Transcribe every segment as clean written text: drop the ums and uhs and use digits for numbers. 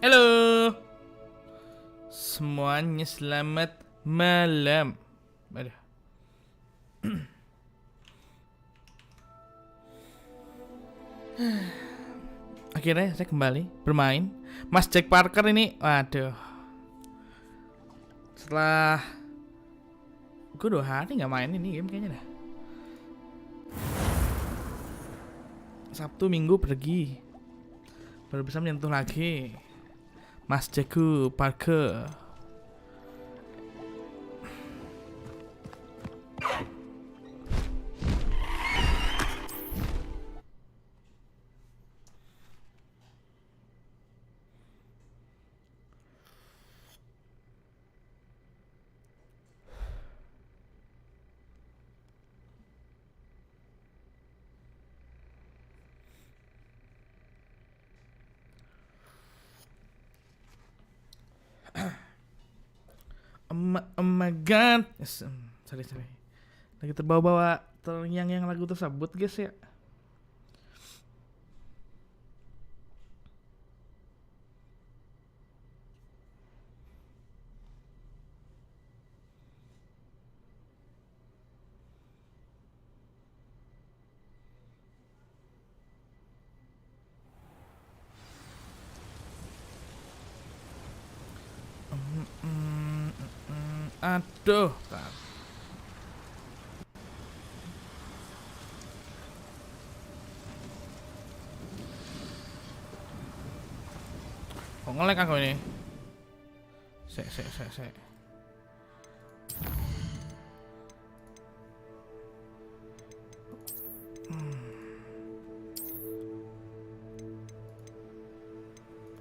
Halo semuanya, selamat malam. Aduh. Akhirnya saya kembali bermain Mas Jack Parker ini. Waduh, setelah gue 2 hari gak main ini game kayaknya dah. Sabtu Minggu pergi, baru bisa menyentuh lagi Mas Jackku Parker. Oh my god, yes, sorry. Lagi terbawa-bawa terngiang-ngiang lagu tersebut guys ya. Aduh, kok nge-lag aku ini? Sek.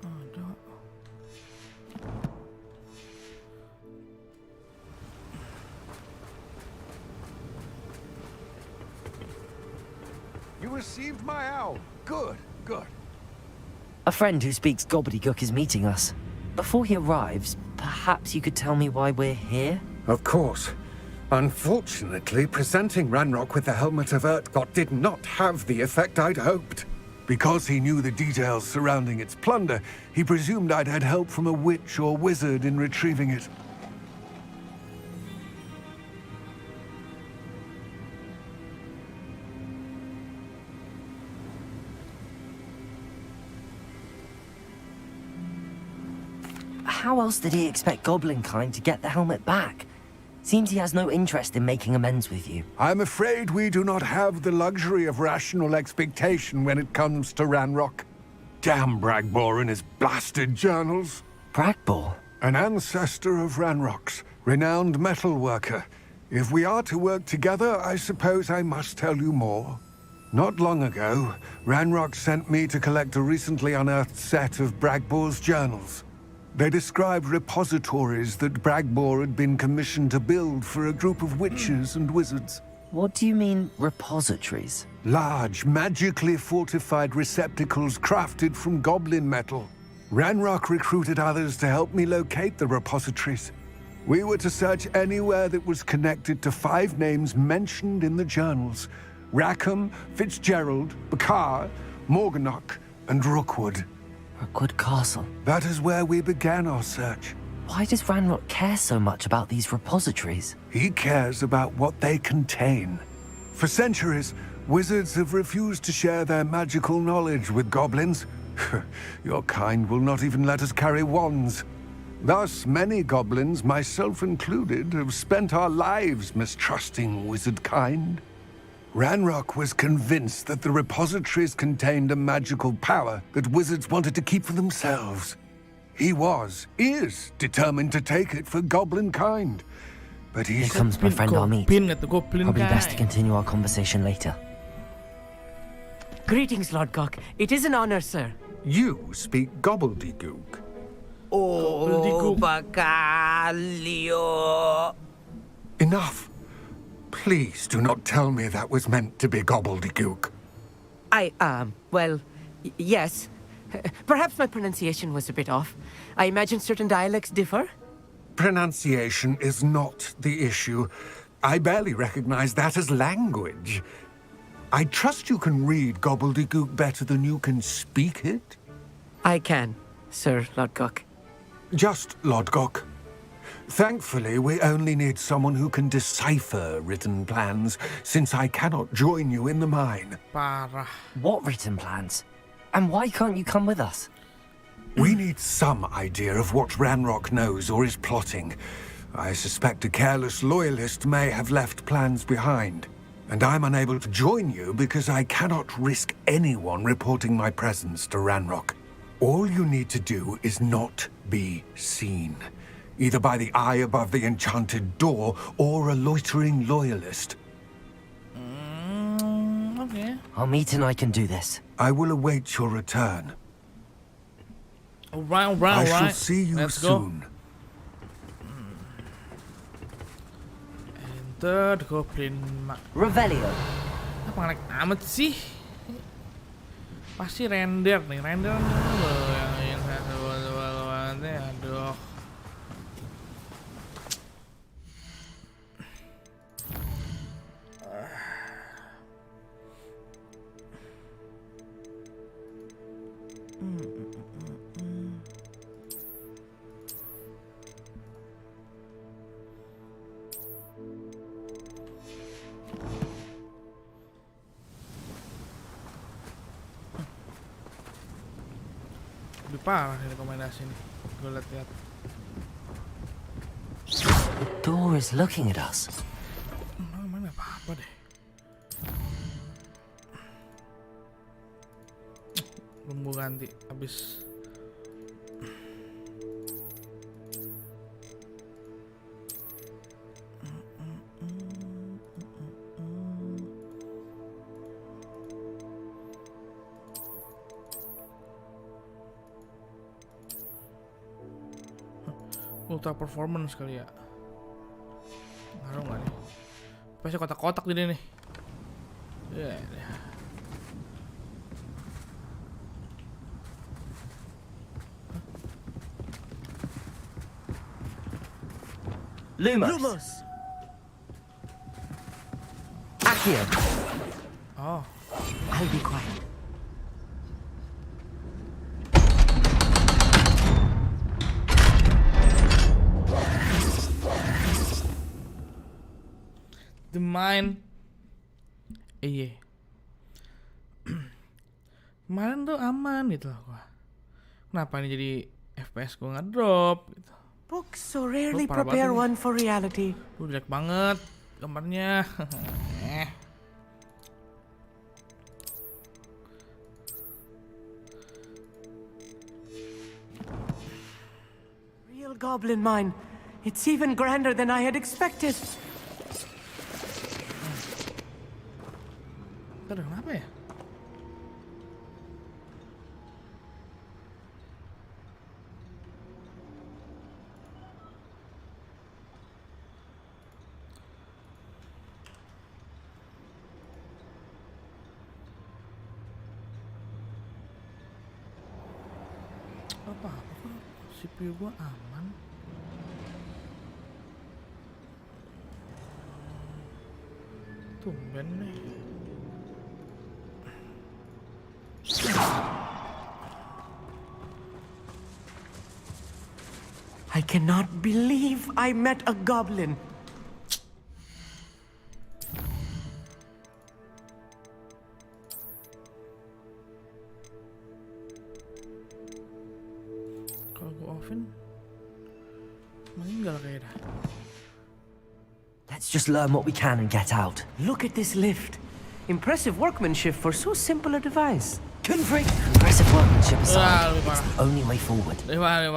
Aduh. You received my owl. Good. A friend who speaks gobbledygook is meeting us. Before he arrives, perhaps you could tell me why we're here? Of course. Unfortunately, presenting Ranrock with the Helmet of Urtkot did not have the effect I'd hoped. Because he knew the details surrounding its plunder, he presumed I'd had help from a witch or wizard in retrieving it. How else did he expect Goblinkind to get the helmet back? Seems he has no interest in making amends with you. I'm afraid we do not have the luxury of rational expectation when it comes to Ranrock. Damn Bragbor and his blasted journals. Bragbor? An ancestor of Ranrock's, renowned metal worker. If we are to work together, I suppose I must tell you more. Not long ago, Ranrock sent me to collect a recently unearthed set of Bragbor's journals. They described repositories that Bragbor had been commissioned to build for a group of witches and wizards. What do you mean, repositories? Large, magically fortified receptacles crafted from goblin metal. Ranrock recruited others to help me locate the repositories. We were to search anywhere that was connected to 5 names mentioned in the journals: Rackham, Fitzgerald, Bakar, Morganach, and Rookwood. Rookwood Castle. That is where we began our search. Why does Ranrock care so much about these repositories? He cares about what they contain. For centuries, wizards have refused to share their magical knowledge with goblins. Your kind will not even let us carry wands. Thus, many goblins, myself included, have spent our lives mistrusting wizard kind. Ranrock was convinced that the repositories contained a magical power that wizards wanted to keep for themselves. He is determined to take it for goblin kind. But Here he's... comes my friend Amit. Goblin Probably best to guy. continue our conversation later. Greetings, Lord Cock. It is an honor, sir. You speak gobbledygook. Oh, Gobbledygook. Bacalio. Enough. Please do not tell me that was meant to be gobbledygook. Yes. Perhaps my pronunciation was a bit off. I imagine certain dialects differ. Pronunciation is not the issue. I barely recognize that as language. I trust you can read gobbledygook better than you can speak it? I can. Sir Lodgok. Just Lodgok. Thankfully, we only need someone who can decipher written plans, since I cannot join you in the mine. Parah. What written plans? And why can't you come with us? We need some idea of what Ranrock knows or is plotting. I suspect a careless loyalist may have left plans behind. And I'm unable to join you because I cannot risk anyone reporting my presence to Ranrock. All you need to do is not be seen. Either by the eye above the enchanted door, or a loitering loyalist. Okay. Our meet and I can do this. I will await your return. Alright. I shall see you Let's go. soon. Enter the Goblin Revelio. Apa ngelag amat sih? Pasti render nih, render yang aduh. Lebih parah nih rekomendasi nih. Gue liat-liat. The door is looking at us. Mana apa-apa deh. Belum gue ganti habis. Ultra performance kali ya. Ngaruh nggak nih? Pasti kotak-kotak jadi nih. Ya. Lumos. Accio. Oh. I'll be quiet. The mine. Iya. Kemarin tuh aman gitu loh gua. Kenapa ini jadi FPS gua ngedrop gitu. Books so rarely parah prepare banget one for reality. Jelek banget gambarnya. Real goblin mine. It's even grander than I had expected. Aduh, kenapa ya? Apa kok CPU gua aman? Tumben nih. I cannot believe I met a goblin. Kalau gua offin meninggal kayaknya dah. Let's just learn what we can and get out. Look at this lift. Impressive workmanship for so simple a device. Couldn't impressive workmanship aside, lebih it's parah. the only way forward. Gimana?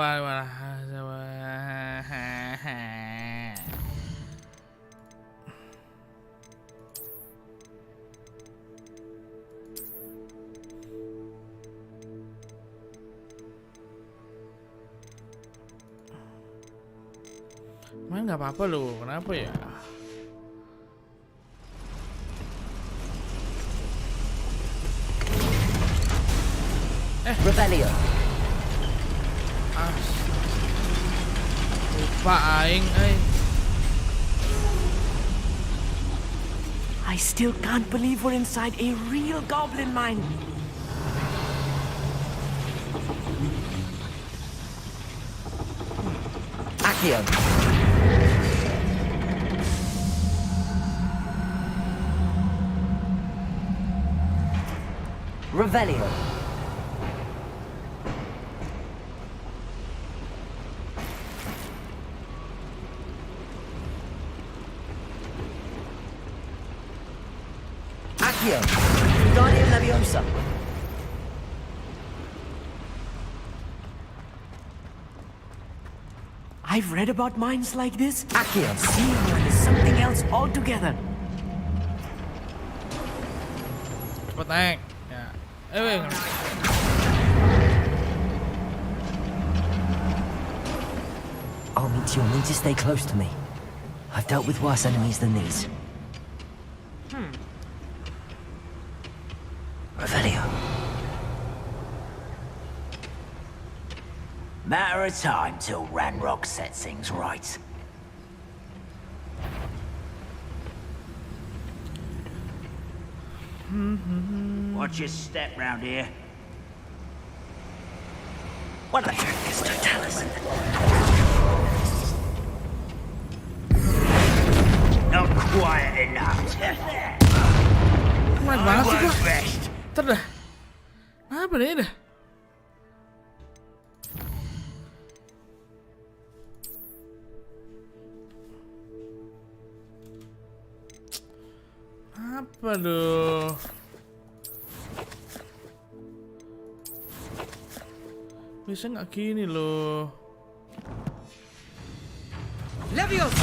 Main nggak apa-apa loh, kenapa ya? Revelio. Lupa aing, I still can't believe we're inside a real goblin mine. Accio. Revelio. Accio. Guardian Leviosa. I've read about mines like this. Accio. Seeing one is something else altogether. Cepet naik. Ya. Weh. Armit, you'll need to stay close to me. I've dealt with worse enemies than these. Revelio. Matter of time till Ranrock sets things right. Watch your step round here. What the heck is Totalis? Not quiet enough. Kemarin banget sih gua. Rest. Ntar dah. Apa deh dah? Apa tuh? Bisa nggak gini loh? Leviosa!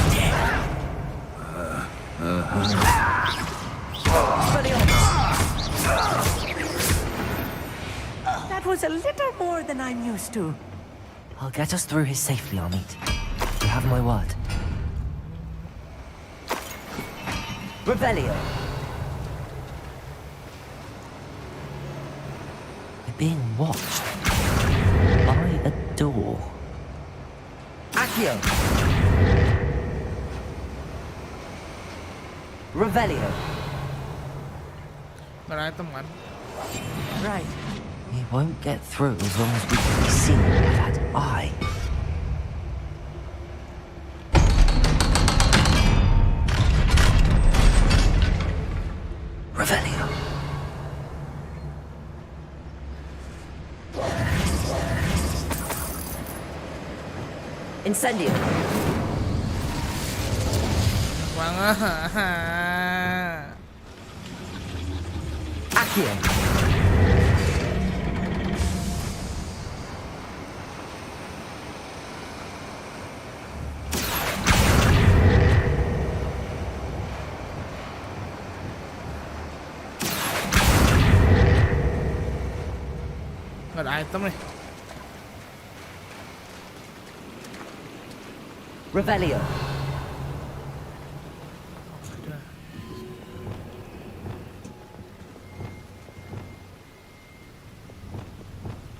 That was a little more than I'm used to. I'll get us through his safely, Armit. You have my word. Revelio. We're being watched by a door. Accio. Revelio. Nggak ada item kan? Right. We won't get through as long as we can be seen by that eye. Revelio. Incendio. Banget. Accio. Nggak ada item nih. Revelio.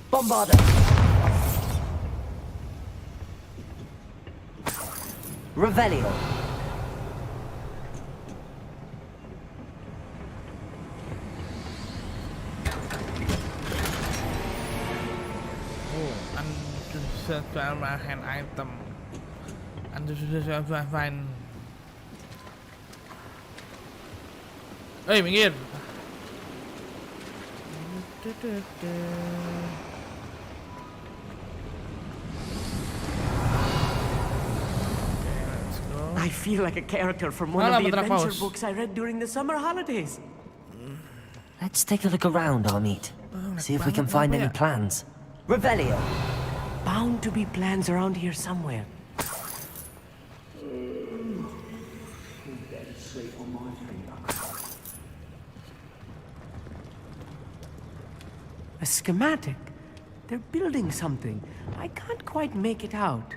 Bombarda. Revelio. Unsuccessful hand item. Unsuccessful find. Minggir. I feel like a character from one of the adventure books I read during the summer holidays. Let's take a look around, Armit. See if we can find any plans. Revelio. Bound to be plans around here somewhere. A schematic. They're building something. I can't quite make it out.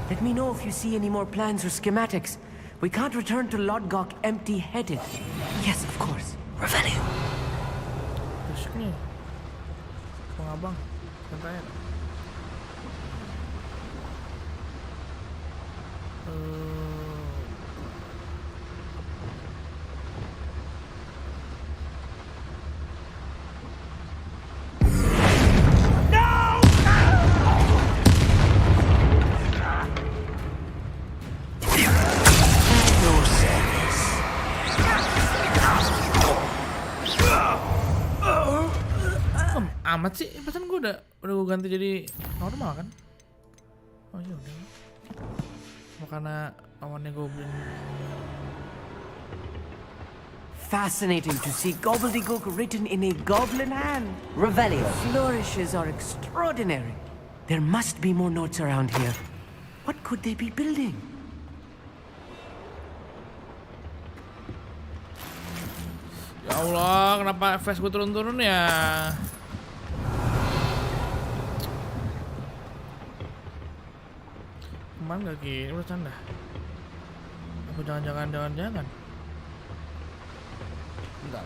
Let me know if you see any more plans or schematics. We can't return to Lodgok empty-headed. Yes, of course. Revelio. Besok nih. Bang abang, santai. amat sih? Pesan gue udah gue ganti jadi normal kan? Oh iya udah. Makanya awannya goblin. Fascinating to see gobbledygook written in a goblin hand. Revelio. Flourishes are extraordinary. There must be more notes around here. What could they be building? Ya Allah, kenapa FPS gue turun-turun ya? Kemana gak gini? Udah canda. Apa jangan. Enggak.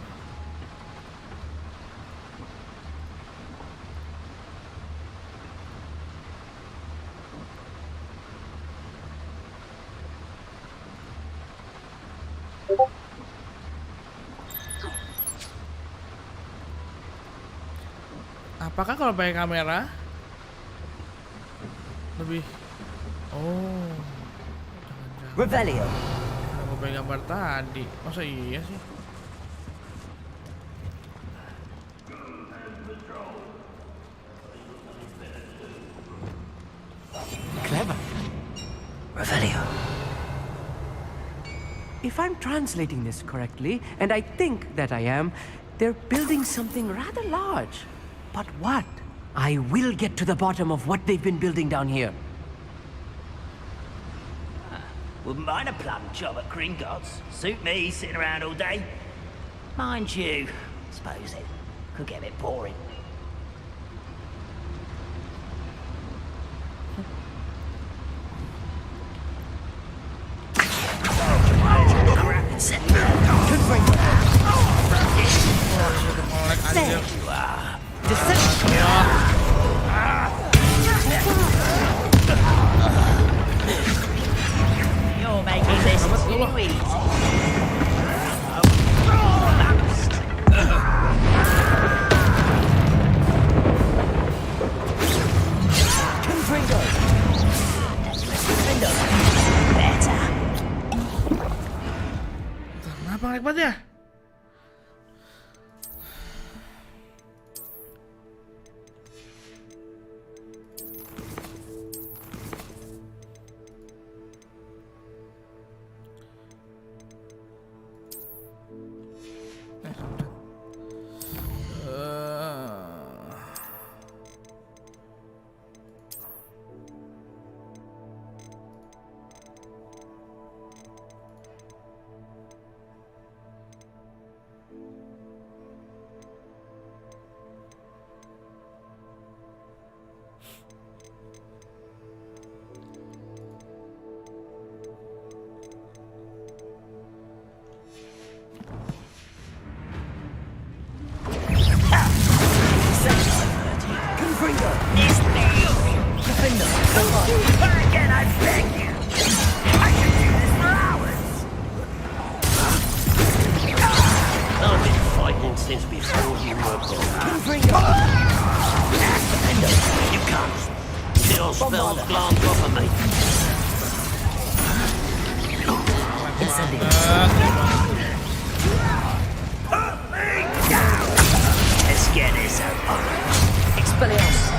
Apakah kalau pakai kamera lebih? Oh, jangan-jangan. Revelio. Karena gue pakai gambar tadi. Masa iya sih? Clever. Revelio. If I'm translating this correctly, and I think that I am, they're building something rather large. But what? I will get to the bottom of what they've been building down here. Wouldn't mind a plum job at Gringotts. Suit me, sitting around all day. Mind you, suppose it could get a bit boring. There you are. You're making this too easy. Better. Kenapa ngelag ya? Again, I beg you. I could do this for hours. I've been fighting since before you were born. You can't. Little spells glance off of me. Put me down. Let's get this over. Expelliarmus.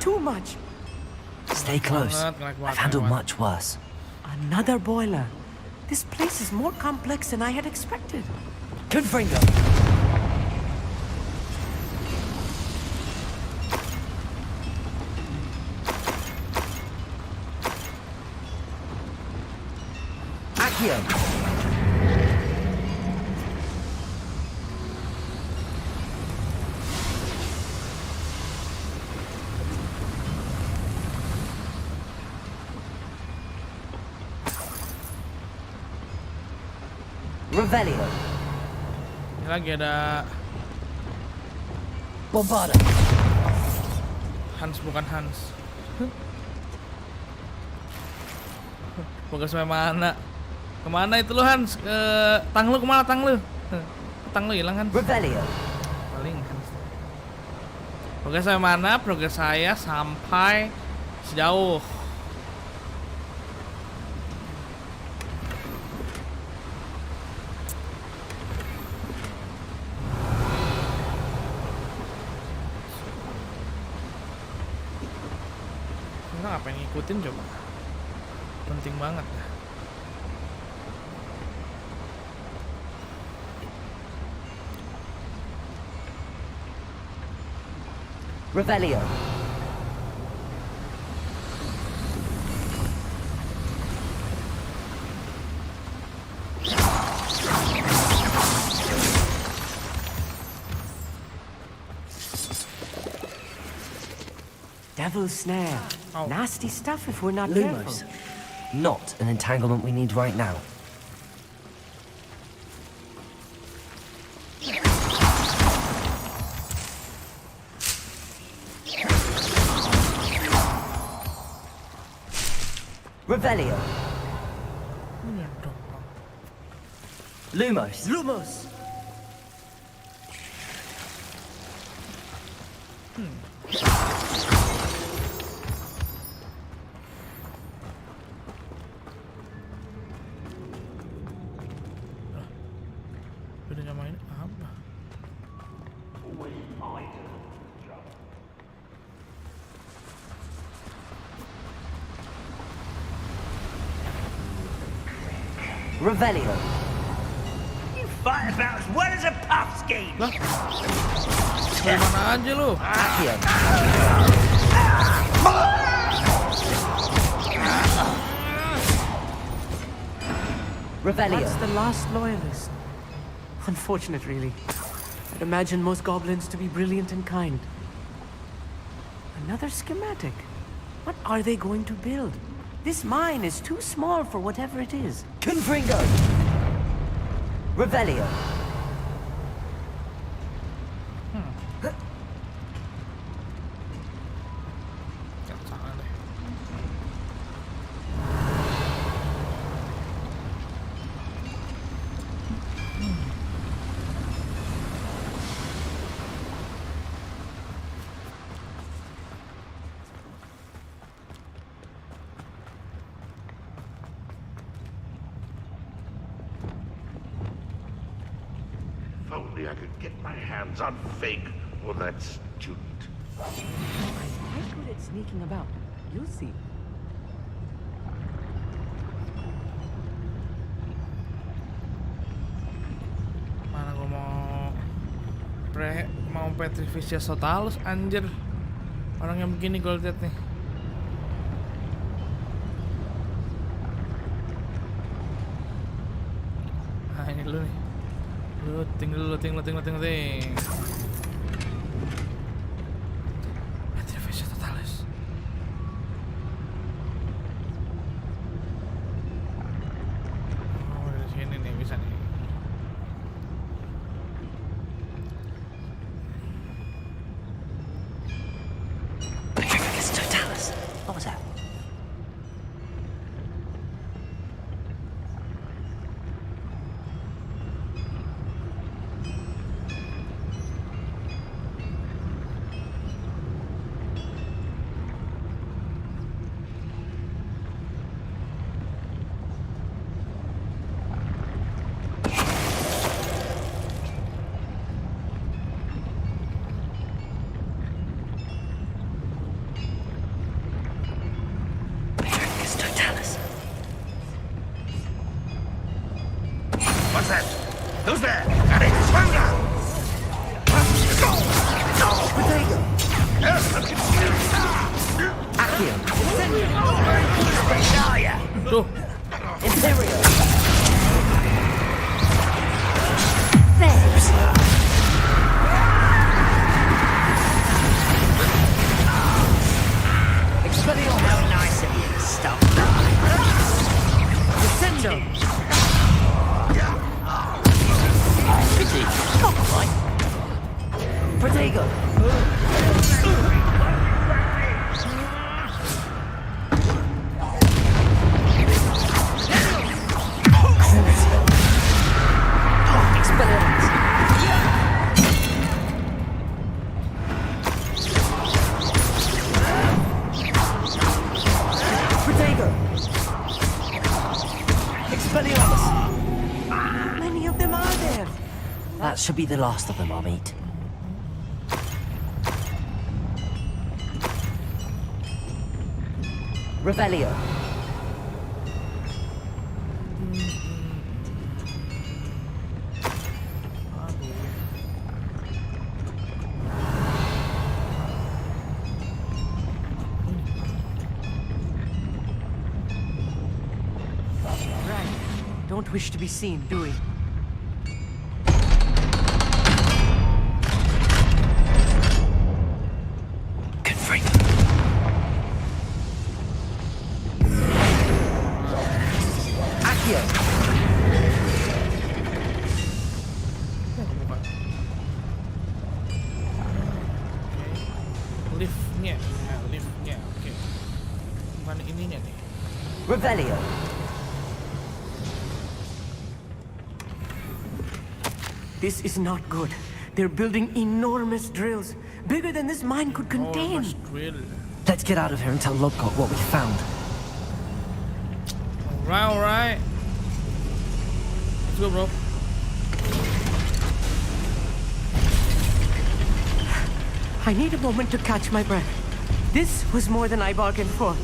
Too much. Stay close. I've handled much worse. Another boiler. This place is more complex than I had expected. Confringo. Accio. Revelio. Ini lagi ada Bombarda. Hans bukan Hans. Progres sampai mana? Kemana itu lu Hans? Tang lu kemana tang lu? Tang lu hilang kan? Revelio. Paling Hans. Progres sampai mana? Progres saya sampai sejauh. Kita ngapain ngikutin coba? Penting banget ya. Revelio. Devil's snare. Oh. Nasty stuff if we're not Lumos. careful. Not an entanglement we need right now. Revelio. Iya dong. Lumos. Lumos! Udah nyamain apa? Revelio. You fight about as well as a puff scheme. Lah. Dari mana aja lu? Accio. Revelio. That's the last loyalist. Unfortunate, really. I'd imagine most goblins to be brilliant and kind. Another schematic. What are they going to build? This mine is too small for whatever it is. Confringo. Revelio. Gak salah deh. If only I could get my hands on Fig or that student. I'm quite good at sneaking about. You'll see. Mana gua mau Petrificius Totalus anjir. Orang yang begini gua lihat nih. Nah ini dulu nih. Looting. Petrificius Totalus. Oh dari sini nih bisa nih. Petrificus Totalus. What was that? Petrificus Totalus. What's that? Who's there? And it's Hunger! Protego. Accio. Are ya? Tuh. Imperio. Thanks. Expelliarmus. How nice of you to stop. Descendo! Pity. Not quite. Protego. Expelliarmus! How many of them are there? That should be the last of them, Amit. Revelio. Right. Don't wish to be seen, do we? Confirm. Accio. Bukan. Oke. Liftnya. Nah, liftnya. Oke. Bukan ininya nih. Revelio. This is not good. They're building enormous drills, bigger than this mine could contain. Must drill. Let's get out of here and tell Lodgok what we found. Alright. Let's go, bro. I need a moment to catch my breath. This was more than I bargained for.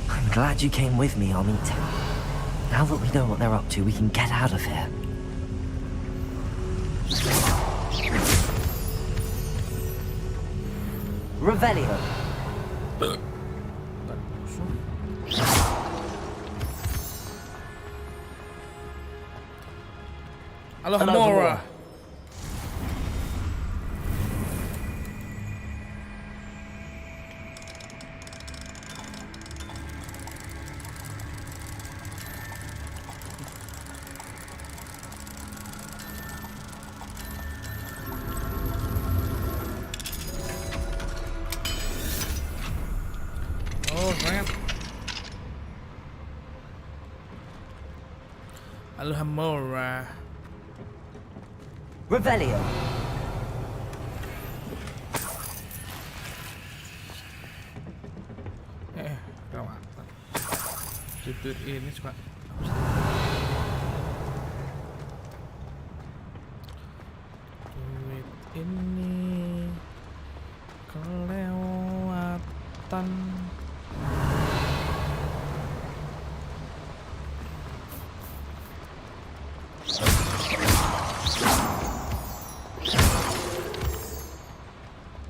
I'm glad you came with me, Amit. Now that we know what they're up to, we can get out of here. Revelio. Alohomora. Oh, ramp. Alohomora. Revelio. Kawan. Tutut ini suka. Duit ini kelewatan.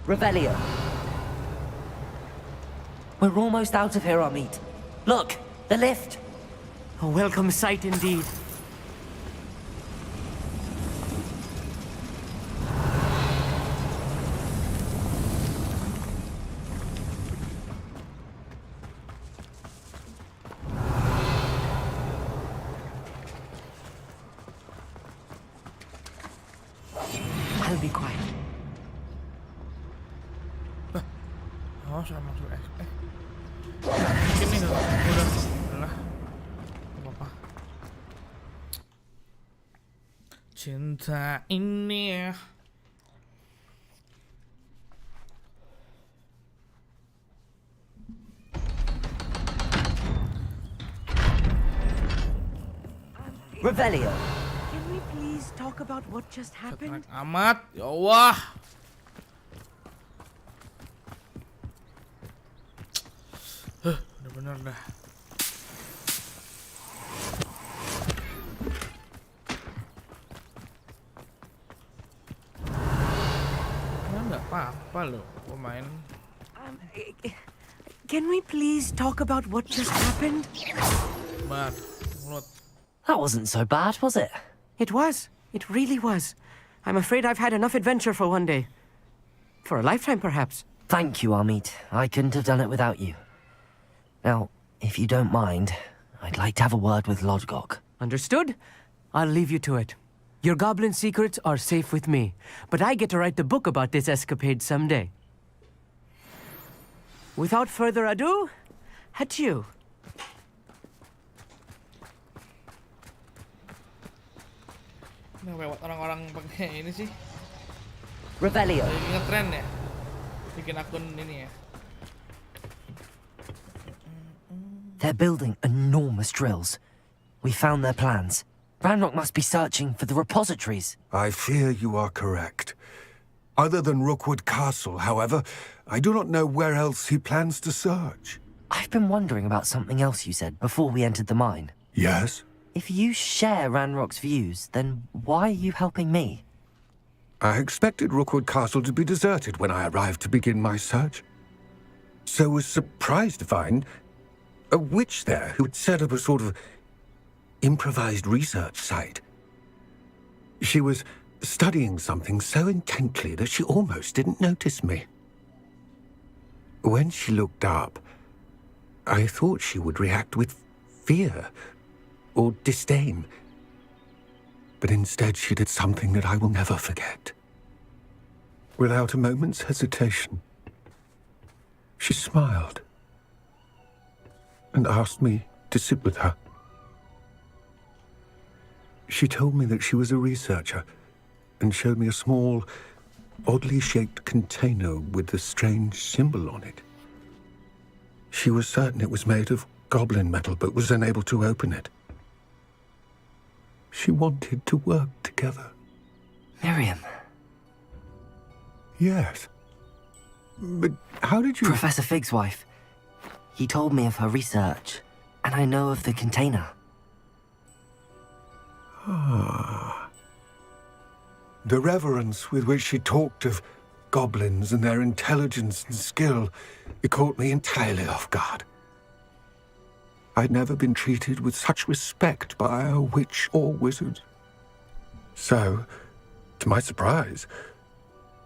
Revelio. We're almost out of here, Amit. Look, the lift. A welcome sight indeed. I'll be quiet. Oh, sudah masuk Nah, mungkin nih udah lah. Apa-apa. Cinta ini Revelio. Can we please talk about what just happened? Keren amat. Ya Allah. Bener-bener dah. Nggak apa-apa loh pemain. Can we please talk about what just happened? Bar, mulut. That wasn't so bad, was it? It was. It really was. I'm afraid I've had enough adventure for one day. For a lifetime, perhaps. Thank you, Amit. I couldn't have done it without you. Now, if you don't mind, I'd like to have a word with Lodgok. Understood? I'll leave you to it. Your goblin secrets are safe with me, but I get to write the book about this escapade someday. Without further ado, adieu. Ini lewat orang-orang pakai ini sih. Revelio. Lagi ngetren ya. Bikin akun ini ya. They're building enormous drills. We found their plans. Ranrock must be searching for the repositories. I fear you are correct. Other than Rookwood Castle, however, I do not know where else he plans to search. I've been wondering about something else you said before we entered the mine. Yes? If you share Ranrock's views, then why are you helping me? I expected Rookwood Castle to be deserted when I arrived to begin my search. So was surprised to find a witch there who had set up a sort of improvised research site. She was studying something so intently that she almost didn't notice me. When she looked up, I thought she would react with fear or disdain. But instead she did something that I will never forget. Without a moment's hesitation, she smiled and asked me to sit with her. She told me that she was a researcher and showed me a small, oddly shaped container with a strange symbol on it. She was certain it was made of goblin metal, but was unable to open it. She wanted to work together. Miriam. Yes. But how did you... Professor Fig's wife. He told me of her research, and I know of the container. Ah. The reverence with which she talked of goblins and their intelligence and skill, it caught me entirely off guard. I'd never been treated with such respect by a witch or wizard. So, to my surprise,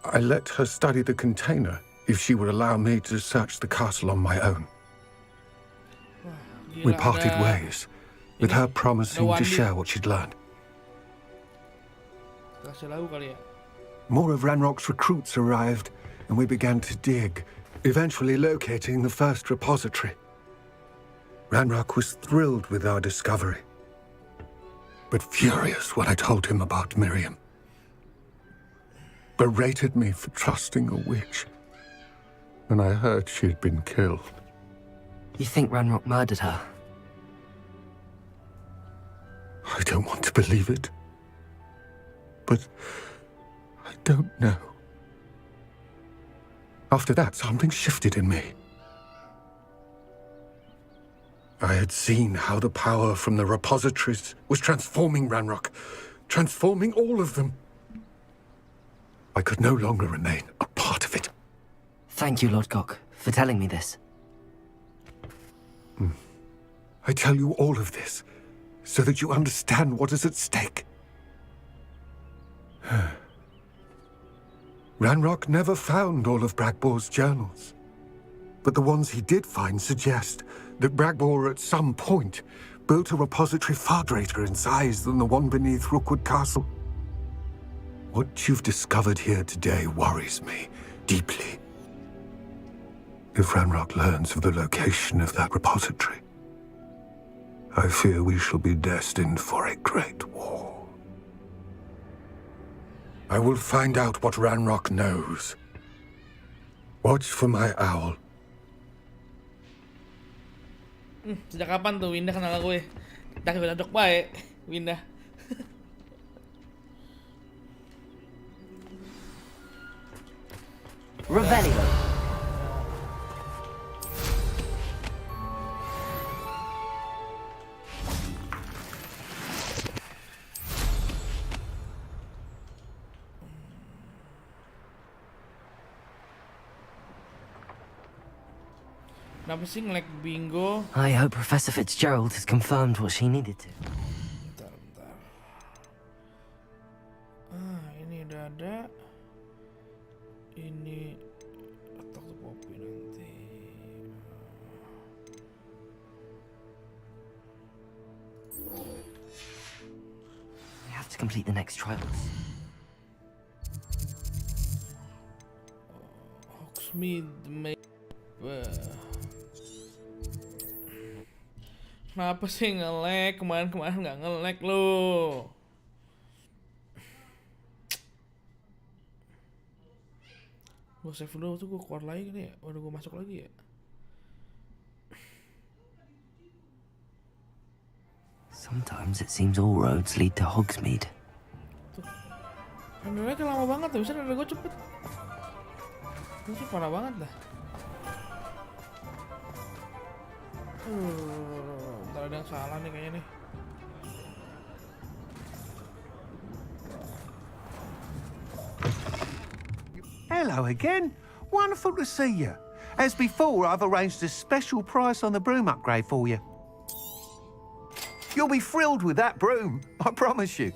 I let her study the container if she would allow me to search the castle on my own. We parted ways, with her promising to share what she'd learned. Kasih lagu kali ya. More of Ranrock's recruits arrived, and we began to dig, eventually locating the first repository. Ranrock was thrilled with our discovery, but furious when I told him about Miriam. Berated me for trusting a witch, and I heard she had been killed. You think Ranrock murdered her? I don't want to believe it, but I don't know. After that, something shifted in me. I had seen how the power from the repositories was transforming Ranrock, transforming all of them. I could no longer remain a part of it. Thank you, Lord Gok, for telling me this. I tell you all of this so that you understand what is at stake. Ranrock never found all of Bragbor's journals, but the ones he did find suggest that Bragbor at some point built a repository far greater in size than the one beneath Rookwood Castle. What you've discovered here today worries me deeply. If Ranrock learns of the location of that repository, I fear we shall be destined for a great war. I will find out what Ranrock knows. Watch for my owl. Sejak kapan tuh Winda kenal gue? Cocok baik, Winda. Revelio. Kenapa sih nge-lag bingo? I hope Professor Fitzgerald has confirmed what she needed to. Bentar. Ini udah ada. Ini letak tuh kopi nanti. We have to complete the next trials. Hogsmeade Kenapa sih nge-lag? Kemarin nggak nge-lag lo. Gue save dulu tuh, gue keluar lagi kali ya. Udah gue masuk lagi ya. Sometimes it seems all roads lead to Hogsmeade. Rendernya kan lama banget tuh, bisa render gue cepet. Ini sih parah banget dah. Ntar ada yang salah nih kayaknya nih. Hello again. Wonderful to see you. As before, I've arranged a special price on the broom upgrade for you. You'll be thrilled with that broom, I promise you.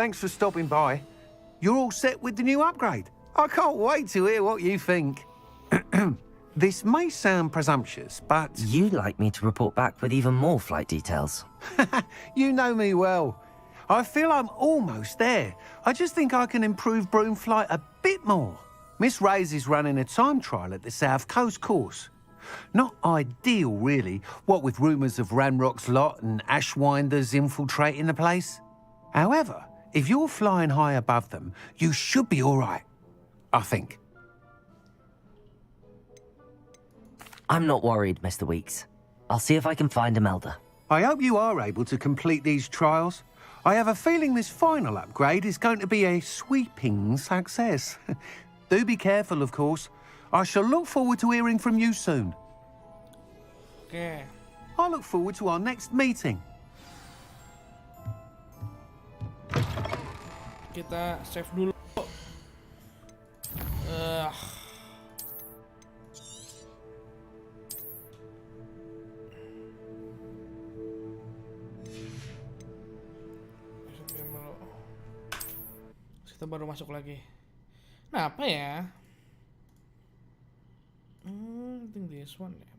Thanks for stopping by. You're all set with the new upgrade. I can't wait to hear what you think. This may sound presumptuous, but... You'd like me to report back with even more flight details. You know me well. I feel I'm almost there. I just think I can improve broom flight a bit more. Miss Ray's is running a time trial at the South Coast course. Not ideal, really, what with rumours of Ranrock's lot and Ashwinders infiltrating the place. However, if you're flying high above them, you should be all right, I think. I'm not worried, Mr. Weeks. I'll see if I can find Imelda. I hope you are able to complete these trials. I have a feeling this final upgrade is going to be a sweeping success. Do be careful, of course. I shall look forward to hearing from you soon. Oke. I look forward to our next meeting. Kita save dulu. Kita baru masuk lagi. Nah, apa ya? I think this one ya.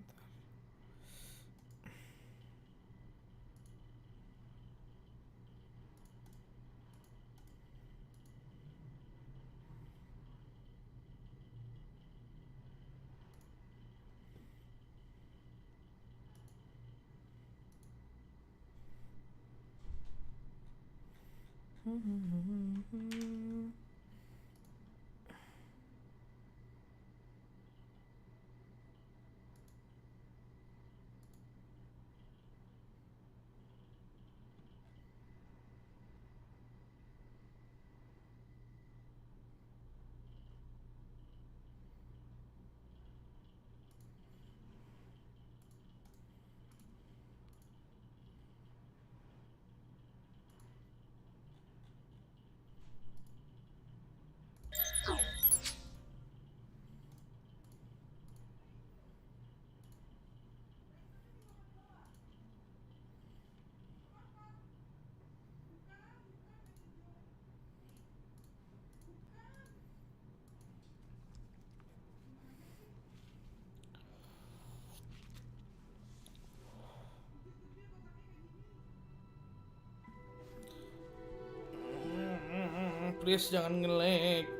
Please jangan nge-lag.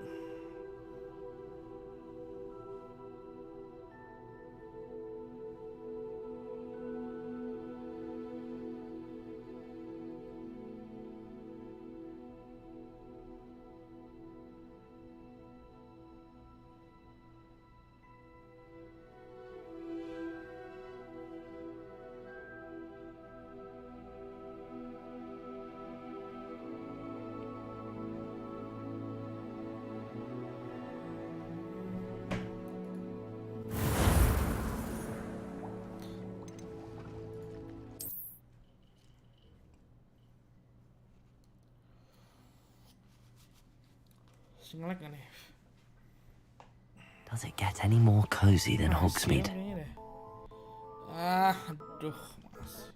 Nge-lag kan nih. Does it get any more cozy than Masih Hogsmeade? kayaknya deh. Aduh, Mas.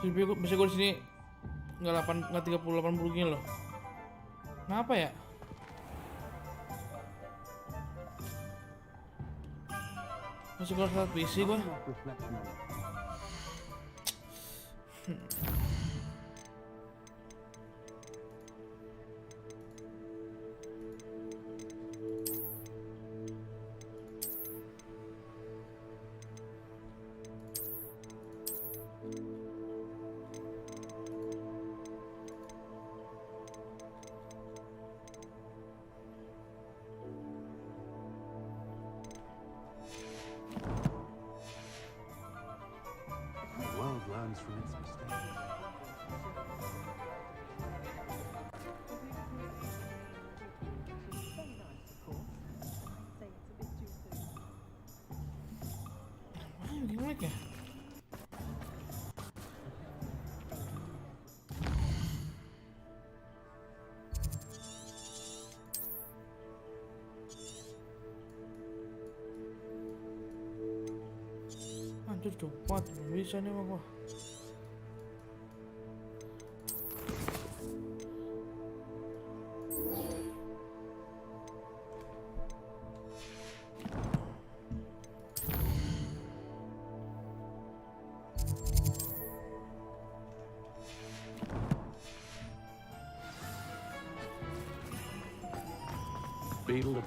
Bisa gue di sini nggak 30-80 gini loh. Kenapa ya? Masih keluar saat PC gue. The world learns from its mistakes. Ayo gimana ya? Anjir cepat, bisa nih mah gua.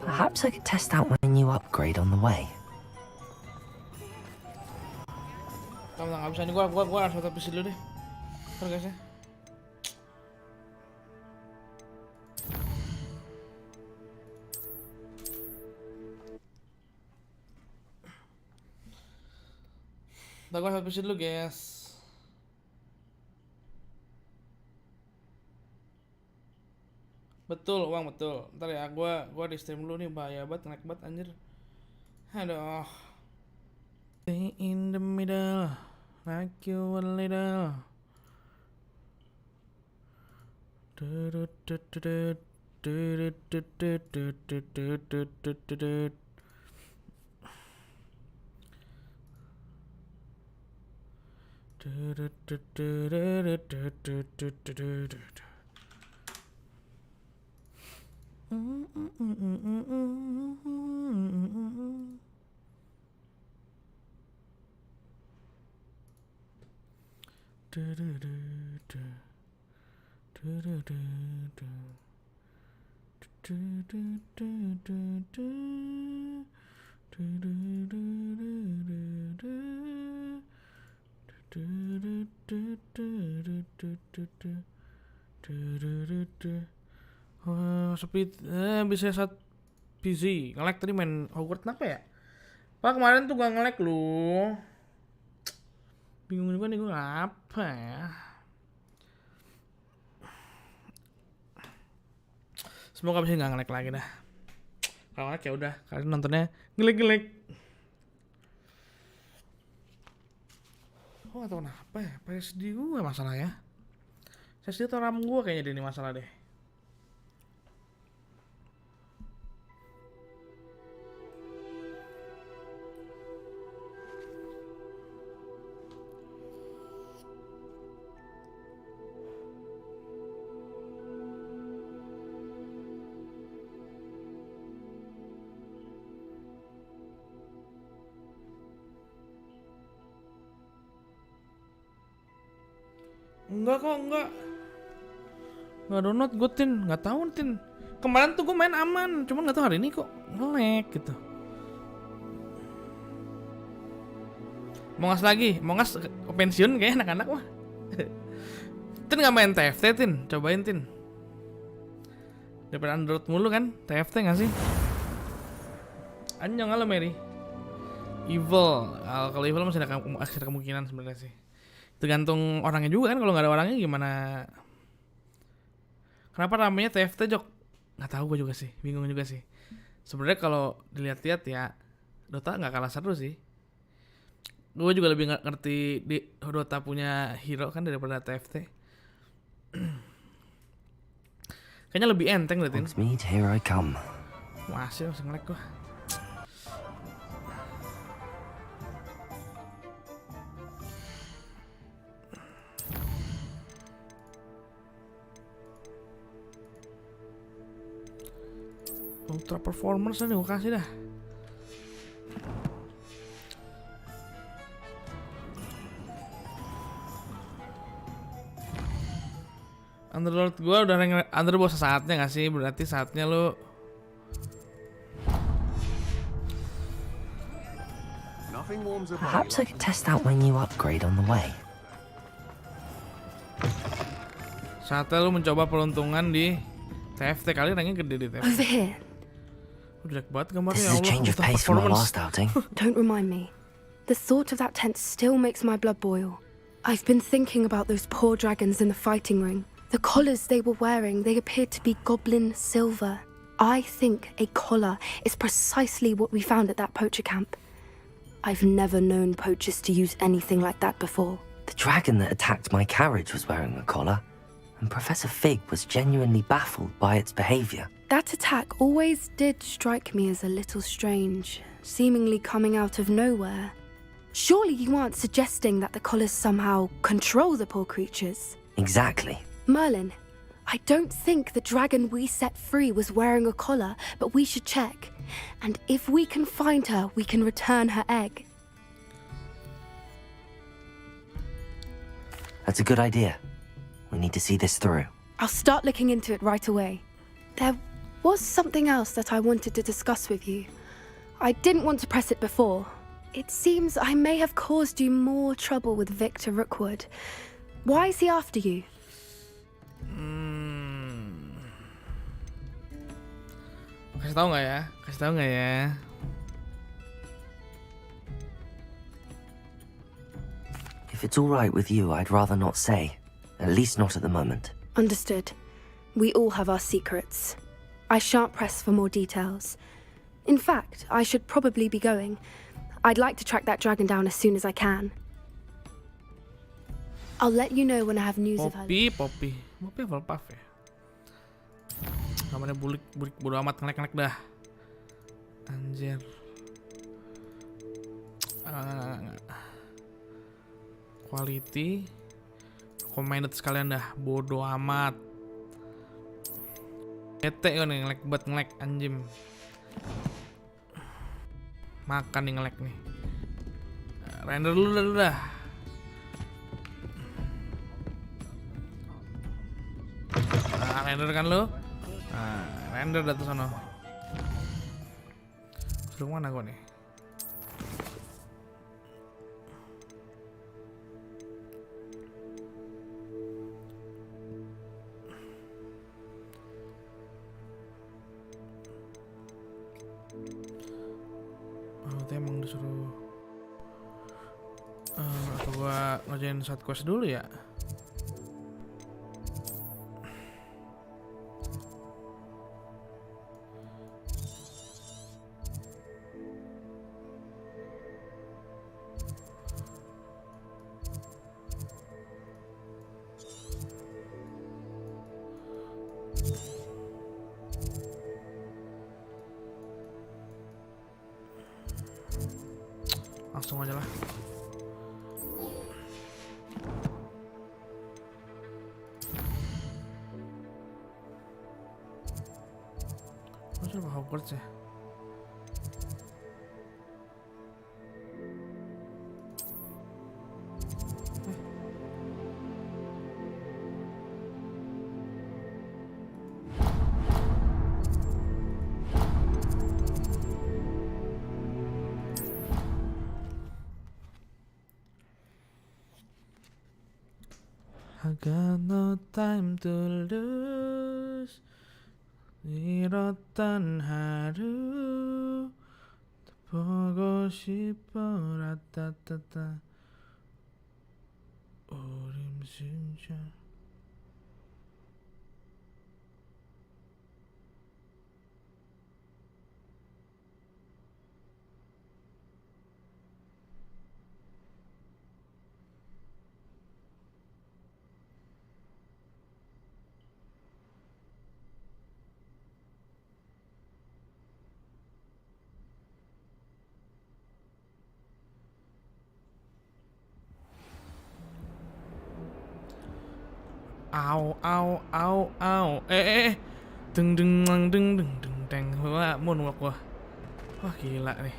Perhaps I could test out my new upgrade on the way. Kamu nggak bisa nih, gua harus tetap PC dulu deh. Ntar guys ya. Ntar gua harus PC dulu guys. Betul, uang betul. Ntar ya, gua di stream dulu nih, bahaya banget, nge-lag banget anjir. Aduh. Stay in the middle, like you a little. Speed bisa saat PC nge-lag tadi main Hogwarts kenapa ya? Pak kemarin tuh gak nge-lag lu. Bingung juga nih gue apa ya. Semoga bisa nggak nge-lag lagi dah. Kalau nge-lag ya udah, kalian nontonnya nge-lag. Oh atau kenapa ya? PSD gue masalah ya. PSD atau RAM gue kayaknya ini masalah deh. Enggak kok, enggak download gue Tin, nggak tahu Tin. Kemarin tuh gue main aman, cuman nggak tahu hari ini kok nge-lag gitu. Mau ngas lagi, mau ngas pensiun kayak anak-anak mah. Tin nggak main TFT Tin, cobain Tin. Daripada Android mulu kan, TFT nggak sih? Anjong halo Mary. Evil, kalau evil masih ada kemungkinan sebenarnya sih. Tergantung orangnya juga kan, kalau nggak ada orangnya gimana? Kenapa namanya TFT Jok? Nggak tahu gue juga sih, bingung juga sih. Sebenarnya kalau dilihat-lihat ya, Dota nggak kalah seru sih. Gue juga lebih ngerti di Dota punya hero kan daripada TFT. Kayaknya lebih enteng deh Tin. Here I come. Masih nge-lag gue. Ultra performance nih gue kasih dah. Underlord gue udah Underlord saatnya gak sih? Berarti saatnya lu Perhaps I could test out my new upgrade on the way. saatnya lu mencoba peruntungan di TFT. Kali ranknya gede di TFT. Over here. Jelek banget gambarnya, This ya is a Allah. change of Ultra pace from our performance. last outing. Don't remind me. The thought of that tent still makes my blood boil. I've been thinking about those poor dragons in the fighting ring. The collars they were wearing, they appeared to be goblin silver. I think a collar is precisely what we found at that poacher camp. I've never known poachers to use anything like that before. The dragon that attacked my carriage was wearing a collar, and Professor Fig was genuinely baffled by its behavior. That attack always did strike me as a little strange, seemingly coming out of nowhere. Surely you aren't suggesting that the collars somehow control the poor creatures? Exactly. Merlin, I don't think the dragon we set free was wearing a collar, but we should check. And if we can find her, we can return her egg. That's a good idea. We need to see this through. I'll start looking into it right away. There was something else that I wanted to discuss with you. I didn't want to press it before. It seems I may have caused you more trouble with Victor Rookwood. Why is he after you? Kasih tahu nggak ya? Kasih tahu nggak ya? If it's all right with you, I'd rather not say. At least not at the moment. Understood. We all have our secrets. I shan't press for more details. In fact, I should probably be going. I'd like to track that dragon down as soon as I can. I'll let you know when I have news of her. Poppy Hufflepuff ya. Namanya bulik bodo amat, ngelek dah. Anjir. Quality recommended sekalian dah, bodo amat. Bete kan nih, ngelek anjim. Makan nih ngelek nih. Render dulu dah. Render kan lo? Render dah tuh sono. Suruh mana gua nih? Itu emang disuruh apa gua ngerjain side quest dulu ya? Langsung aja lah. Masa apa Hogwarts ya? I got no time to lose. 이 어떤 하루 더 보고 싶어 라따따따 우림 진짜 Au au au au deng deng deng deng deng Deng, gua moonwalk gua. Wah gila nih.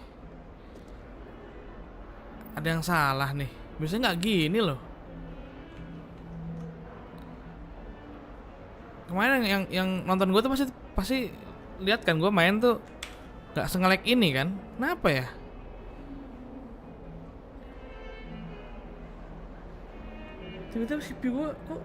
Ada yang salah nih. Biasanya nggak gini loh. Kemarin yang nonton gue tuh pasti lihat kan gue main tuh nggak sengelek ini kan? Kenapa ya? Tiba-tiba CPU gue kok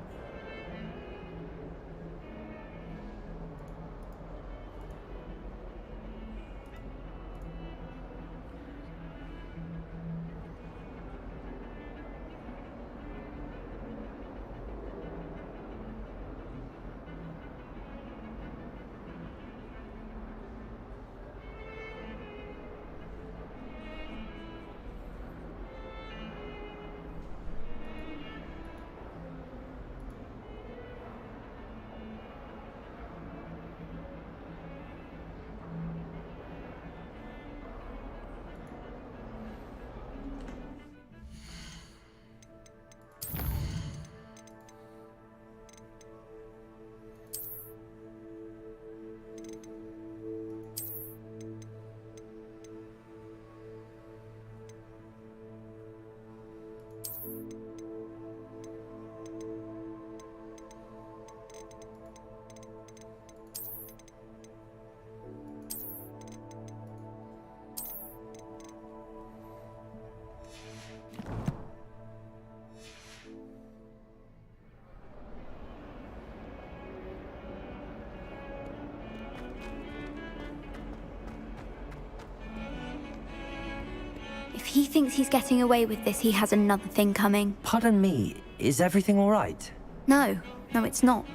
If he thinks he's getting away with this, he has another thing coming. Pardon me, is everything all right? No, it's not.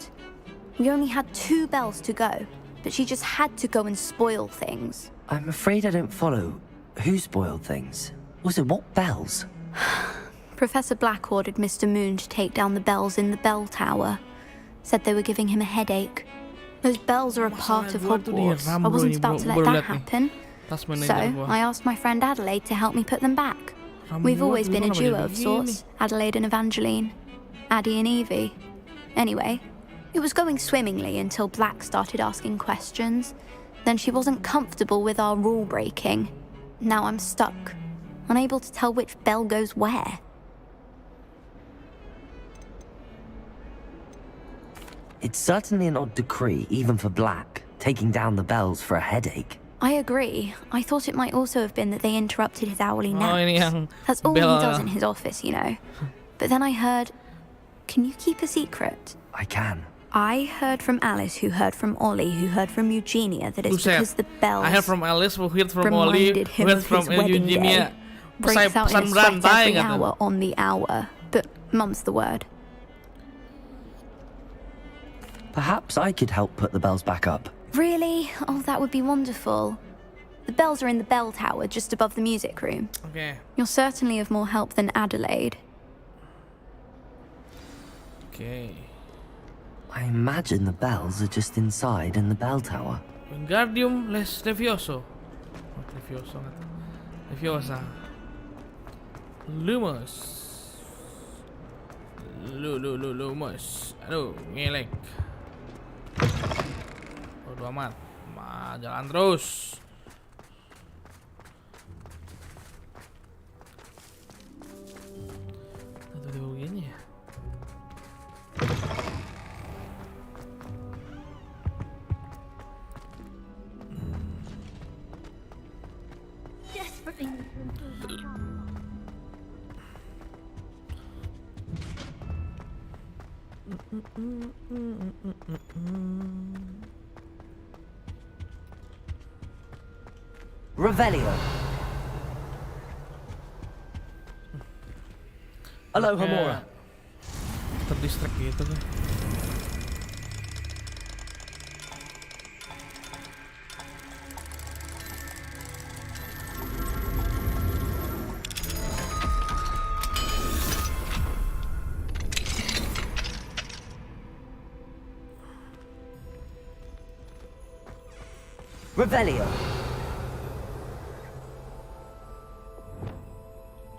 We only had 2 bells to go, but she just had to go and spoil things. I'm afraid I don't follow. Who spoiled things? Also, what bells? Professor Black ordered Mr. Moon to take down the bells in the bell tower. Said they were giving him a headache. Those bells are a part of Hogwarts. I wasn't about to let that happen. So, I asked my friend Adelaide to help me put them back. We've always been a duo of sorts, Adelaide and Evangeline. Addie and Evie. Anyway, it was going swimmingly until Black started asking questions. Then she wasn't comfortable with our rule breaking. Now I'm stuck, unable to tell which bell goes where. It's certainly an odd decree, even for Black, taking down the bells for a headache. I agree. I thought it might also have been that they interrupted his hourly naps. That's all bell, he does in his office, you know. But then I heard... Can you keep a secret? I can. I heard from Alice, who heard from Ollie, who heard from Eugenia, that it's because the bells... I heard from Alice, who heard from Ollie, who heard from Eugenia. Breaks out in a sweat every hour on the hour. But Mum's the word. Perhaps I could help put the bells back up. Really? Oh, that would be wonderful. The bells are in the bell tower, just above the music room. Okay. You're certainly of more help than Adelaide. Okay. I imagine the bells are just inside in the bell tower. Wingardium Levioso. Levioso. Leviosa. Lumos. Lumos. Aduh, ngelek. Bodo amat. Jalan terus. Tiba-tiba begini ya. Revelio. Halo, Hamora. Terdistract gitu kan. Revelio.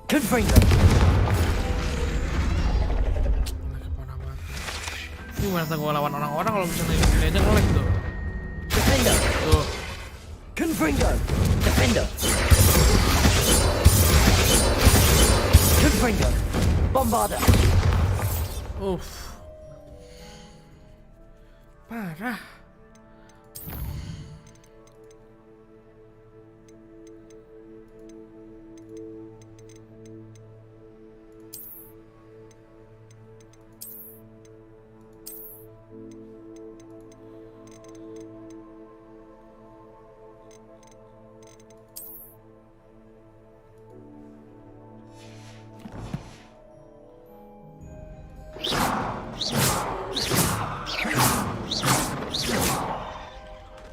Confringo. Gimana gue lawan orang-orang kalau misalnya ini aja nge-lag tuh. Defender. Tuh. Confringo! Defender! Confringo! Bombarder! Parah.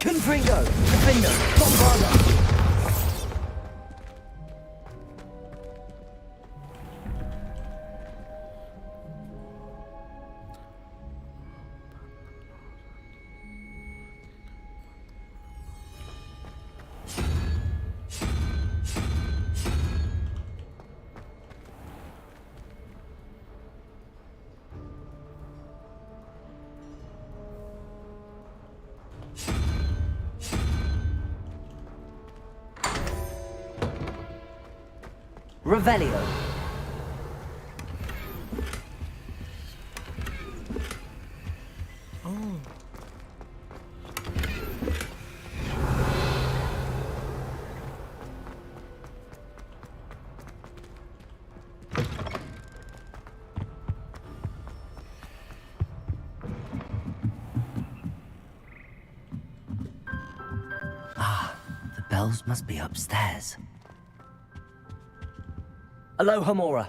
Confringo! Defender! Bombarder! Revelio. The bells must be upstairs. Aloha Mora.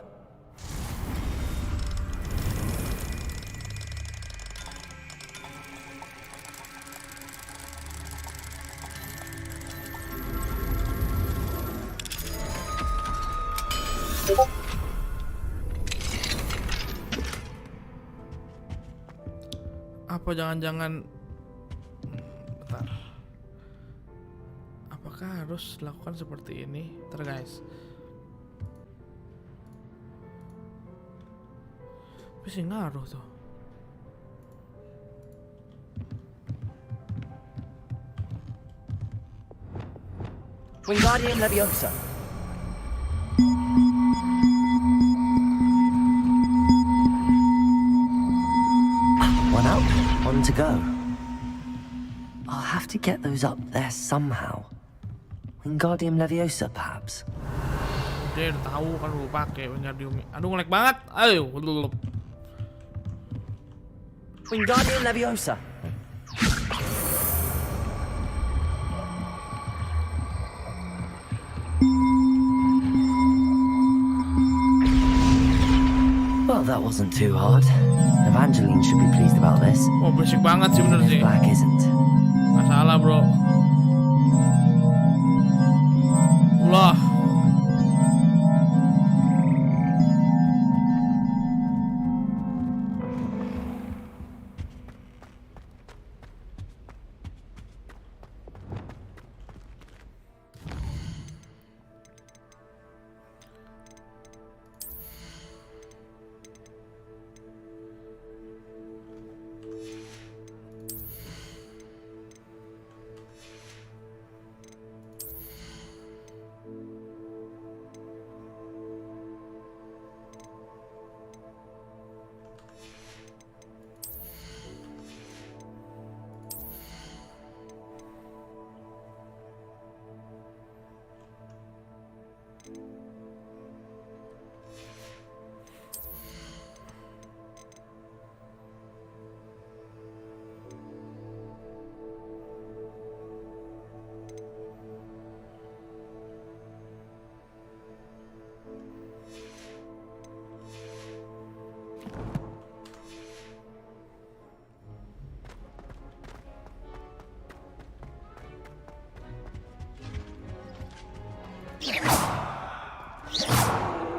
Apa jangan-jangan bentar. Apakah harus dilakukan seperti ini? Bentar guys. Tapi sih ngaruh tuh. Wingardium Leviosa. One out, one to go. I'll have to get those up there somehow. Wingardium Leviosa, perhaps. Udah tahu kan lu pakai Wingardium. Aduh ngelag banget. Ayo, Wingardium Leviosa. Well, that wasn't too hard. Evangeline should be pleased about this. Oh, berisik banget sih bener sih. Black isn't. Gak salah, bro. Ulah.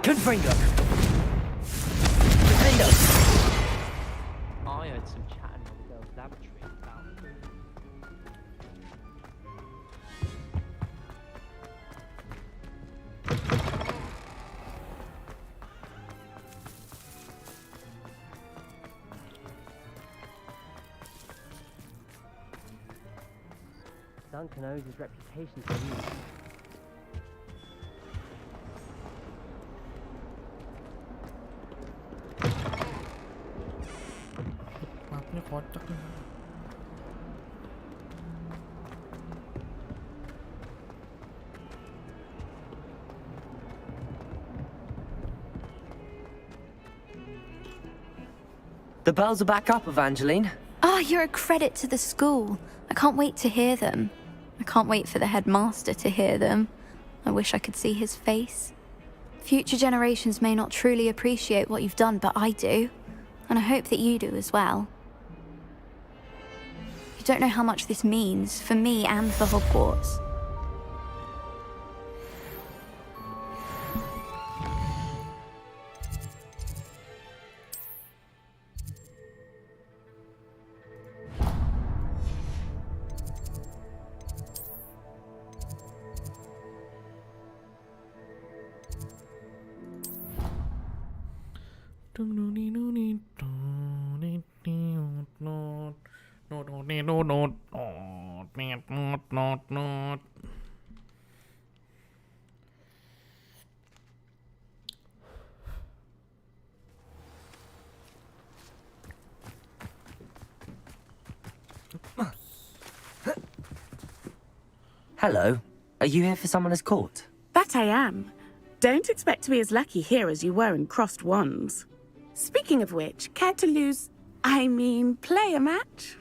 Confringo. Defender. I heard some chatting in the girls' laboratory about food. Duncan owes his reputation to you. Mapnya kocak nih. The bells are back up, Evangeline. Oh, you're a credit to the school. I can't wait to hear them. I can't wait for the headmaster to hear them. I wish I could see his face. Future generations may not truly appreciate what you've done, but I do. And I hope that you do as well. You don't know how much this means for me and for Hogwarts. Hello. Are you here for Summoner's Court? That I am. Don't expect to be as lucky here as you were in Crossed Wands. Speaking of which, care to play a match?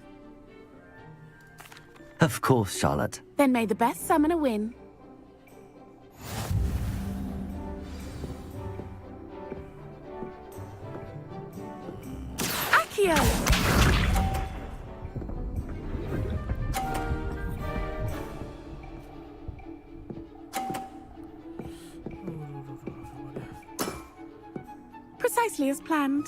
Of course, Charlotte. Then may the best summoner win. Accio! Precisely as planned.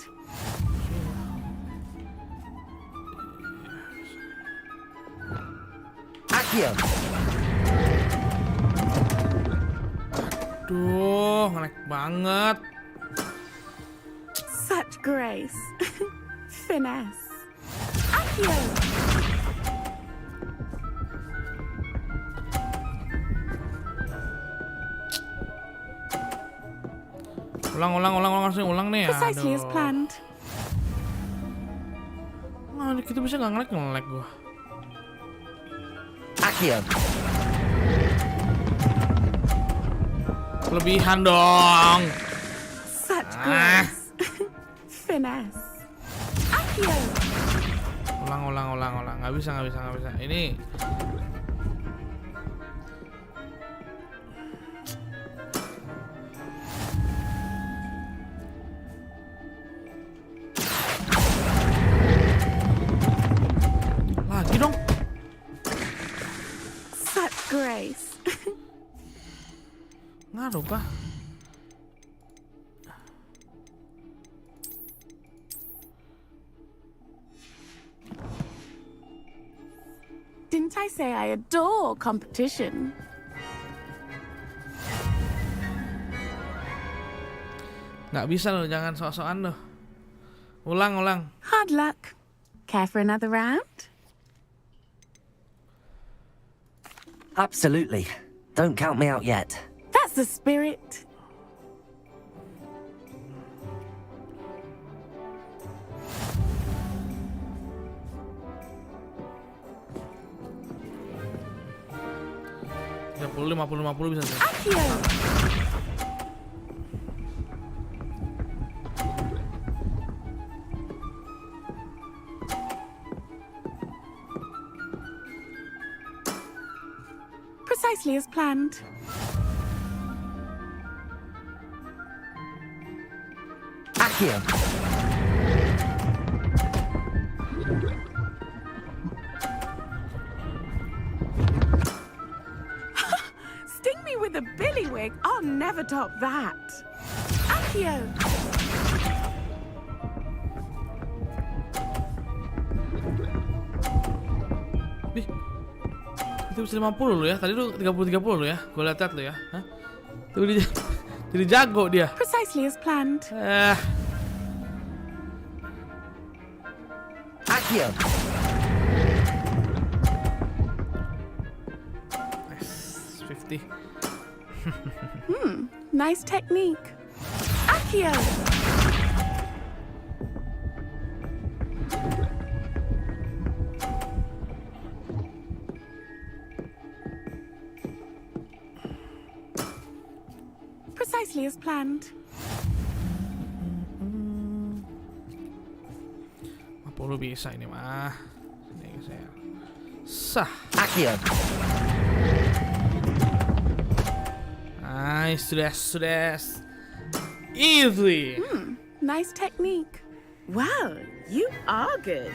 Accio! Duh, ngelag banget. Such grace. Finesse. Accio! Ulang, harusnya ulang nih ya. Precisely as planned. Nah, kita bisa nggak ngelag gua. Accio! Kelebihan dong. Such grace. Finesse. Accio! Ulang. Nggak bisa. Ini lagi dong. Such grace. Ngaruh kah? Didn't I say I adore competition? Nggak bisa loh, jangan sok-sokan loh. Ulang. Hard luck. Care for another round? Absolutely. Don't count me out yet. That's the spirit. Ya 50 bisa sih. Accio! Precisely as planned. Accio! Sting me with a billywig. I'll never top that. Accio! Nih, itu bisa 50 loh ya. Tadi tuh 30 loh ya. Gue lihat lo ya. Hah? Tuh dia jadi jago dia. Precisely as planned. Accio! putih. Nice technique. Accio! Precisely as planned. 50 bisa ini mah. Ini saya. Sah. Accio. Nice, sudah. Easy. Nice technique. Well, you are good.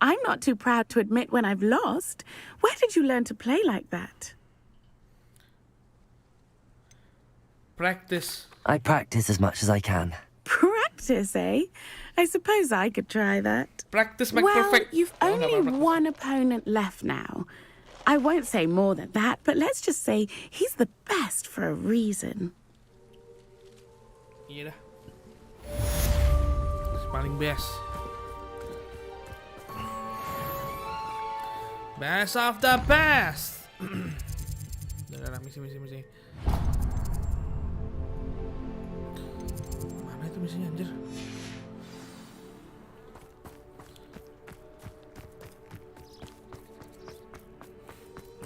I'm not too proud to admit when I've lost. Where did you learn to play like that? Practice. I practice as much as I can. Practice, eh? I suppose I could try that. Practice make Well, perfect. you've only one opponent left now. I won't say more than that, but let's just say he's the best for a reason. Iya dah. Paling best. Best of the best. Udah, misi. Mana itu misinya anjir?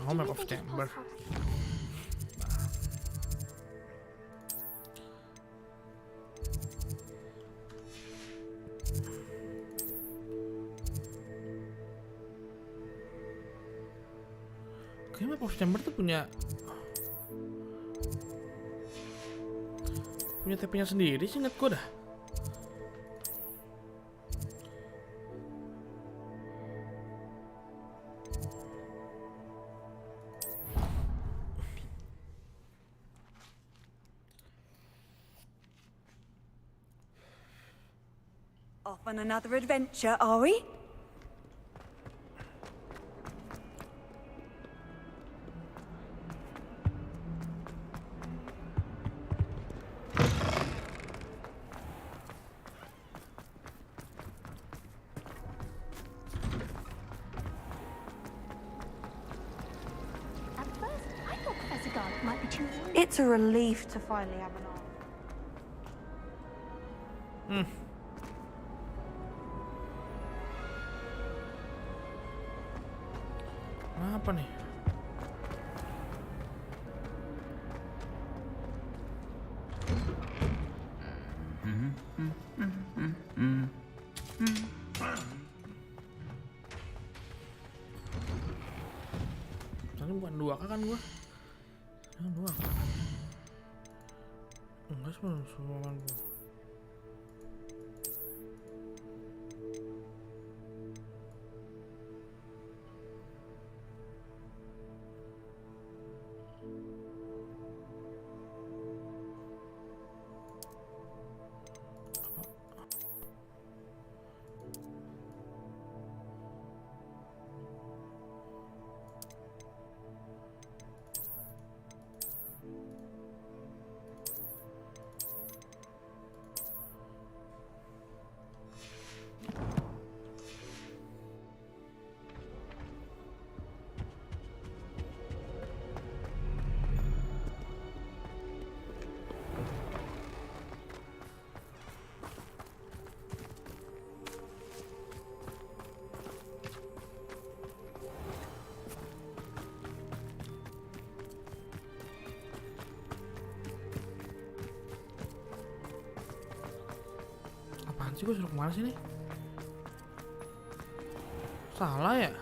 Oh, map of chamber. Kayaknya map of chamber tuh punya TP-nya sendiri sih, inget gue dah. Off on another adventure, are we? It's a relief to finally have an arm. Apa nih? Tadi bukan 2K kan gua? Jangan 2K. Enggak sih, 90. Apaan sih, gue suruh kemana sih nih? Salah ya?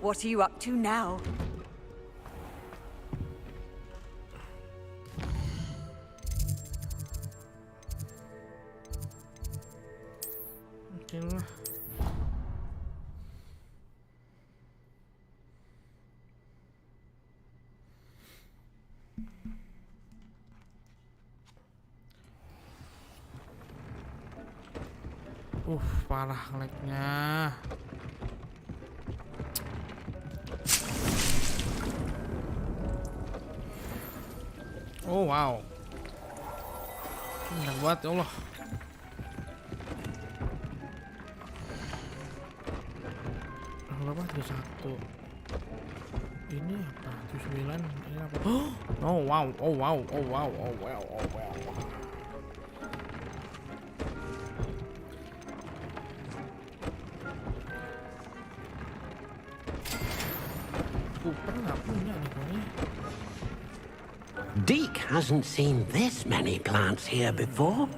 What are you up to now? Mungkin lah. Parah lag-nya. Oh wow. Enak banget ya Allah. Berapa? 31. Ini apa? 79. Ini apa? Oh wow. Oh wow. Oh wow. Oh wow. Oh wow. Pernah punya nih pokoknya. Deke hasn't seen this many plants here before.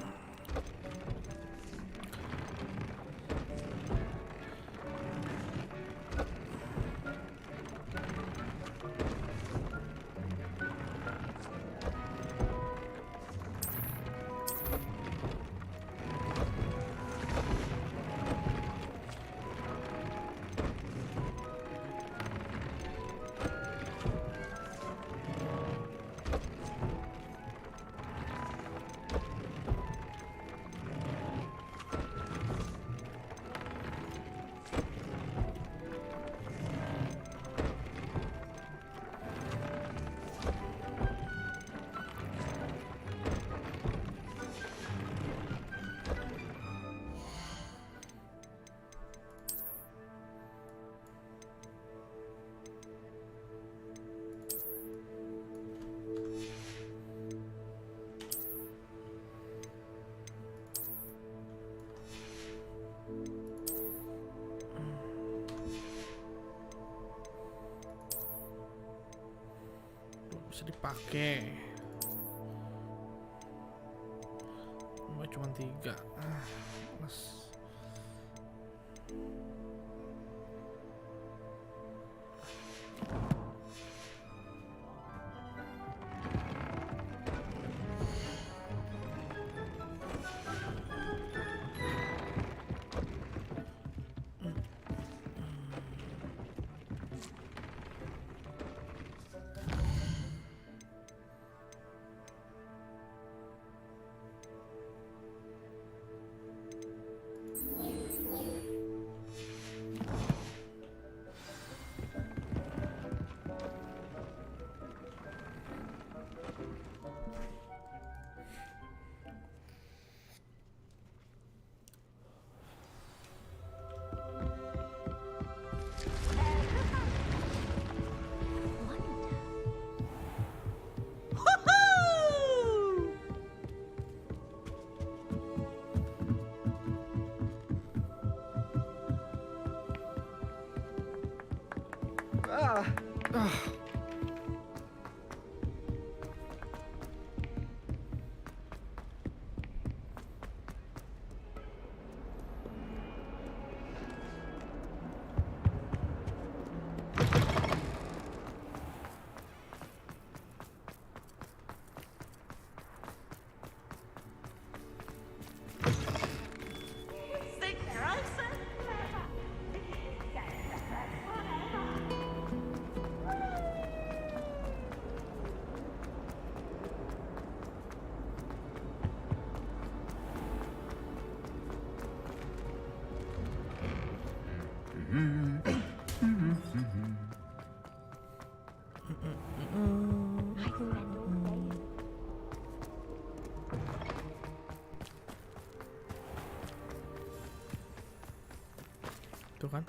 Bisa dipakai. Cuma 3. Mas. Tuh kan.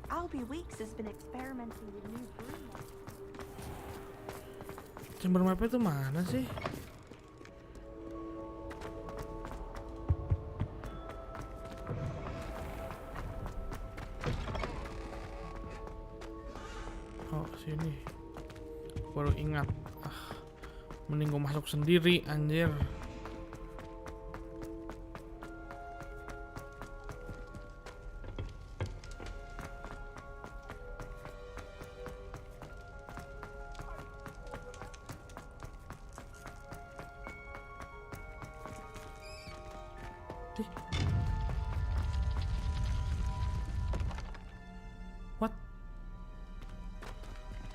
Albie Weeks has been experimenting with new brew. Chamber map-nya tuh mana sih? Oh, sini. Baru ingat. Mending gue masuk sendiri, anjir.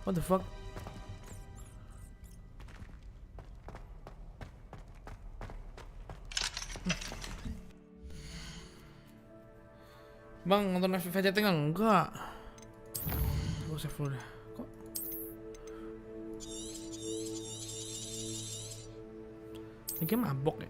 What the fuck? Bang, nonton FVJ enggak? Gue save dulu dah. Kok ini game mabok ya?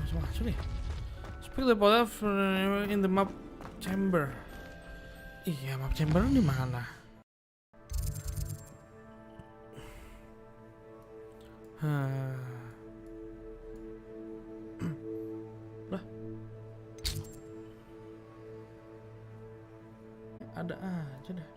Masuk nih. Speak the bottle in the map chamber. Iya, map chamber di mana? Lah. Ada aja dah.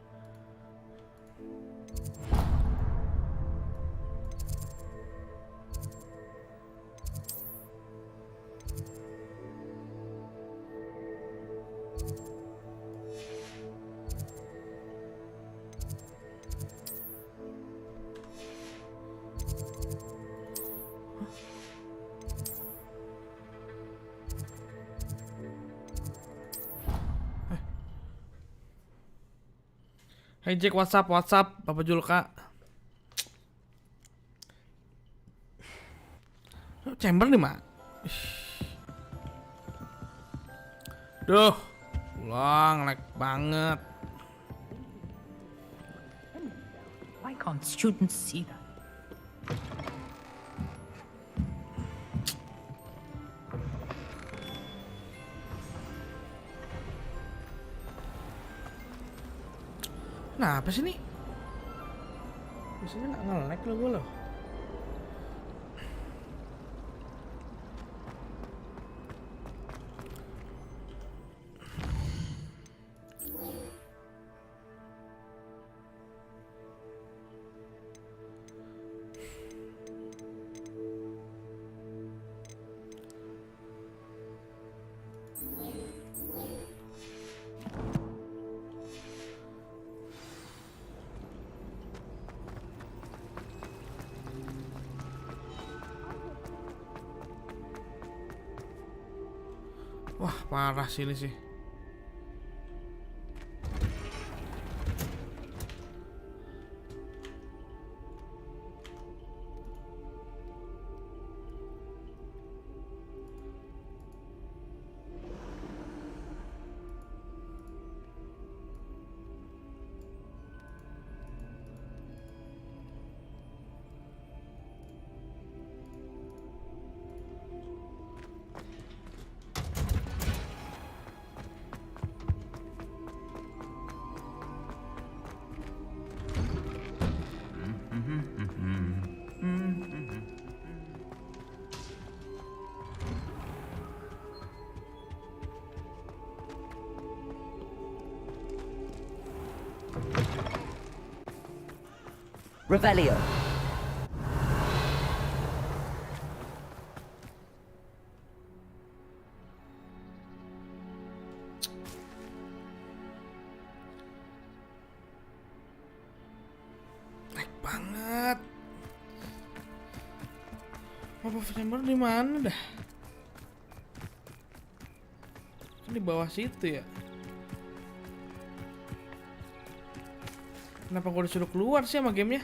Hey Jack, WhatsApp, Bapak Julka. Chamber nih, Mak. Duh, ulang, lag banget. Why can't students see that? Kenapa sih nih? Biasanya nggak nge-lag lo gue loh. Wah, parah sih ini sih. Revelio. Lag banget. Papa chamber di mana dah? Kan di bawah situ ya. Kenapa gue disuruh keluar sih sama gamenya?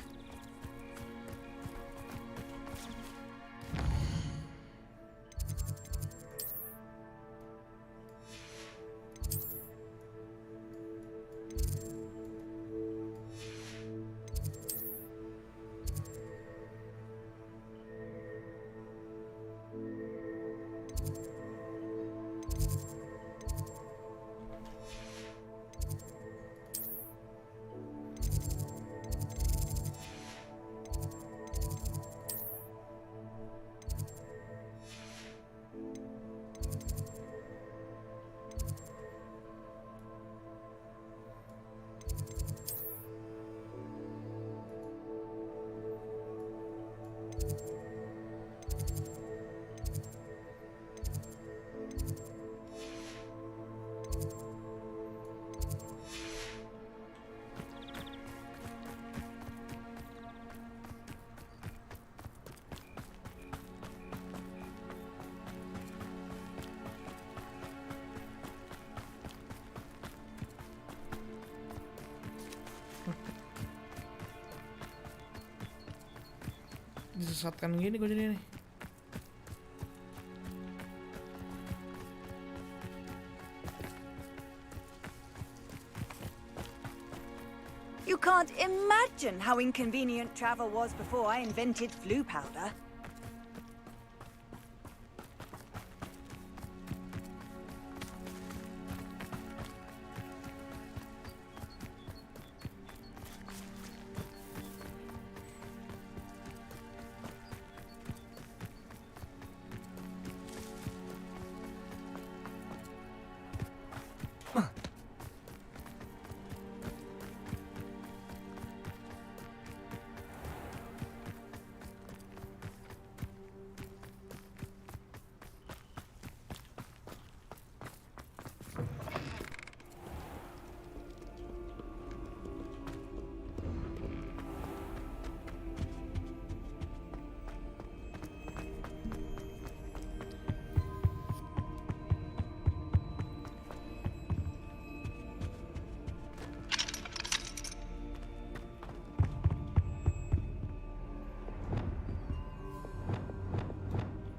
Disesatkan gini gue jadi nih. You can't imagine how inconvenient travel was before I invented flu powder.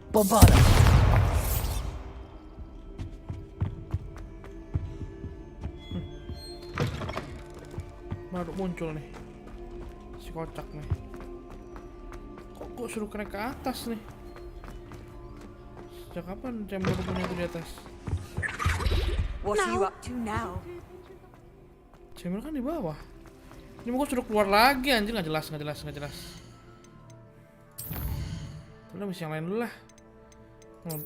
Bombada. Baru muncul nih. Si kocak nih. Kok suruh naik ke atas nih? Sejak kapan chamber punya itu di atas? What are you up to now? Chamber kan di bawah. Ini mau suruh keluar lagi anjir, nggak jelas. Udah misi yang lain dulu lah.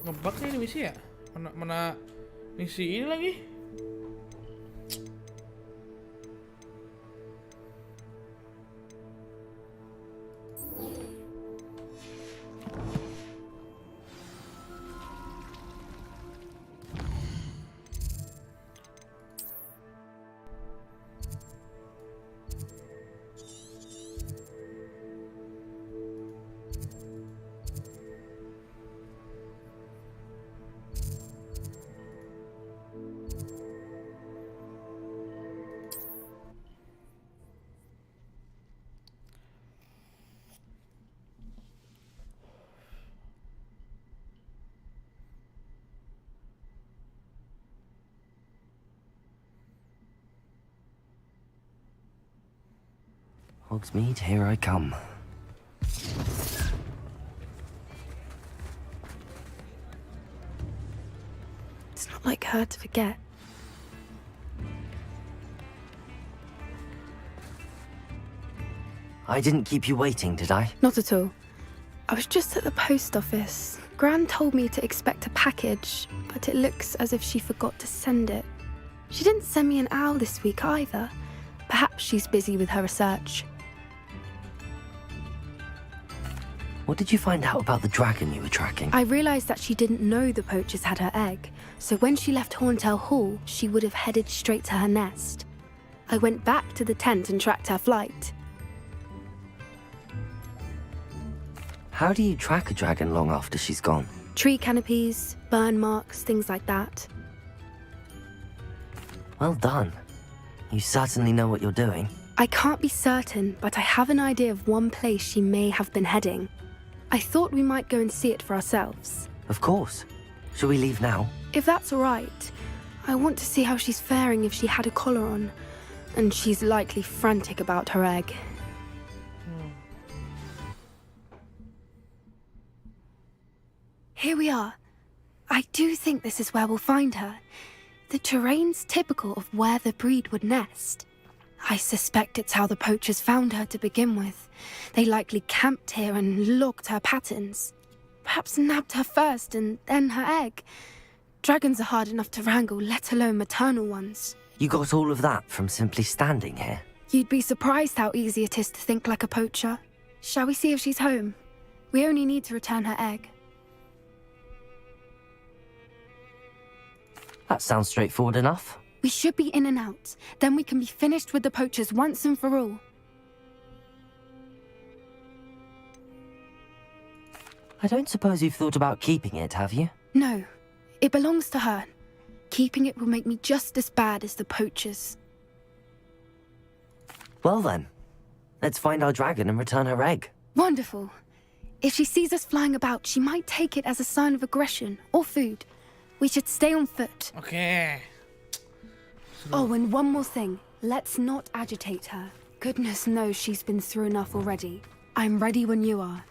Ngebug nih ini misi ya? Mana misi ini lagi? Hogsmeade, here I come. It's not like her to forget. I didn't keep you waiting, did I? Not at all. I was just at the post office. Gran told me to expect a package, but it looks as if she forgot to send it. She didn't send me an owl this week either. Perhaps she's busy with her research. What did you find out about the dragon you were tracking? I realised that she didn't know the poachers had her egg, so when she left Horntail Hall, she would have headed straight to her nest. I went back to the tent and tracked her flight. How do you track a dragon long after she's gone? Tree canopies, burn marks, things like that. Well done. You certainly know what you're doing. I can't be certain, but I have an idea of one place she may have been heading. I thought we might go and see it for ourselves. Of course. Shall we leave now? If that's all right. I want to see how she's faring if she had a collar on. And she's likely frantic about her egg. Here we are. I do think this is where we'll find her. The terrain's typical of where the breed would nest. I suspect it's how the poachers found her to begin with. They likely camped here and logged her patterns. Perhaps nabbed her first and then her egg. Dragons are hard enough to wrangle, let alone maternal ones. You got all of that from simply standing here? You'd be surprised how easy it is to think like a poacher. Shall we see if she's home? We only need to return her egg. That sounds straightforward enough. We should be in and out. Then we can be finished with the poachers once and for all. I don't suppose you've thought about keeping it, have you? No. It belongs to her. Keeping it will make me just as bad as the poachers. Well then, let's find our dragon and return her egg. Wonderful. If she sees us flying about, she might take it as a sign of aggression or food. We should stay on foot. Okay. Oh, and one more thing. Let's not agitate her. Goodness knows she's been through enough already. I'm ready when you are.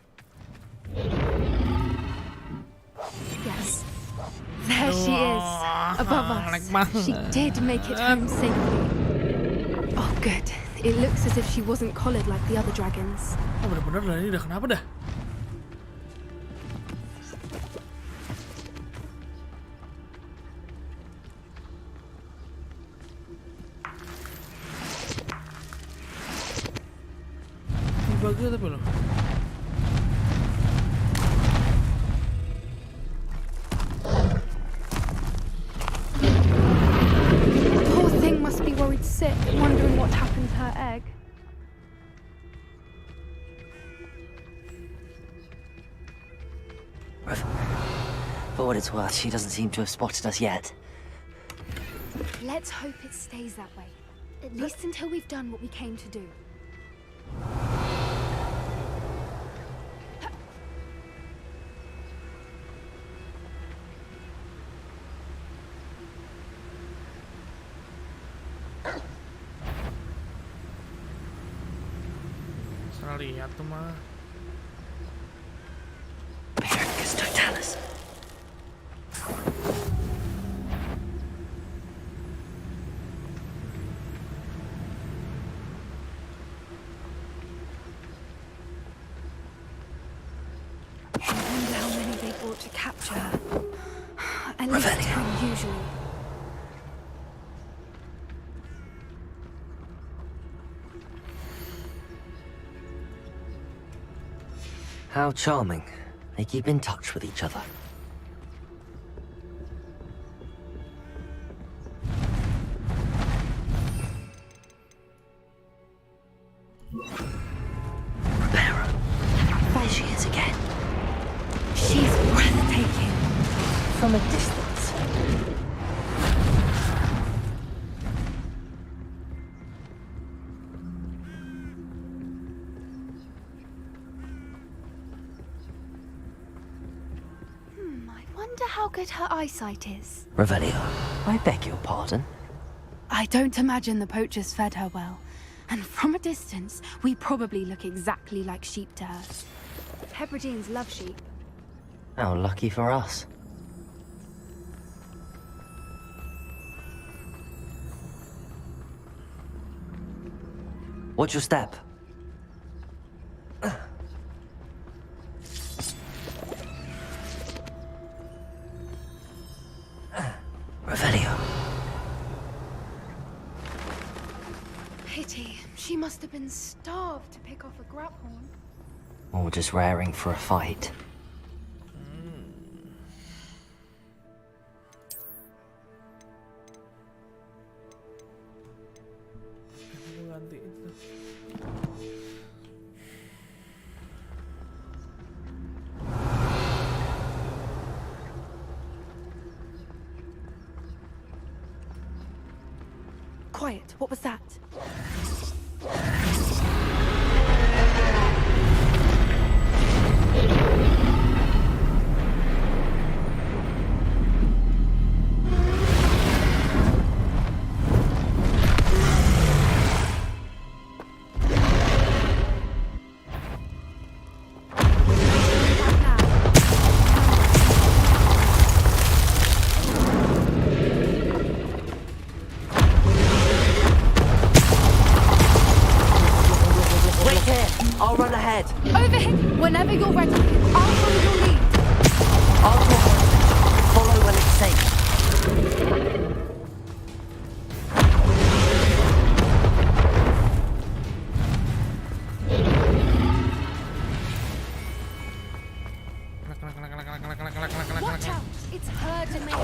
Yes. There she is, above us. She did make it home safely. Oh, good. It looks as if she wasn't collared like the other dragons. Oh, bener-bener lah, ini udah kenapa dah? Bagus tapi loh. The poor thing must be worried sick, wondering what happened to her egg. For what it's worth, she doesn't seem to have spotted us yet. Let's hope it stays that way. At least until we've done what we came to do. Pernah lihat tuh mah. Bifurcus totalis. I wonder how many they brought to capture. At least 10 usually. How charming. They keep in touch with each other. Rivera. There she is again. She's breathtaking. From a distance. Wonder how good her eyesight is. Revelio, I beg your pardon. I don't imagine the poachers fed her well. And from a distance, we probably look exactly like sheep to her. Hebrideans love sheep. How lucky for us. Watch your step. Revelio. Pity. She must have been starved to pick off a grabhorn. Or just raring for a fight. Quiet. What was that? I'll run ahead. Over here. Whenever you're ready, I'll follow your lead. I'll draw hostage. Follow when it's safe. Watch out. It's her domain.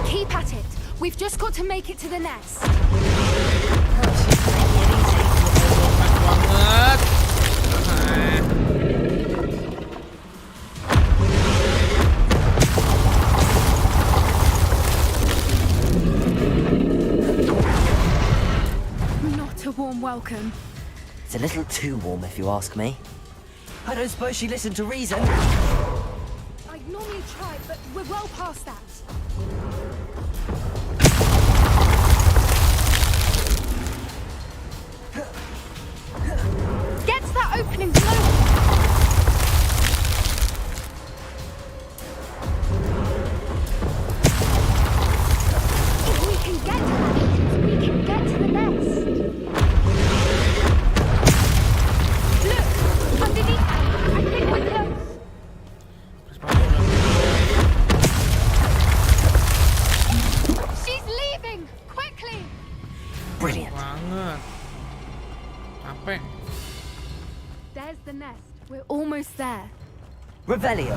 Keep at it. We've just got to make it to the nest. Banget. Not a warm welcome. It's a little too warm if you ask me. I don't suppose she listened to reason. I'd normally try, but we're well past that. Get to that opening below. If we can get to that, we can get to the nest. Look, underneath. I think we're close. She's leaving! Quickly! Brilliant. Banget. Capek. There's the nest. We're almost there. Revelio.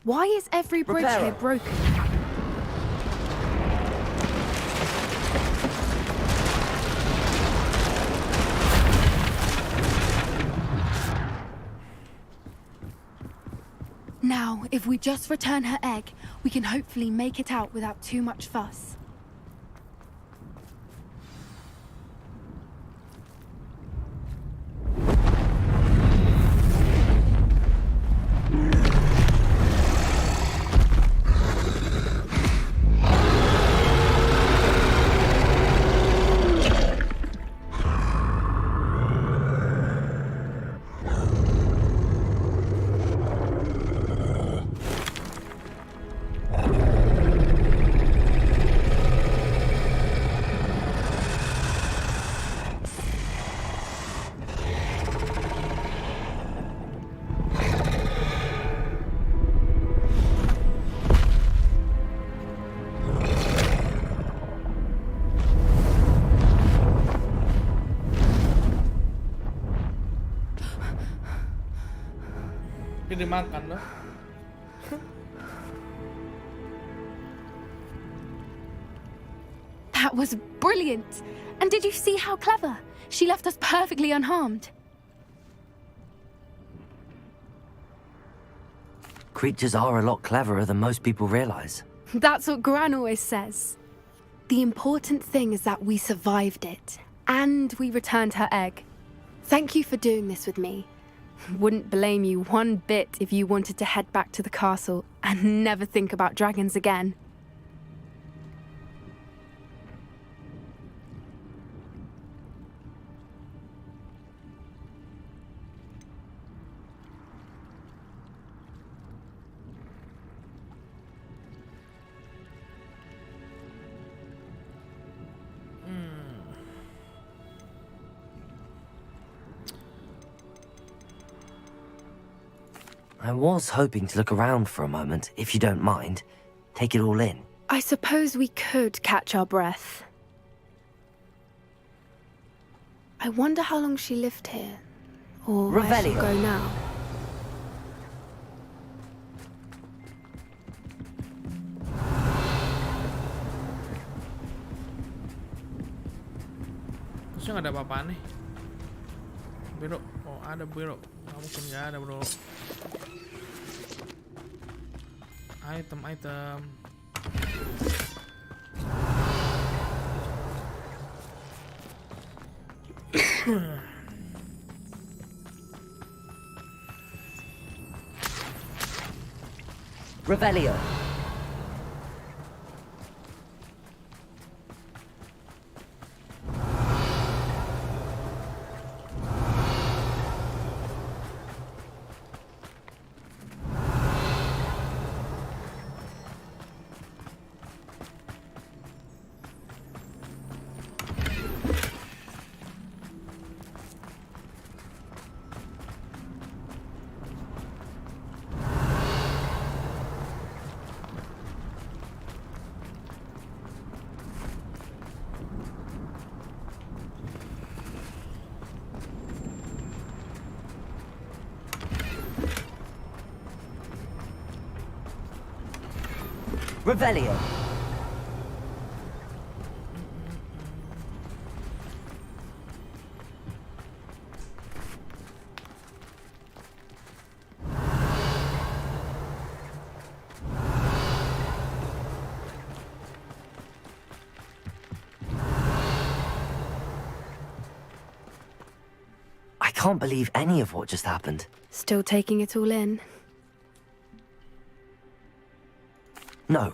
Why is every bridge Reparo. here broken? Now, if we just return her egg, we can hopefully make it out without too much fuss. Tapi dimakan loh. That was brilliant! And did you see how clever? She left us perfectly unharmed. Creatures are a lot cleverer than most people realize. That's what Gran always says. The important thing is that we survived it, and we returned her egg. Thank you for doing this with me. Wouldn't blame you one bit if you wanted to head back to the castle and never think about dragons again. I was hoping to look around for a moment, if you don't mind. Take it all in. I suppose we could catch our breath. I wonder how long she lived here. Or where she'll Revelio. go now. Terusnya nggak ada apa-apaan nih. Biro, oh ada biro. Nggak mungkin nggak ada bro. Item. Revelio. Revelio. I can't believe any of what just happened. Still taking it all in. No,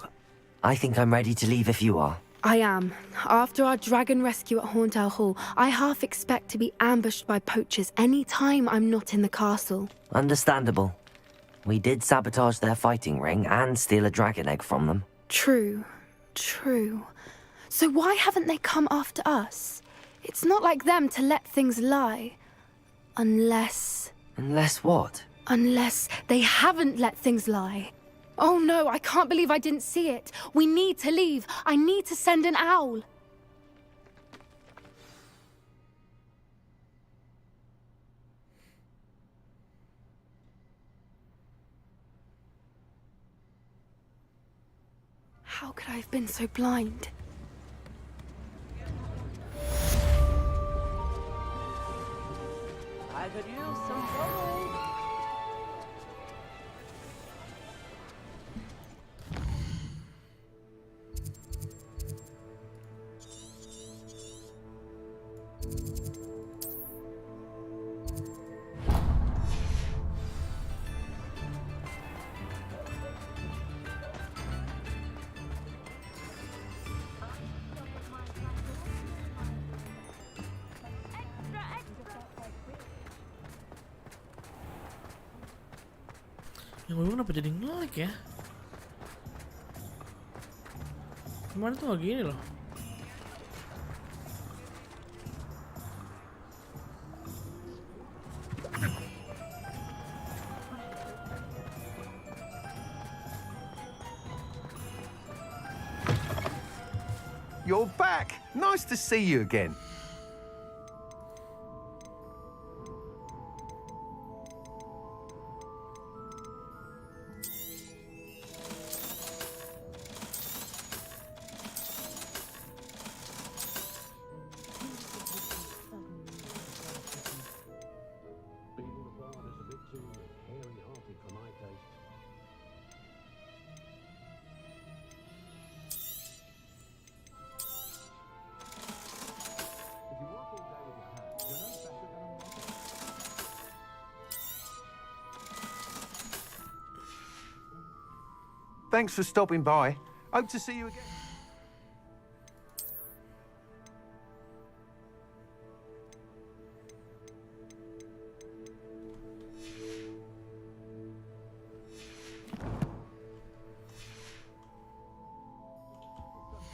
I think I'm ready to leave if you are. I am. After our dragon rescue at Horntail Hall, I half expect to be ambushed by poachers any time I'm not in the castle. Understandable. We did sabotage their fighting ring and steal a dragon egg from them. True. So why haven't they come after us? It's not like them to let things lie. Unless what? Unless they haven't let things lie. Oh no, I can't believe I didn't see it. We need to leave. I need to send an owl. How could I have been so blind? I could use some gold. Yang gue kenapa jadi nge-lag ya? Kemarin tuh gak gini loh. You're back! Nice to see you again. Thanks for stopping by. Hope to see you again.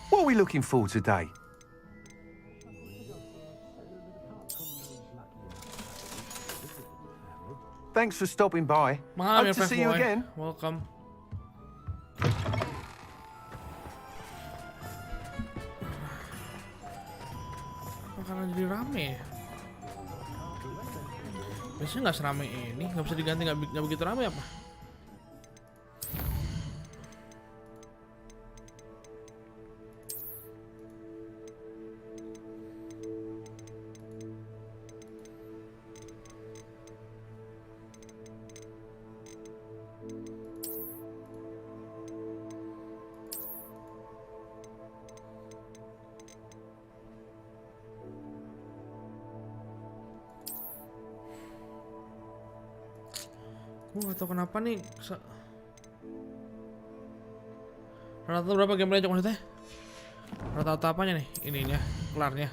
What are we looking for today? Thanks for stopping by. Malam ya, Hope to see you Boy. again. Welcome. Makanan jadi rame ya? Biasanya nggak serame ini, nggak bisa diganti, nggak begitu rame apa? Gue gak tau kenapa nih rata-rata berapa gameplay cok maksudnya? Rata-rata apanya nih? Ininya, kelarnya.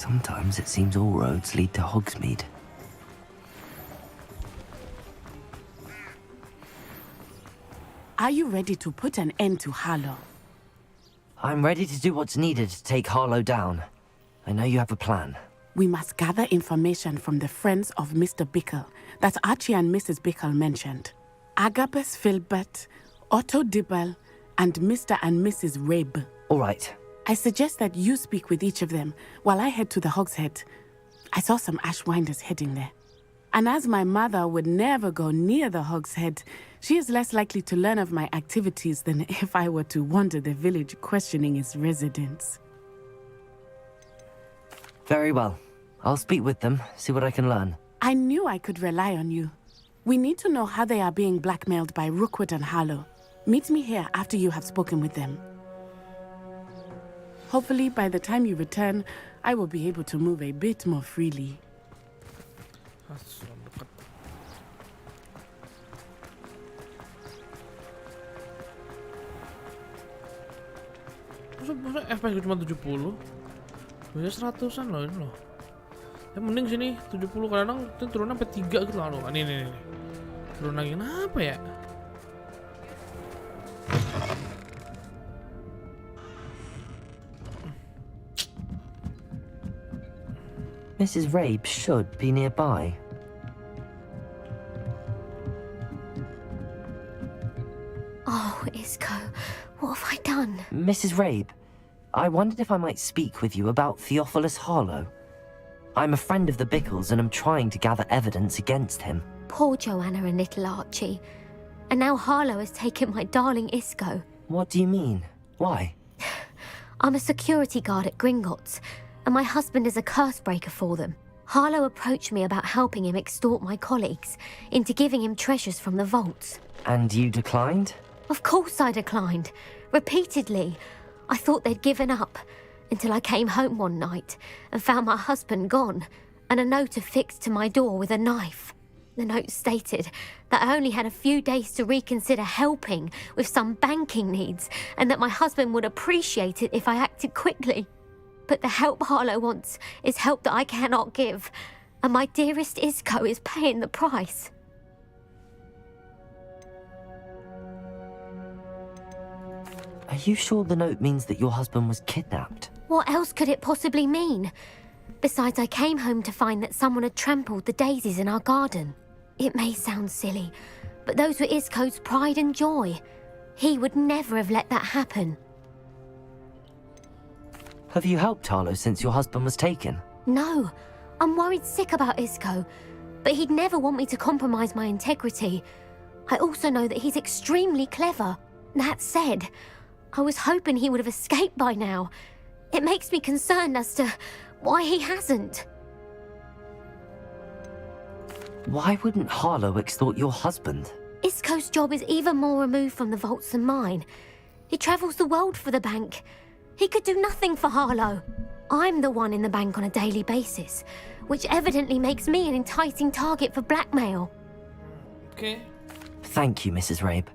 Sometimes it seems all roads lead to Hogsmeade. Are you ready to put an end to Harlow? I'm ready to do what's needed to take Harlow down. I know you have a plan. We must gather information from the friends of Mr. Bickle that Archie and Mrs. Bickle mentioned. Agabus Filbert, Otto Dibble, and Mr. and Mrs. Rabe. All right. I suggest that you speak with each of them while I head to the Hogshead. I saw some Ashwinders heading there. And as my mother would never go near the Hogshead, she is less likely to learn of my activities than if I were to wander the village questioning its residents. Very well. I'll speak with them, see what I can learn. I knew I could rely on you. We need to know how they are being blackmailed by Rookwood and Harlow. Meet me here after you have spoken with them. Hopefully, by the time you return, I will be able to move a bit more freely. Masa FPS cuma 70? Biasanya 100-an loh ini loh. Ya mending sini 70, kadang turun sampai 3 gitu loh. Nih. Turun lagi kenapa ya? Mrs. Rabe should be nearby. Oh, Isco, what have I done? Mrs. Rabe, I wondered if I might speak with you about Theophilus Harlow. I'm a friend of the Bickles and I'm trying to gather evidence against him. Poor Joanna and little Archie. And now Harlow has taken my darling Isco. What do you mean? Why? I'm a security guard at Gringotts, and my husband is a curse breaker for them. Harlow approached me about helping him extort my colleagues into giving him treasures from the vaults. And you declined? Of course I declined. Repeatedly. I thought they'd given up, until I came home one night and found my husband gone, and a note affixed to my door with a knife. The note stated that I only had a few days to reconsider helping with some banking needs, and that my husband would appreciate it if I acted quickly. But the help Harlow wants is help that I cannot give, and my dearest Isco is paying the price. Are you sure the note means that your husband was kidnapped? What else could it possibly mean? Besides, I came home to find that someone had trampled the daisies in our garden. It may sound silly, but those were Isco's pride and joy. He would never have let that happen. Have you helped Harlow since your husband was taken? No, I'm worried sick about Isco. but he'd never want me to compromise my integrity. I also know that he's extremely clever. That said, I was hoping he would have escaped by now. It makes me concerned as to why he hasn't. Why wouldn't Harlow extort your husband? Isco's job is even more removed from the vaults than mine. He travels the world for the bank. He could do nothing for Harlow. I'm the one in the bank on a daily basis, which evidently makes me an enticing target for blackmail. Okay. Thank you, Mrs. Rabe.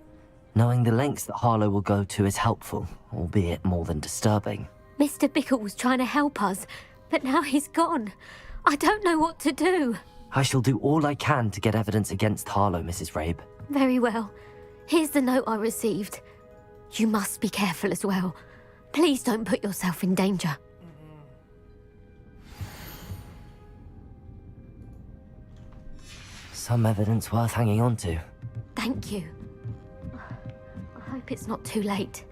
Knowing the lengths that Harlow will go to is helpful, albeit more than disturbing. Mr. Bickle was trying to help us, but now he's gone. I don't know what to do. I shall do all I can to get evidence against Harlow, Mrs. Rabe. Very well. Here's the note I received. You must be careful as well. Please don't put yourself in danger. Some evidence worth hanging on to. Thank you. I hope it's not too late.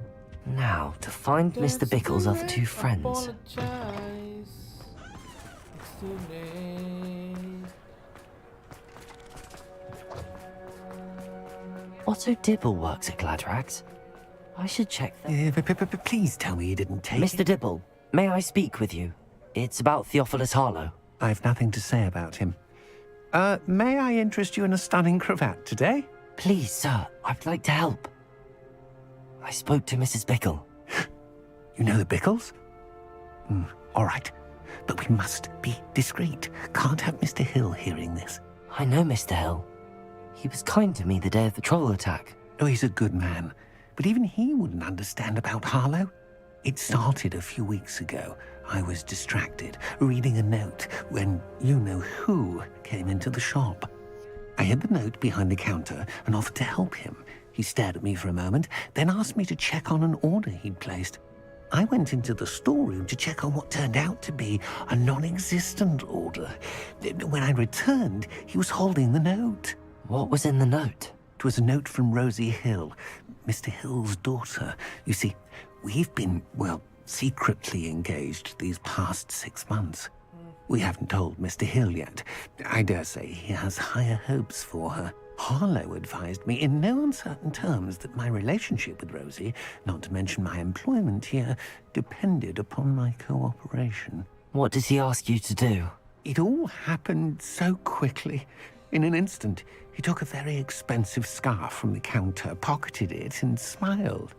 Now, to find Mr. Bickle's other two friends. Apologize. It's too late. Otto Dibble works at Gladrags. I should check that. Please tell me you didn't take Mr. Dibble, may I speak with you? It's about Theophilus Harlow. I've nothing to say about him. May I interest you in a stunning cravat today? Please, sir, I'd like to help. I spoke to Mrs. Bickle. You know the Bickles? All right. But we must be discreet. Can't have Mr. Hill hearing this. I know Mr. Hill. He was kind to me the day of the troll attack. Oh, he's a good man. But even he wouldn't understand about Harlow. It started a few weeks ago. I was distracted, reading a note, when you-know-who came into the shop. I hid the note behind the counter and offered to help him. He stared at me for a moment, then asked me to check on an order he'd placed. I went into the storeroom to check on what turned out to be a non-existent order. When I returned, he was holding the note. What was in the note? It was a note from Rosie Hill, Mr. Hill's daughter. You see, we've been, well, secretly engaged these past 6 months. We haven't told Mr. Hill yet. I dare say he has higher hopes for her. Harlow advised me in no uncertain terms that my relationship with Rosie, not to mention my employment here, depended upon my cooperation. What does he ask you to do? It all happened so quickly. In an instant, he took a very expensive scarf from the counter, pocketed it, and smiled.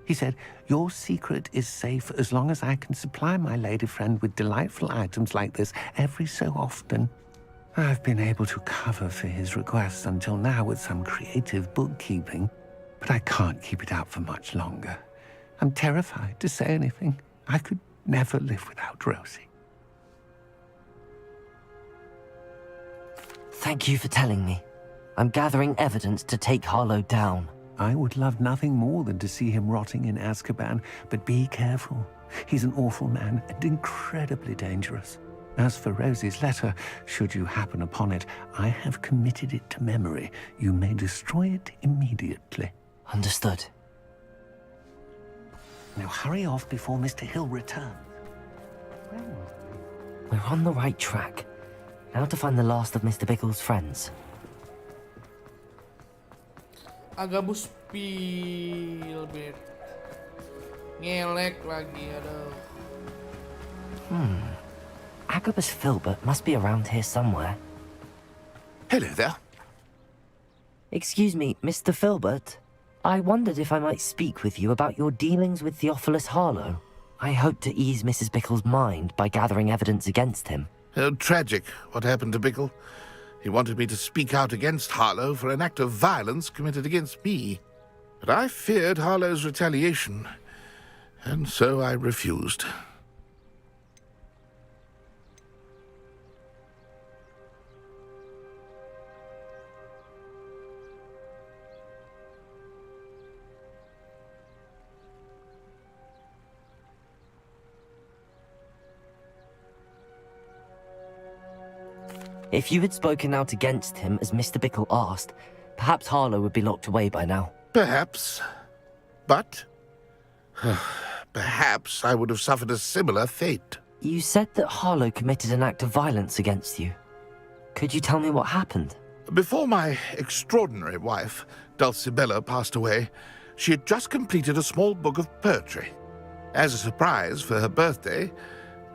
He said, "Your secret is safe as long as I can supply my lady friend with delightful items like this every so often." I've been able to cover for his requests until now with some creative bookkeeping, but I can't keep it up for much longer. I'm terrified to say anything. I could never live without Rosie. Thank you for telling me. I'm gathering evidence to take Harlow down. I would love nothing more than to see him rotting in Azkaban, but be careful. He's an awful man and incredibly dangerous. As for Rosie's letter, should you happen upon it, I have committed it to memory. You may destroy it immediately. Understood. Now hurry off before Mr. Hill returns. We're on the right track. Now to find the last of Mr. Bickle's friends. Agabus Pilbert. Ngelek lagi, aduh. Agabus Filbert must be around here somewhere. Hello there. Excuse me, Mr. Filbert. I wondered if I might speak with you about your dealings with Theophilus Harlow. I hope to ease Mrs. Bickle's mind by gathering evidence against him. Oh, tragic what happened to Bickle. He wanted me to speak out against Harlow for an act of violence committed against me. But I feared Harlow's retaliation, and so I refused. If you had spoken out against him as Mr. Bickle asked, perhaps Harlow would be locked away by now. Perhaps. But perhaps I would have suffered a similar fate. You said that Harlow committed an act of violence against you. Could you tell me what happened? Before my extraordinary wife, Dulcibella, passed away, she had just completed a small book of poetry. As a surprise for her birthday,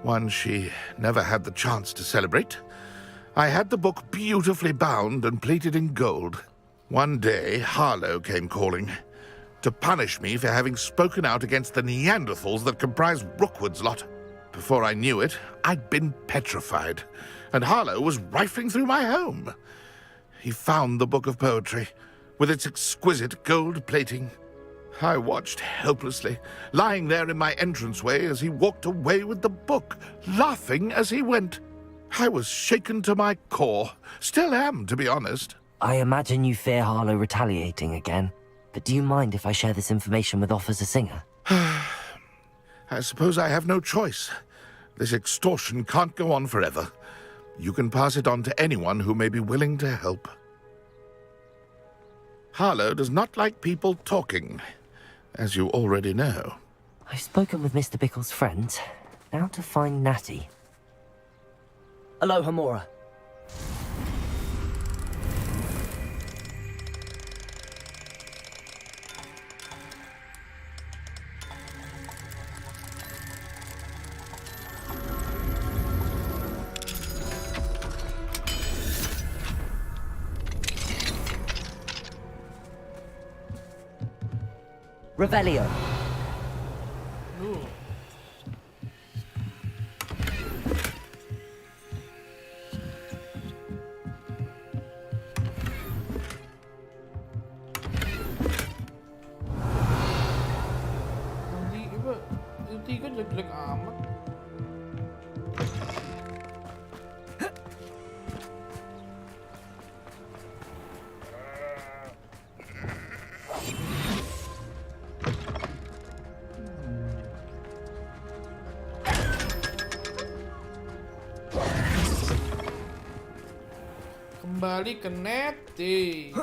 one she never had the chance to celebrate, I had the book beautifully bound and plated in gold. One day, Harlow came calling to punish me for having spoken out against the Neanderthals that comprise Rookwood's lot. Before I knew it, I'd been petrified, and Harlow was rifling through my home. He found the book of poetry, with its exquisite gold plating. I watched helplessly, lying there in my entranceway as he walked away with the book, laughing as he went. I was shaken to my core. Still am, to be honest. I imagine you fear Harlow retaliating again, but do you mind if I share this information with Officer Singer? I suppose I have no choice. This extortion can't go on forever. You can pass it on to anyone who may be willing to help. Harlow does not like people talking, as you already know. I've spoken with Mr. Bickle's friends. Now to find Natty. Aloha, Mora. Revelio. Nanti kan jelek-jelek amat. Kembali ke Natty.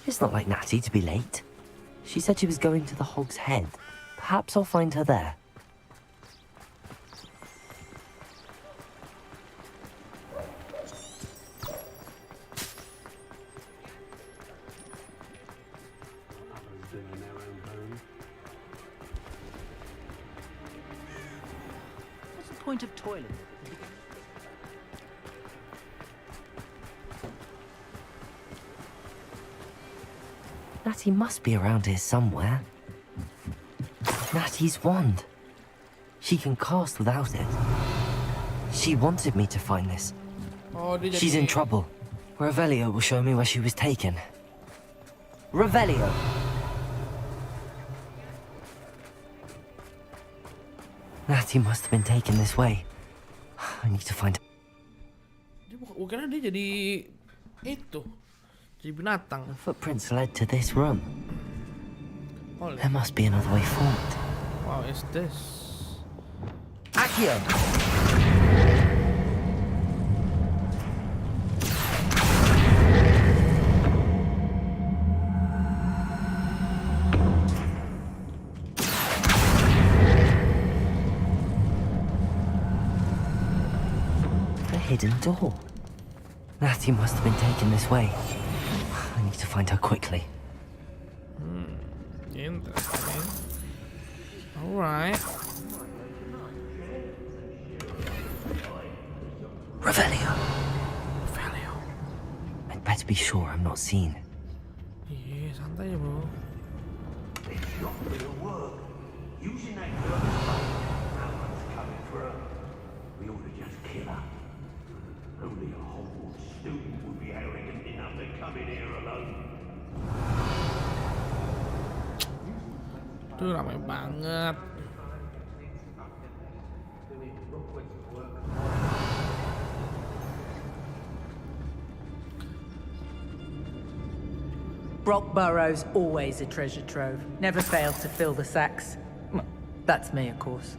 It's not like Natty to be late. She said she was going to the Hog's Head. Perhaps I'll find her there. What's the point of toiling? Natty must be around here somewhere. Natty's wand. She can cast without it. She wanted me to find this. She's in trouble. Revelio will show me where she was taken. Revelio! Natty must have been taken this way. I need to find... Karena dia jadi itu, jadi binatang. The footprints led to this room. There must be another way forward. Wow, is this? Accio! Hidden door. Natty must have been taken this way. I need to find her quickly. Interesting. Alright. Revelio. Revelio. I'd better be sure I'm not seen. Iya, santai ya, bro. It's not gonna work. Using that girl, no one's coming for her. We ought to just kill her. Only a Hogwarts student would be arrogant enough to come in here alone. Tuh ramai banget. Brockborough's always a treasure trove. Never failed to fill the sacks. Well, that's me, of course.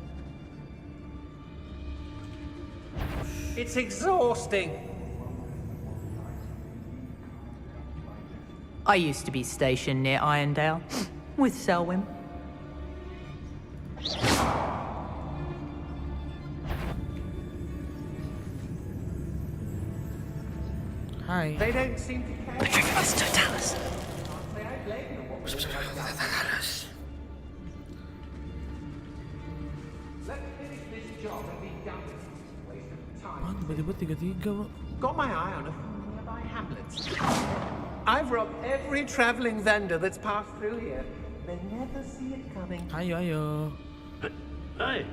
It's exhausting. I used to be stationed near Irondale with Selwyn. Hai. They don't seem to care. Mr. Dallas. Wah, tiba-tiba tiga-tiga, bro. Got my eye on a few nearby hamlets. I've robbed every traveling vendor that's passed through here. They never see it coming. Ayo, ayo. Hey,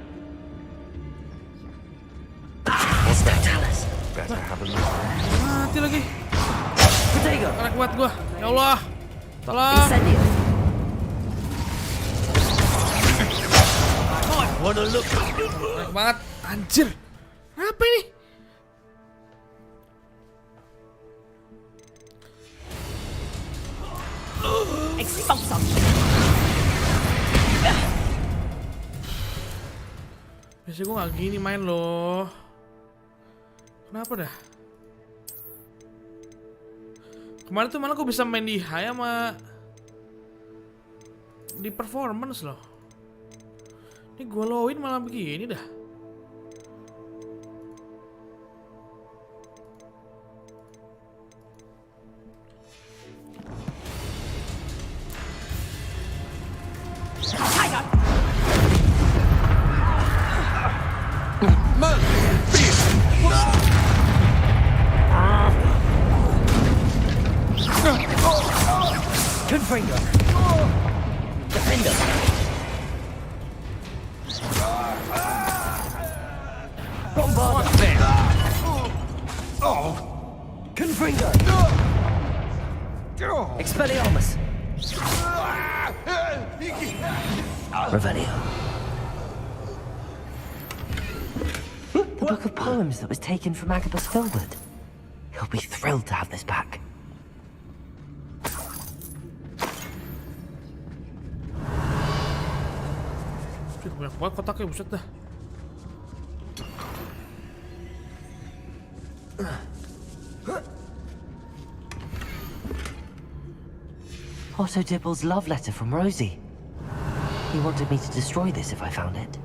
Mr. Dallas. Better have a look. Mati lagi. Protego. Karena kuat gua. Ya Allah. Tolong. Incendio. wanna look? Enak banget. Anjir. Apa ini? Expulsum. Biasanya gue gak gini main loh. Kenapa dah? Kemarin tuh malah gue bisa main di high sama di performance loh. Ini gue lowin malah begini dah. Confringo. Defender. Bombard. Confringo. Expelliarmus. Revelio. The book of poems that was taken from Agabus Filbert. He'll be thrilled to have this back. Banyak banget kotaknya, buset dah. Otto Dibble's love letter from Rosie. He wanted me to destroy this if I found it.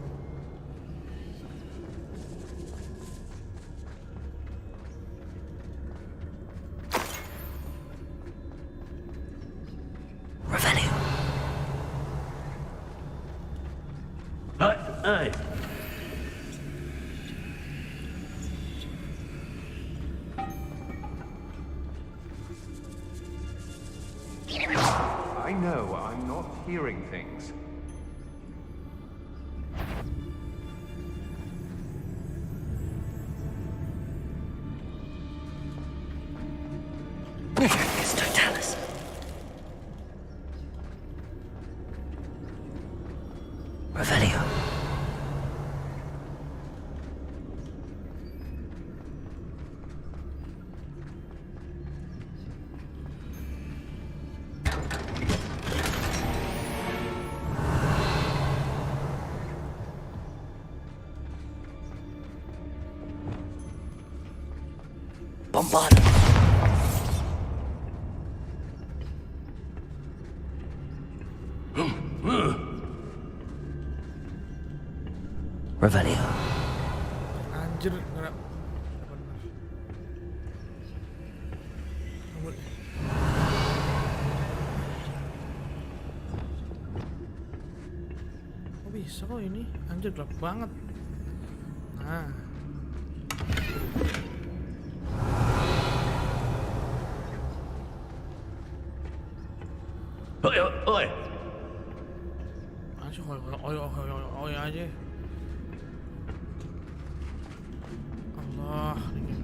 Revelio. Hey. I know I'm not hearing things. Mr. Dallas. Revelio. Bombard. Revelio. Anjir, nggak. Kok bisa kok ini? Anjir, gelap banget. Nah. Oi. Anjir, oi aja. Allah, ini.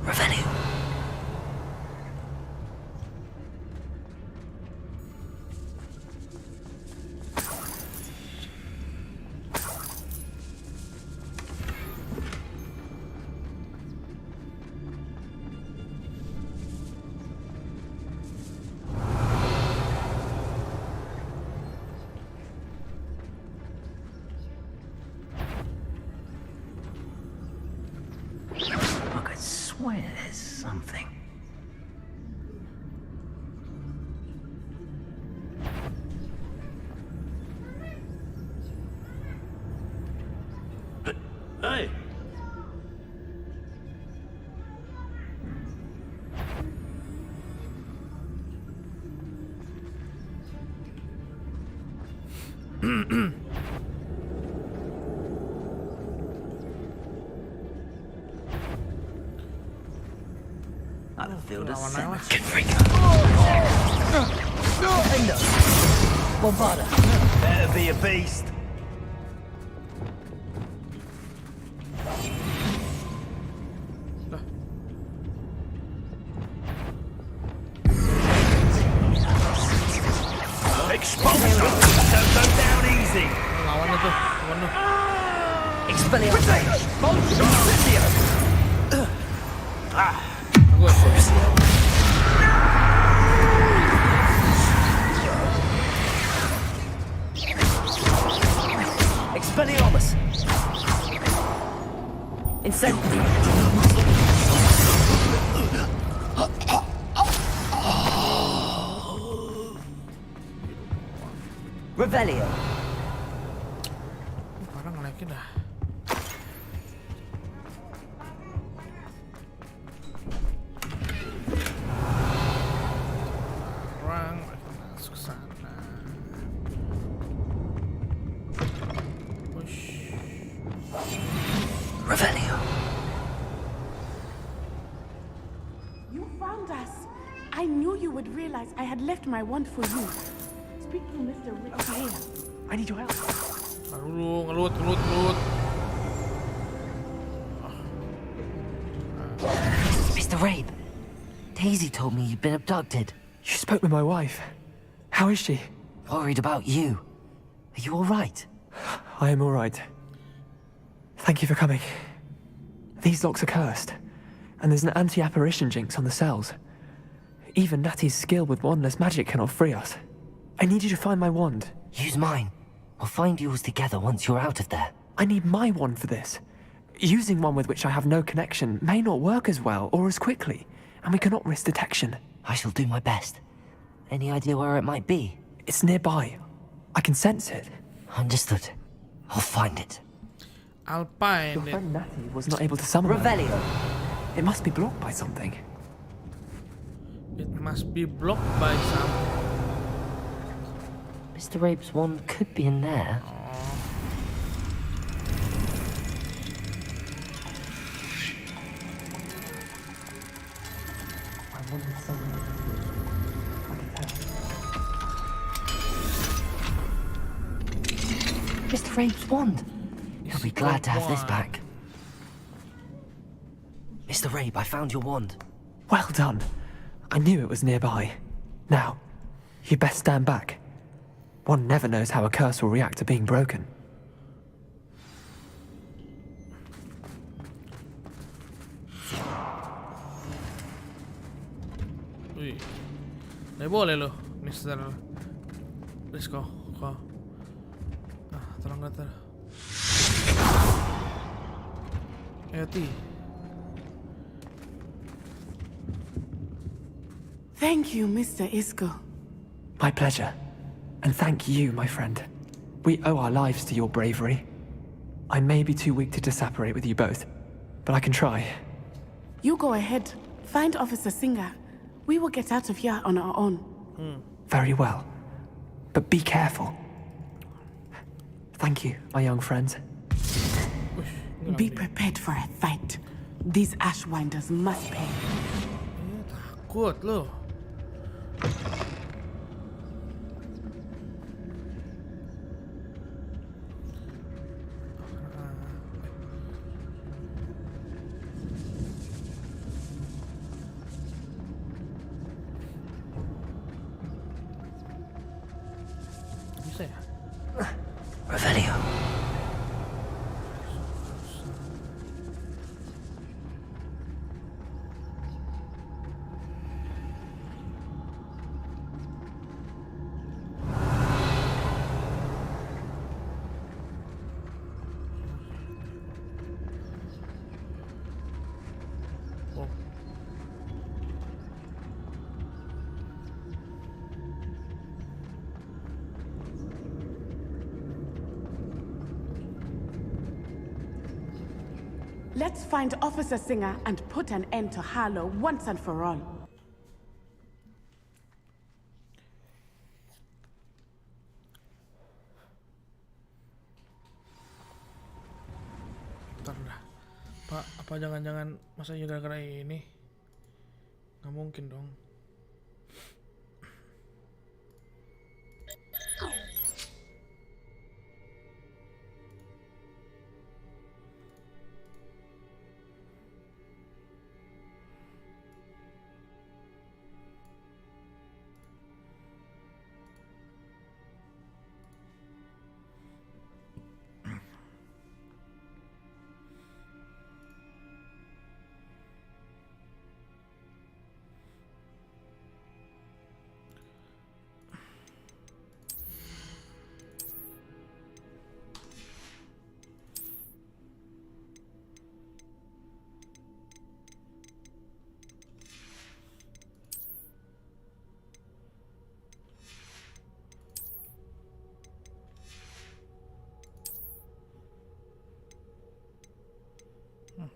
Revelio. I feel the Lawan-lawan. Bombarda. Better be a beast. Expulsion. Don't go down easy. Lawannya tuh, lawan tuh. Expelliarmus. Incendio. Gue. Expelliarmus. Incendio. Revelio. Parah ngelekin dah. Orang masuk sana. Push. Revelio. You found us. I knew you would realize I had left my wand for you. Speak to Mr. Rick. I need your help. Dulu ngelut. Mr. Rabe, Daisy told me you'd been abducted. You spoke with my wife. How is she? Worried about you. Are you all right? I am all right. Thank you for coming. These locks are cursed, and there's an anti-apparition jinx on the cells. Even Natty's skill with wandless magic cannot free us. I need you to find my wand. Use mine. We'll find yours together once you're out of there. I need my wand for this. Using one with which I have no connection may not work as well or as quickly, and we cannot risk detection. I shall do my best. Any idea where it might be? It's nearby. I can sense it. Understood. I'll find it. I'll find Your it. friend Natty was not able to summon her. Revelio. It must be blocked by something. It must be blocked by something. Mr. Rabe's wand could be in there. I wanted someone Mr. Rabe's wand. He'll be glad to have this back. Mr. Rabe, I found your wand. Well done. I knew it was nearby. Now, you best stand back. One never knows how a curse will react to being broken. Wih. Nggak boleh loh, Mister. Let's go. Tolong kata. Eti. Thank you, Mr. Isco. My pleasure. And thank you, my friend. We owe our lives to your bravery. I may be too weak to disapparate with you both, but I can try. You go ahead. Find Officer Singer. We will get out of here on our own. Very well. But be careful. Thank you, my young friends. Be prepared for a fight. These Ashwinders must pay. Takut loh. Bisa ya? Revelio. Let's find Officer Singer and put an end to Harlow once and for all. Apa jangan-jangan masa iya gara-gara ini? Nggak mungkin dong.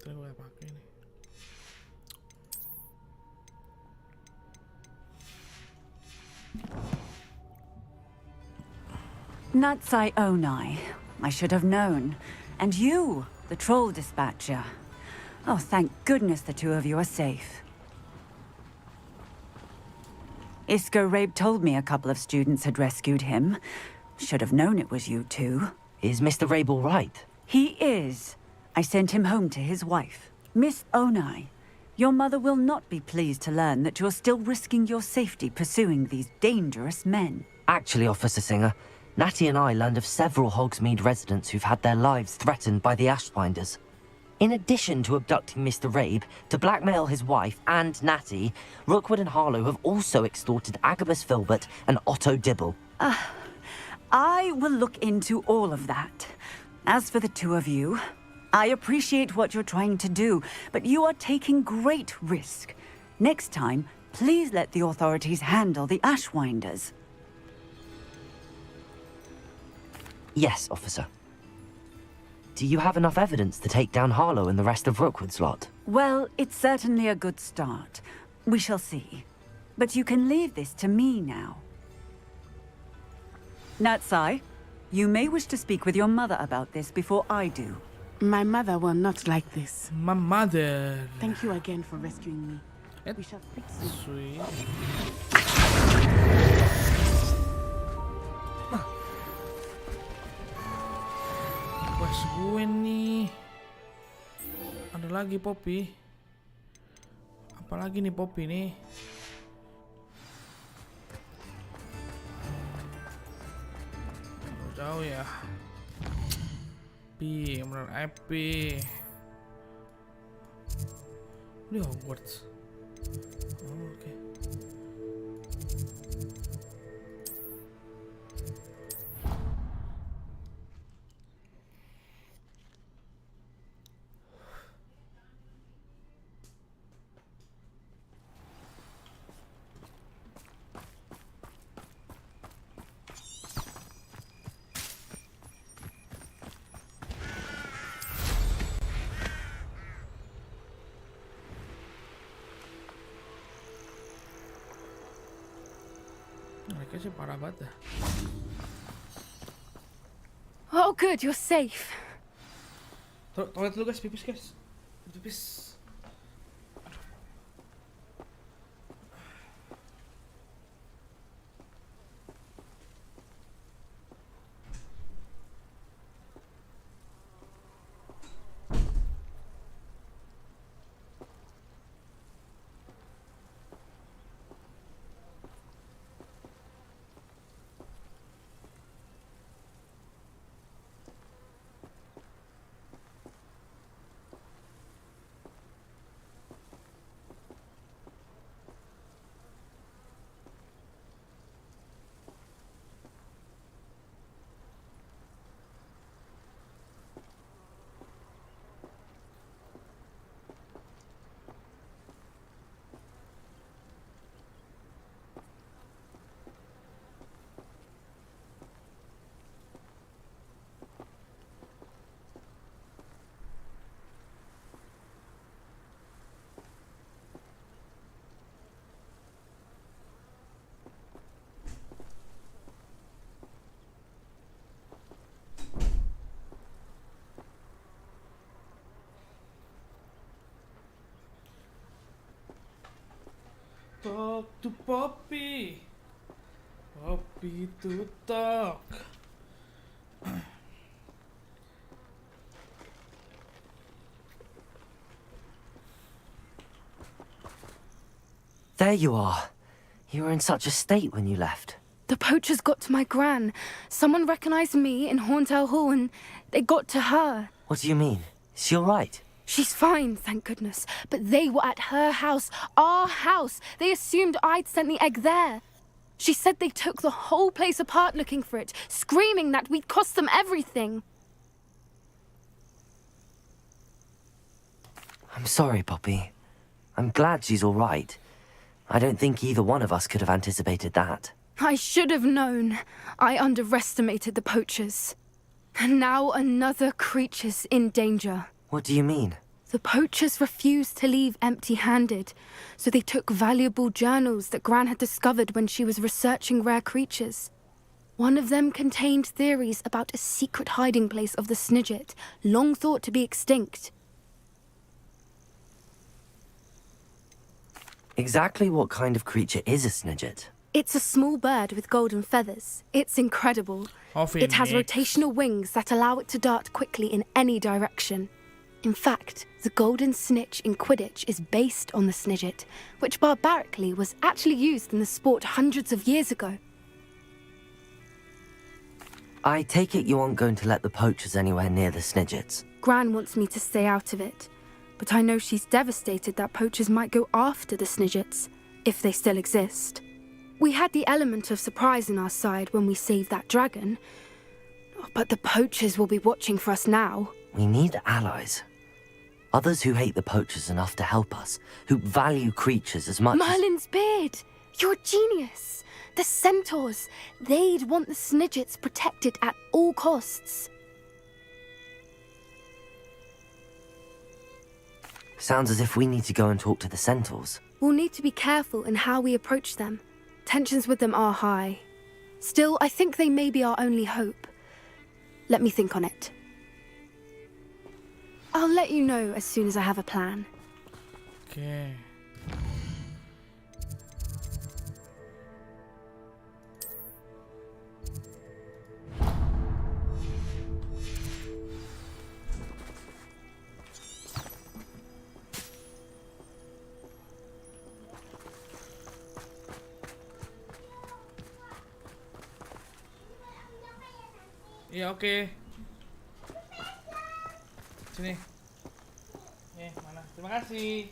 Tadi gue pakai nih. Natsai Onai. I should have known. And you, the troll dispatcher. Oh, thank goodness the two of you are safe. Isco Rabe told me a couple of students had rescued him. Should have known it was you two. Is Mr. Rabe all right? He is. I sent him home to his wife. Miss Onai, your mother will not be pleased to learn that you're still risking your safety pursuing these dangerous men. Actually, Officer Singer, Natty and I learned of several Hogsmeade residents who've had their lives threatened by the Ashwinders. In addition to abducting Mr. Rabe, to blackmail his wife and Natty, Rookwood and Harlow have also extorted Agabus Filbert and Otto Dibble. I will look into all of that. As for the two of you, I appreciate what you're trying to do, but you are taking great risk. Next time, please let the authorities handle the Ashwinders. Yes, officer. Do you have enough evidence to take down Harlow and the rest of Rookwood's lot? Well, it's certainly a good start. We shall see. But you can leave this to me now. Natsai, you may wish to speak with your mother about this before I do. My mother will not like this. My mother. Thank you again for rescuing me. We shall fix it. Sweet. Quest gue nih. Ada lagi Poppy. Apalagi nih Poppy nih. Jauh ya. Bener epic. Ini Hogwarts. Oh, oke. Mereka sih parah banget dah. Oh, good, you're safe. Toilet dulu guys, pipis guys. Pipis. Talk to Poppy. Poppy to talk. There you are. You were in such a state when you left. The poachers got to my gran. Someone recognized me in Horntail Hall and they got to her. What do you mean? Is she all right? She's fine, thank goodness. But they were at her house, our house. They assumed I'd sent the egg there. She said they took the whole place apart looking for it, screaming that we'd cost them everything. I'm sorry, Poppy. I'm glad she's all right. I don't think either one of us could have anticipated that. I should have known. I underestimated the poachers. And now another creature's in danger. What do you mean? The poachers refused to leave empty-handed, so they took valuable journals that Gran had discovered when she was researching rare creatures. One of them contained theories about a secret hiding place of the Snidget, long thought to be extinct. Exactly what kind of creature is a Snidget? It's a small bird with golden feathers. It's incredible. It has rotational wings that allow it to dart quickly in any direction. In fact, the golden snitch in Quidditch is based on the Snidget, which barbarically was actually used in the sport hundreds of years ago. I take it you aren't going to let the poachers anywhere near the Snidgets. Gran wants me to stay out of it, but I know she's devastated that poachers might go after the Snidgets, if they still exist. We had the element of surprise on our side when we saved that dragon, but the poachers will be watching for us now. We need allies. Others who hate the poachers enough to help us, who value creatures as much Merlin's beard! You're a genius! The centaurs! They'd want the Snidgets protected at all costs. Sounds as if we need to go and talk to the centaurs. We'll need to be careful in how we approach them. Tensions with them are high. Still, I think they may be our only hope. Let me think on it. I'll let you know as soon as I have a plan. Okay. Iya, oke. Sini. Mana? Terima kasih.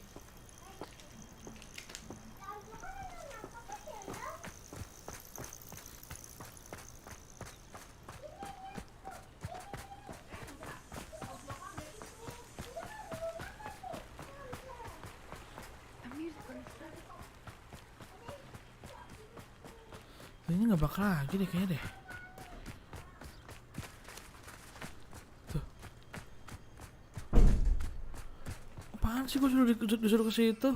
Ini nggak bakal lagi deh kayaknya deh. Tuh. Apaan sih gue disuruh ke situ?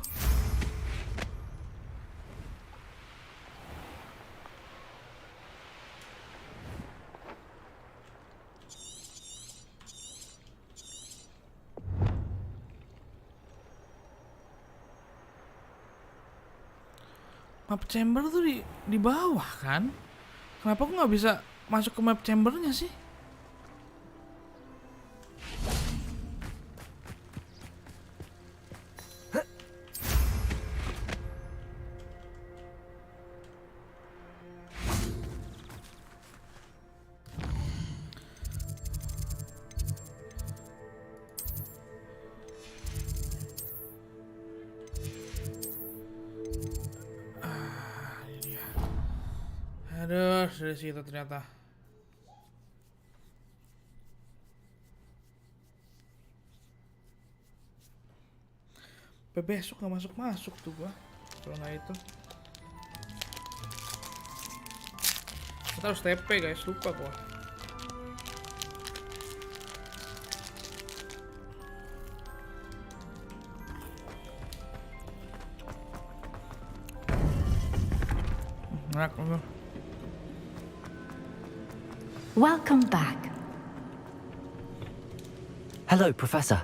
Map chamber tuh di bawah kan? Kenapa aku nggak bisa masuk ke map chambernya sih? Aduh, dari situ ternyata. Besok nggak masuk tuh gua. Kalau nggak itu. Kita harus TP guys, lupa gua. Welcome back. Hello, Professor.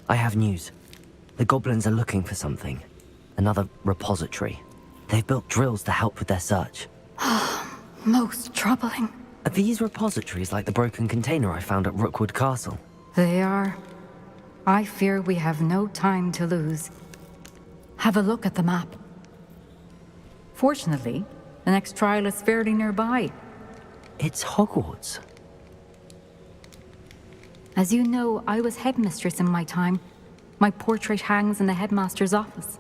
I have news. The goblins are looking for something. Another repository. They've built drills to help with their search. Most troubling. Are these repositories like the broken container I found at Rookwood Castle? They are. I fear we have no time to lose. Have a look at the map. Fortunately, the next trial is fairly nearby. It's Hogwarts. As you know, I was headmistress in my time. My portrait hangs in the headmaster's office.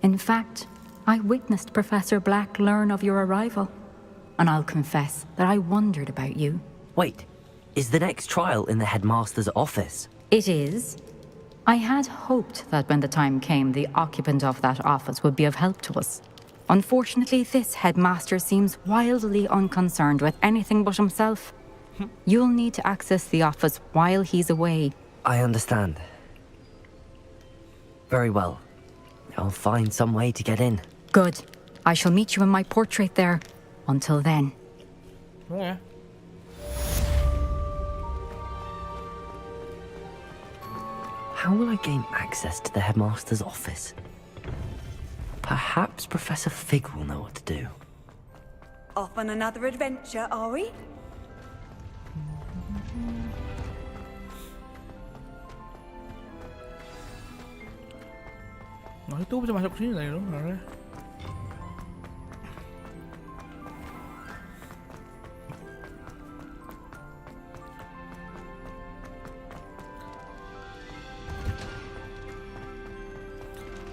In fact, I witnessed Professor Black learn of your arrival. And I'll confess that I wondered about you. Wait, is the next trial in the headmaster's office? It is. I had hoped that when the time came, the occupant of that office would be of help to us. Unfortunately, this headmaster seems wildly unconcerned with anything but himself. You'll need to access the office while he's away. I understand. Very well. I'll find some way to get in. Good. I shall meet you in my portrait there. Until then. Yeah. How will I gain access to the headmaster's office? Perhaps Professor Fig will know what to do. Off on another adventure, are we? Nah, itu bisa masuk sini tadi loh, sebenarnya.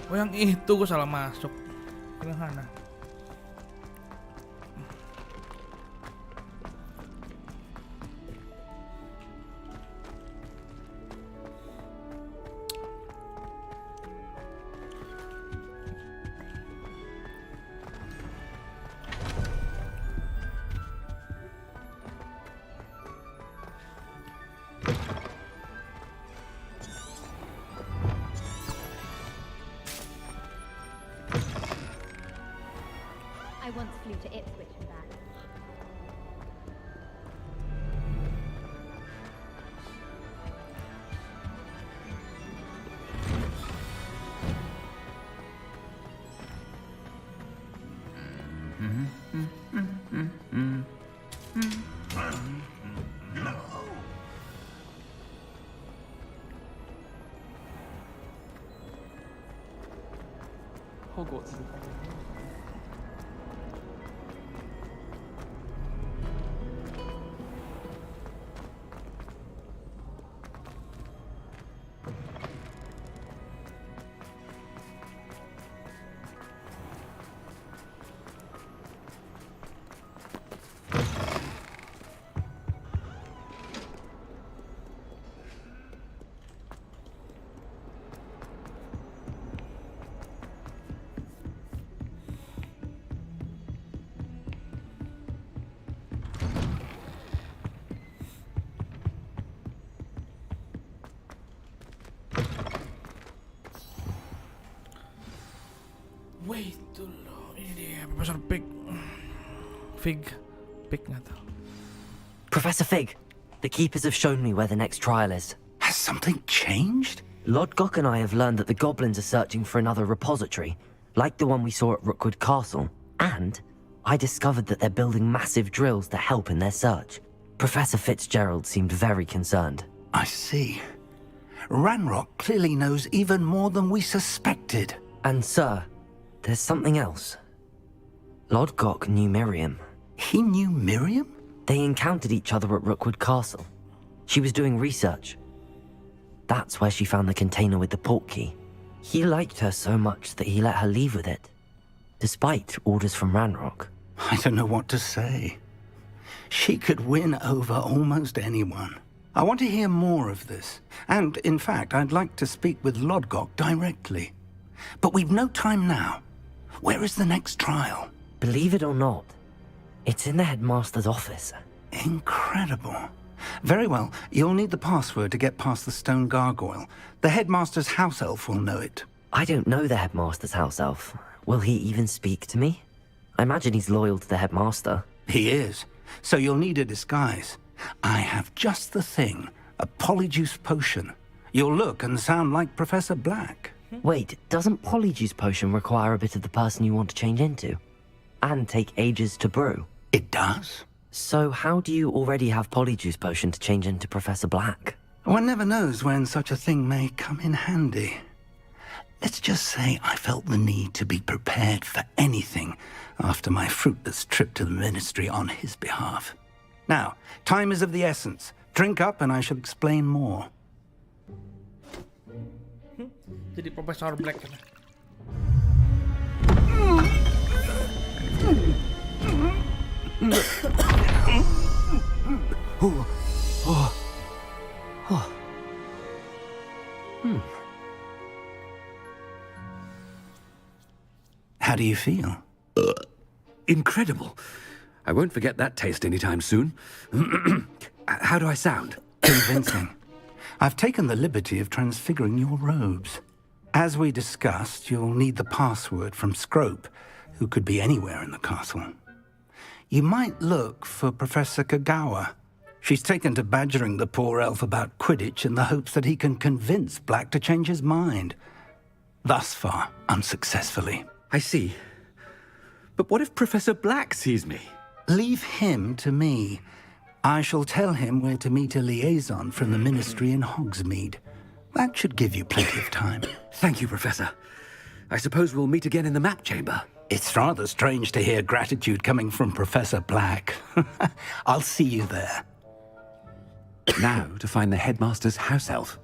Oh yang itu gue salah masuk. Ke sana. I once flew to Ipswich and back. Hogwarts. Wait dulu, ini dia Profesor Fig. Fig nggak tahu. Professor Fig, the keepers have shown me where the next trial is. Has something changed? Lodgok and I have learned that the goblins are searching for another repository, like the one we saw at Rookwood Castle. And I discovered that they're building massive drills to help in their search. Professor Fitzgerald seemed very concerned. I see. Ranrock clearly knows even more than we suspected. And sir, there's something else. Lodgok knew Miriam. He knew Miriam? They encountered each other at Rookwood Castle. She was doing research. That's where she found the container with the port key. He liked her so much that he let her leave with it, despite orders from Ranrock. I don't know what to say. She could win over almost anyone. I want to hear more of this. And, in fact, I'd like to speak with Lodgok directly. But we've no time now. Where is the next trial? Believe it or not, it's in the headmaster's office. Incredible. Very well. You'll need the password to get past the stone gargoyle. The headmaster's house elf will know it. I don't know the headmaster's house elf. Will he even speak to me? I imagine he's loyal to the headmaster. He is. So you'll need a disguise. I have just the thing. A polyjuice potion. You'll look and sound like Professor Black. Wait, doesn't Polyjuice Potion require a bit of the person you want to change into? And take ages to brew? It does. So how do you already have Polyjuice Potion to change into Professor Black? One never knows when such a thing may come in handy. Let's just say I felt the need to be prepared for anything after my fruitless trip to the Ministry on his behalf. Now, time is of the essence. Drink up and I shall explain more. Jadi Profesor Black. How do you feel? Incredible. I won't forget that taste anytime soon. How do I sound? Convincing. I've taken the liberty of transfiguring your robes. As we discussed, you'll need the password from Scrope, who could be anywhere in the castle. You might look for Professor Kagawa. She's taken to badgering the poor elf about Quidditch in the hopes that he can convince Black to change his mind. Thus far, unsuccessfully. I see. But what if Professor Black sees me? Leave him to me. I shall tell him where to meet a liaison from the Ministry in Hogsmeade. That should give you plenty of time. Thank you, Professor. I suppose we'll meet again in the map chamber. It's rather strange to hear gratitude coming from Professor Black. I'll see you there. Now to find the headmaster's house elf.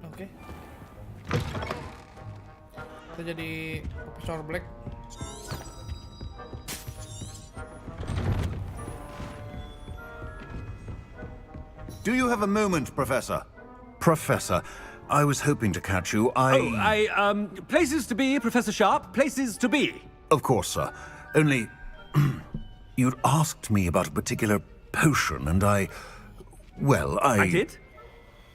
Oke. Kita jadi Profesor Black. Do you have a moment, Professor? Professor, I was hoping to catch you. Places to be, Professor Sharp. Places to be. Of course, sir. Only, you'd asked me about a particular potion, and I did?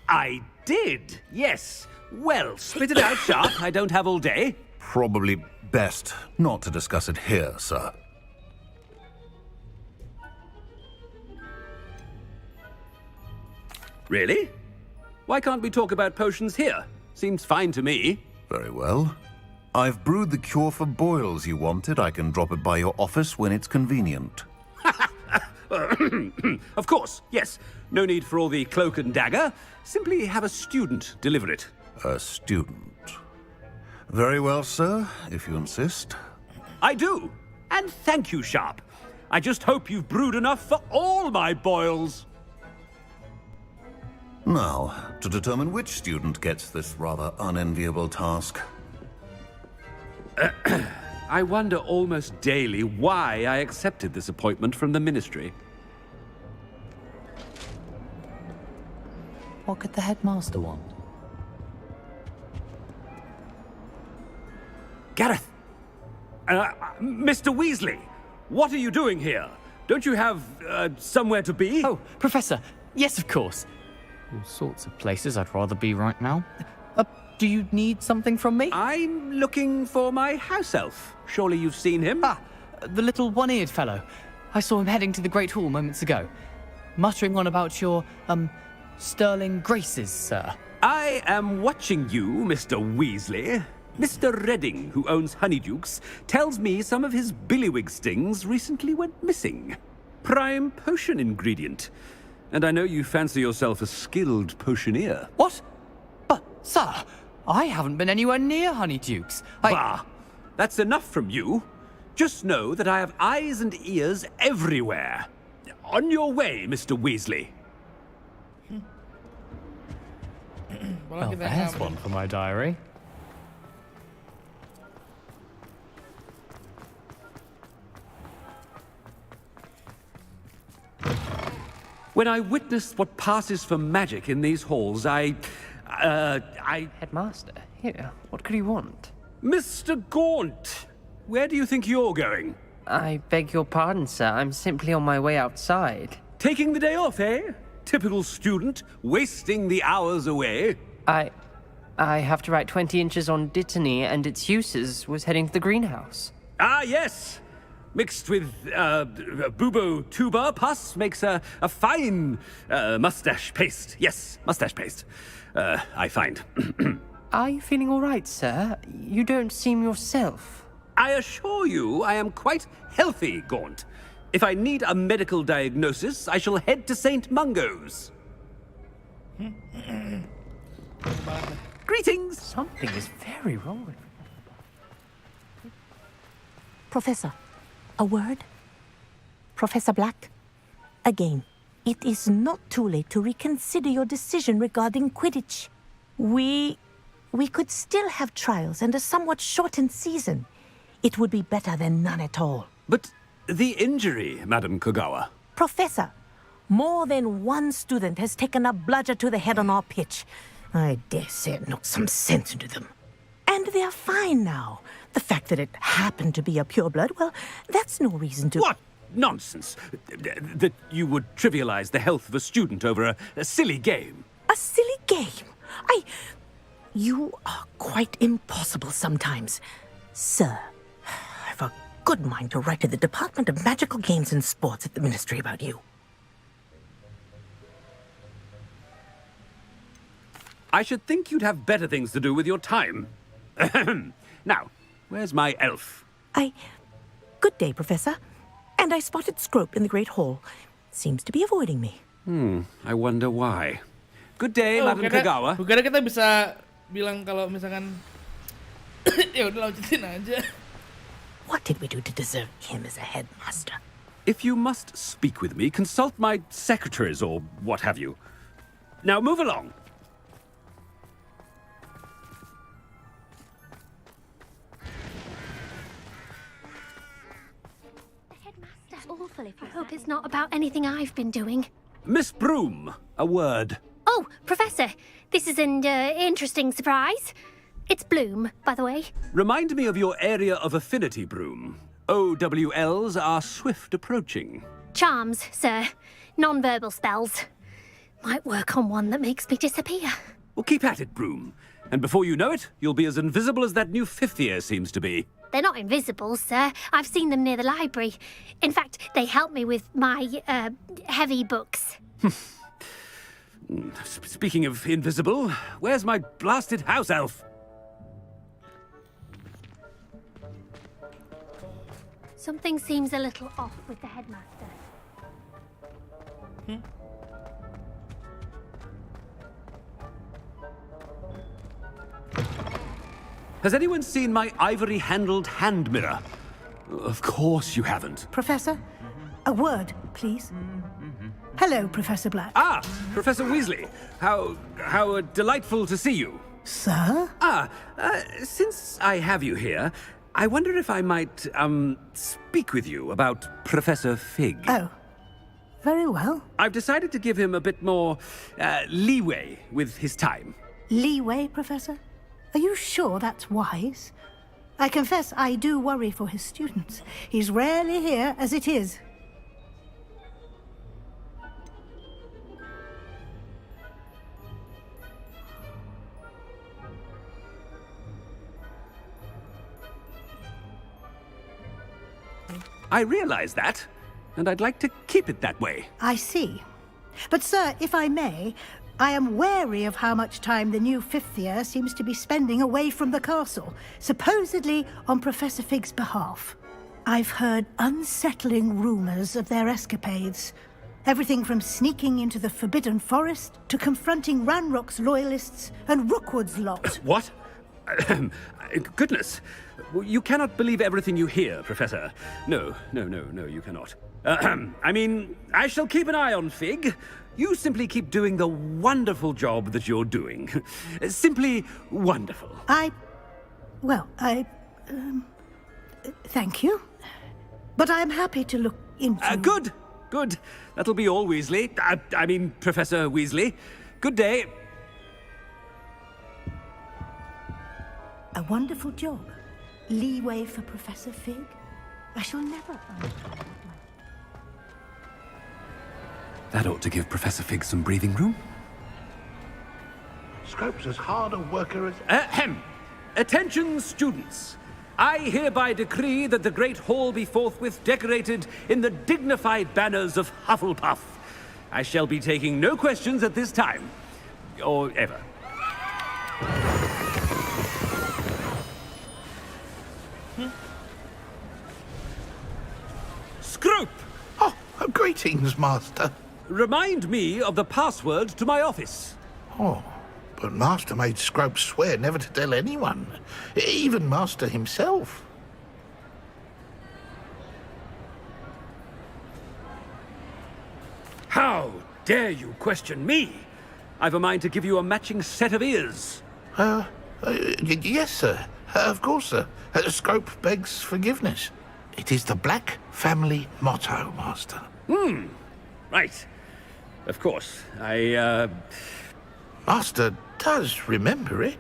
I did, yes. Well, spit it out, Sharp. I don't have all day. Probably best not to discuss it here, sir. Really? Why can't we talk about potions here? Seems fine to me. Very well. I've brewed the cure for boils you wanted. I can drop it by your office when it's convenient. Of course, yes. No need for all the cloak and dagger. Simply have a student deliver it. A student? Very well, sir, if you insist. I do. And thank you, Sharp. I just hope you've brewed enough for all my boils. Now, to determine which student gets this rather unenviable task. I wonder almost daily why I accepted this appointment from the Ministry. What could the headmaster want? Gareth! Mr. Weasley! What are you doing here? Don't you have, somewhere to be? Oh, Professor! Yes, of course. All sorts of places I'd rather be right now. Do you need something from me? I'm looking for my house elf. Surely you've seen him? Ah, the little one-eared fellow. I saw him heading to the Great Hall moments ago, muttering on about your, sterling graces, sir. I am watching you, Mr. Weasley. Mr. Redding, who owns Honeydukes, tells me some of his billywig stings recently went missing. Prime potion ingredient. And I know you fancy yourself a skilled potioneer. What? But, sir, I haven't been anywhere near Honeydukes. Bah! That's enough from you. Just know that I have eyes and ears everywhere. On your way, Mr. Weasley. Well, there's one for my diary. When I witnessed what passes for magic in these halls, I... Headmaster, here, what could he want? Mr. Gaunt, where do you think you're going? I beg your pardon, sir. I'm simply on my way outside. Taking the day off, eh? Typical student, wasting the hours away. I have to write 20 inches on Dittany and its uses. Was heading to the greenhouse. Ah, yes. mixed with bubo tuber pus makes a fine mustache paste. Yes, mustache paste. I find. Are you feeling all right, sir? You don't seem yourself. I assure you I am quite healthy, Gaunt. If I need a medical diagnosis, I shall head to St. Mungo's. Greetings! Something is very wrong with me. Professor, a word? Professor Black, again, it is not too late to reconsider your decision regarding Quidditch. We could still have trials and a somewhat shortened season. It would be better than none at all. But the injury, Madam Kogawa. Professor, more than one student has taken a bludger to the head on our pitch. I dare say it knocked some sense into them. And they're fine now. The fact that it happened to be a pureblood, well, that's no reason to... What nonsense! That you would trivialize the health of a student over a silly game. A silly game? You are quite impossible sometimes. Sir, I've a good mind to write to the Department of Magical Games and Sports at the Ministry about you. I should think you'd have better things to do with your time. Now, where's my elf? Good day, Professor. And I spotted Scrope in the Great Hall. Seems to be avoiding me. I wonder why. Good day, Madam Kogawa. Bukannya kita bisa bilang kalau misalkan ya udah lanjutin aja. What did we do to deserve him as a headmaster? If you must speak with me, consult my secretaries or what have you. Now move along. That's awful. I hope it's not about anything I've been doing. Miss Broom, a word. Oh, Professor, this is an interesting surprise. It's Bloom, by the way. Remind me of your area of affinity, Broom. OWLs are swift approaching. Charms, sir. Non-verbal spells. Might work on one that makes me disappear. Well, keep at it, Broom. And before you know it, you'll be as invisible as that new fifth year seems to be. They're not invisible, sir. I've seen them near the library. In fact, they help me with my, heavy books. Speaking of invisible, where's my blasted house elf? Something seems a little off with the headmaster. Has anyone seen my ivory-handled hand mirror? Of course you haven't. Professor, a word, please. Hello, Professor Black. Ah, Professor Weasley. How delightful to see you. Sir? Since I have you here, I wonder if I might, speak with you about Professor Fig. Oh, very well. I've decided to give him a bit more, leeway with his time. Leeway, Professor? Are you sure that's wise? I confess I do worry for his students. He's rarely here as it is. I realize that, and I'd like to keep it that way. I see. But, sir, if I may, I am wary of how much time the new fifth year seems to be spending away from the castle, supposedly on Professor Fig's behalf. I've heard unsettling rumors of their escapades. Everything from sneaking into the Forbidden Forest to confronting Ranrock's loyalists and Rookwood's lot. What? Goodness. You cannot believe everything you hear, Professor. No, you cannot. I mean, I shall keep an eye on Fig. You simply keep doing the wonderful job that you're doing. Simply wonderful. Thank you. But I'm happy to look into... Good. That'll be all, Weasley. I mean, Professor Weasley. Good day. A wonderful job. Leeway for Professor Fig. I shall never... That ought to give Professor Fig some breathing room. Scrope's as hard a worker as... Attention, students. I hereby decree that the Great Hall be forthwith decorated in the dignified banners of Hufflepuff. I shall be taking no questions at this time. Or ever. Scrope! Oh, greetings, Master. Remind me of the password to my office. Oh, but Master made Scrope swear never to tell anyone, even Master himself. How dare you question me? I've a mind to give you a matching set of ears. Yes, sir. Of course, sir. Scrope begs forgiveness. It is the Black family motto, Master. Right. Of course. Master does remember it.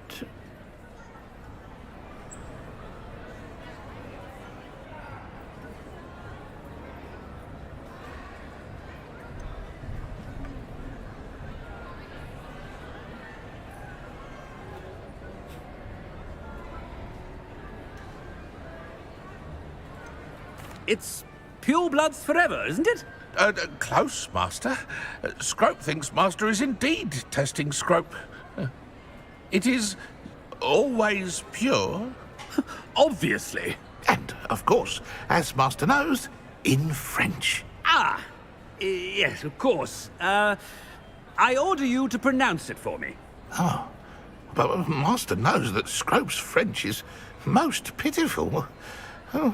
It's pure bloods forever, isn't it? Close, Master. Scrope thinks Master is indeed testing Scrope. It is always pure. Obviously. And, of course, as Master knows, in French. Yes, of course. I order you to pronounce it for me. Oh, but Master knows that Scrope's French is most pitiful. Oh,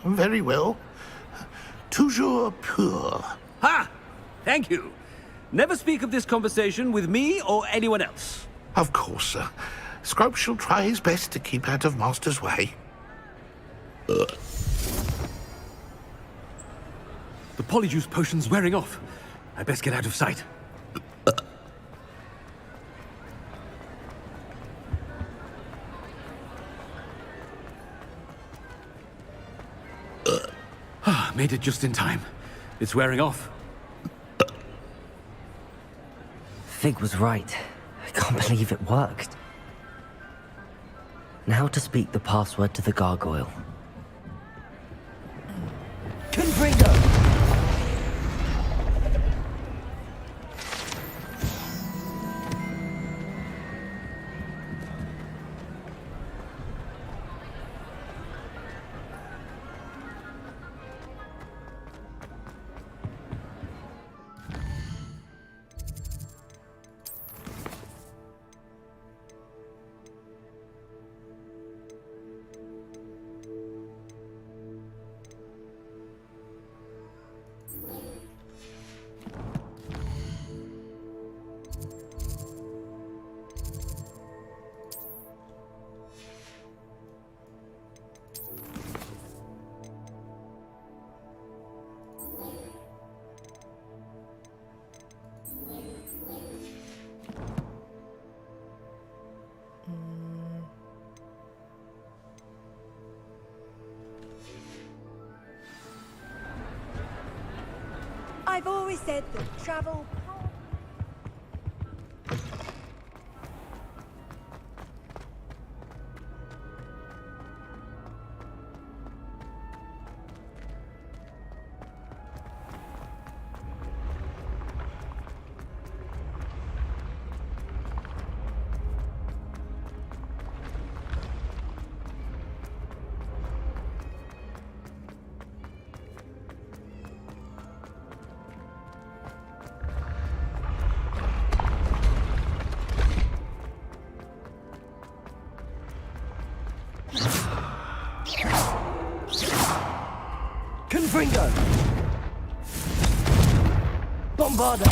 very well. Toujours pur. Ha! Thank you. Never speak of this conversation with me or anyone else. Of course, sir. Scrope shall try his best to keep out of Master's way. The polyjuice potion's wearing off. I best get out of sight. Made it just in time. It's wearing off. Fig was right. I can't believe it worked. Now to speak the password to the gargoyle. Confringo! I've always said that travel... Confringo! Bombarda!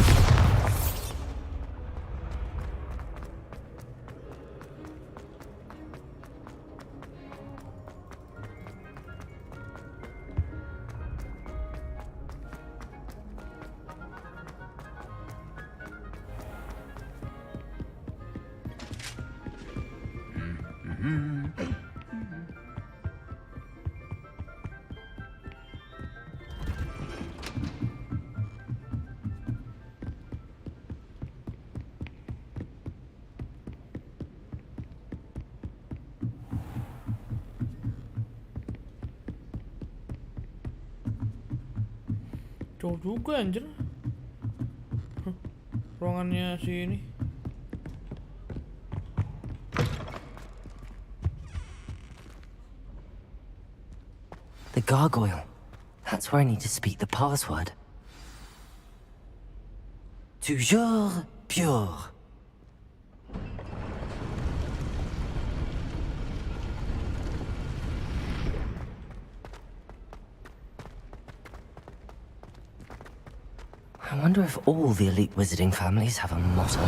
Jauh juga anjir. Ruangannya si ini. The gargoyle. That's where I need to speak the password. Toujours pure. I wonder if all the elite wizarding families have a motto.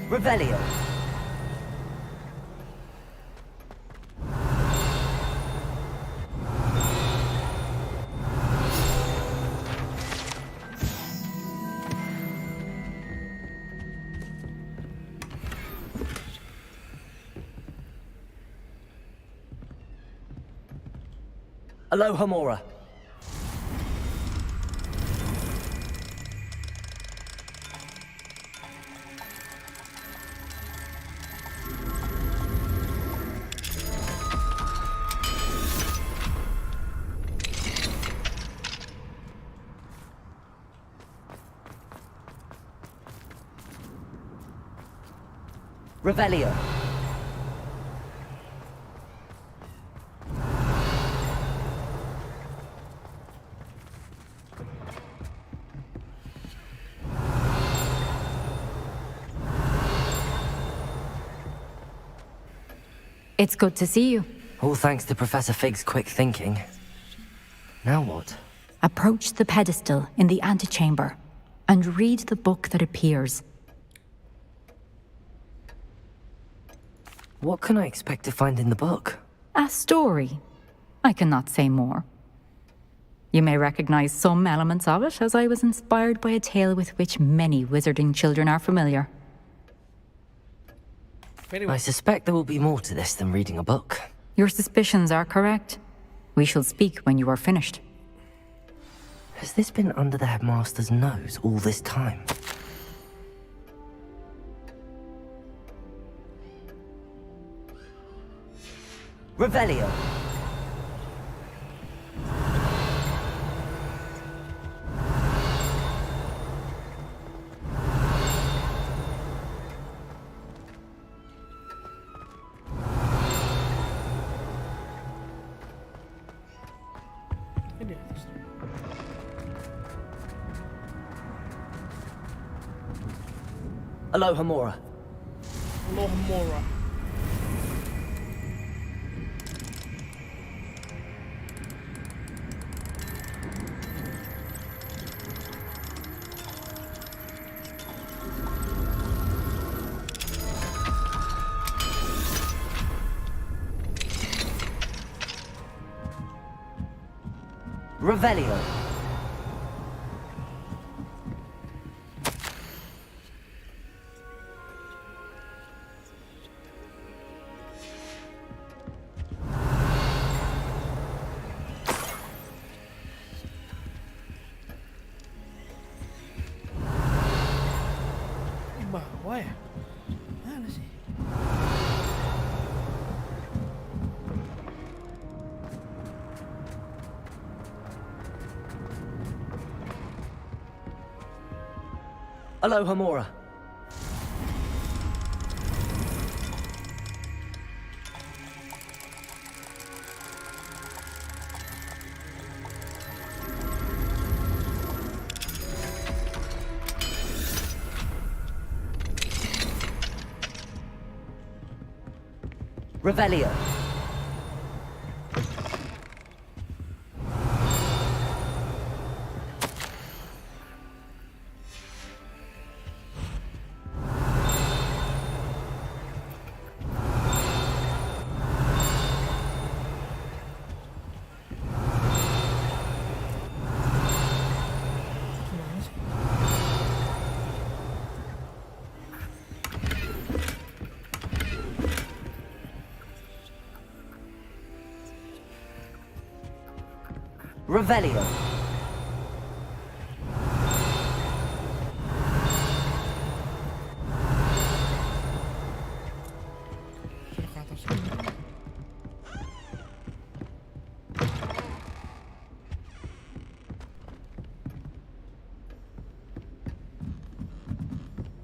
Revelio. Aloha Mora. Revelio. It's good to see you. All thanks to Professor Fig's quick thinking. Now what? Approach the pedestal in the antechamber and read the book that appears. What can I expect to find in the book? A story. I cannot say more. You may recognize some elements of it, as I was inspired by a tale with which many wizarding children are familiar. I suspect there will be more to this than reading a book. Your suspicions are correct. We shall speak when you are finished. Has this been under the headmaster's nose all this time? Revelio. Aloha Mora. Aloha Mora. Revelio. Bawah ya? Mana sih? Aloha Mora. Revelio. Revelio.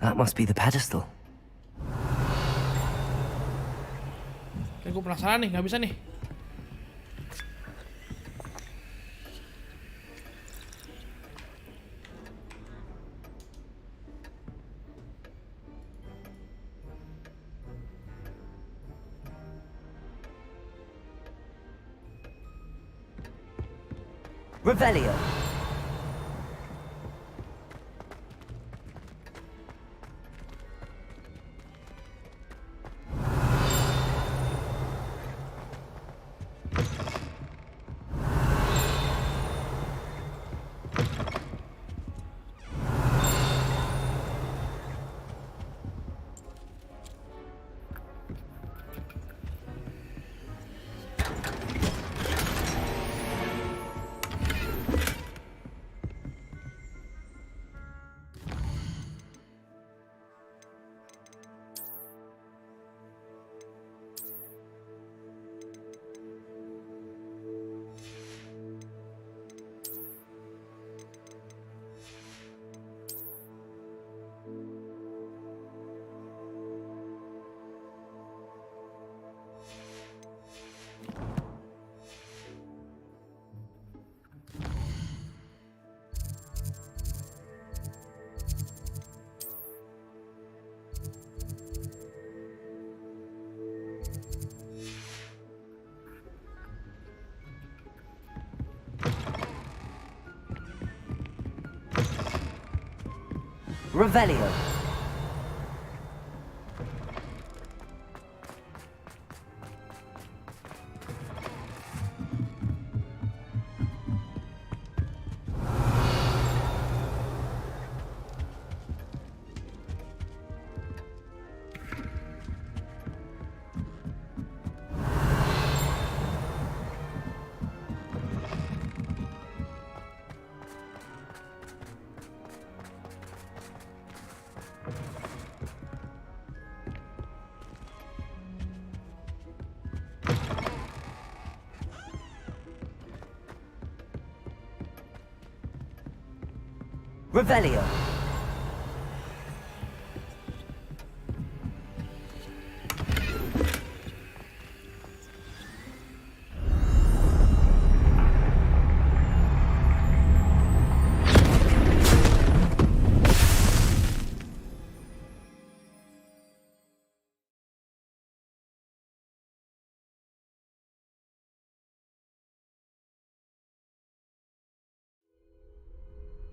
That must be the pedestal. Gue penasaran nih, nggak bisa nih. Revelio. Revelio. Revelio.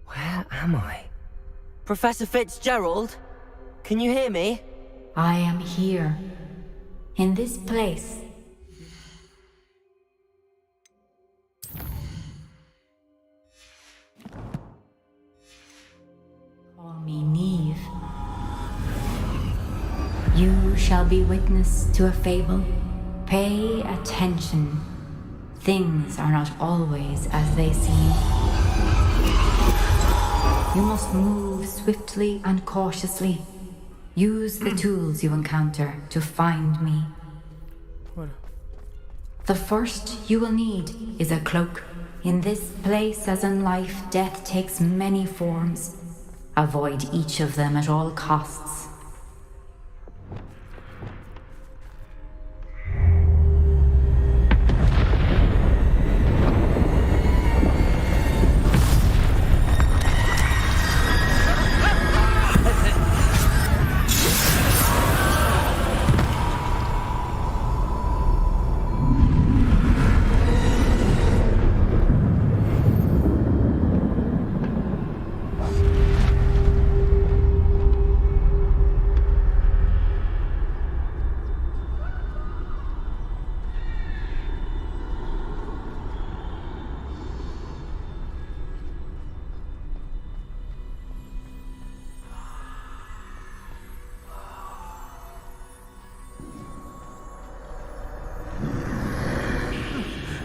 Where am I? Professor Fitzgerald? Can you hear me? I am here, in this place. Call me Neve. You shall be witness to a fable. Pay attention. Things are not always as they seem. You must move swiftly and cautiously. Use the tools you encounter to find me. The first you will need is a cloak. In this place, as in life, death takes many forms. Avoid each of them at all costs.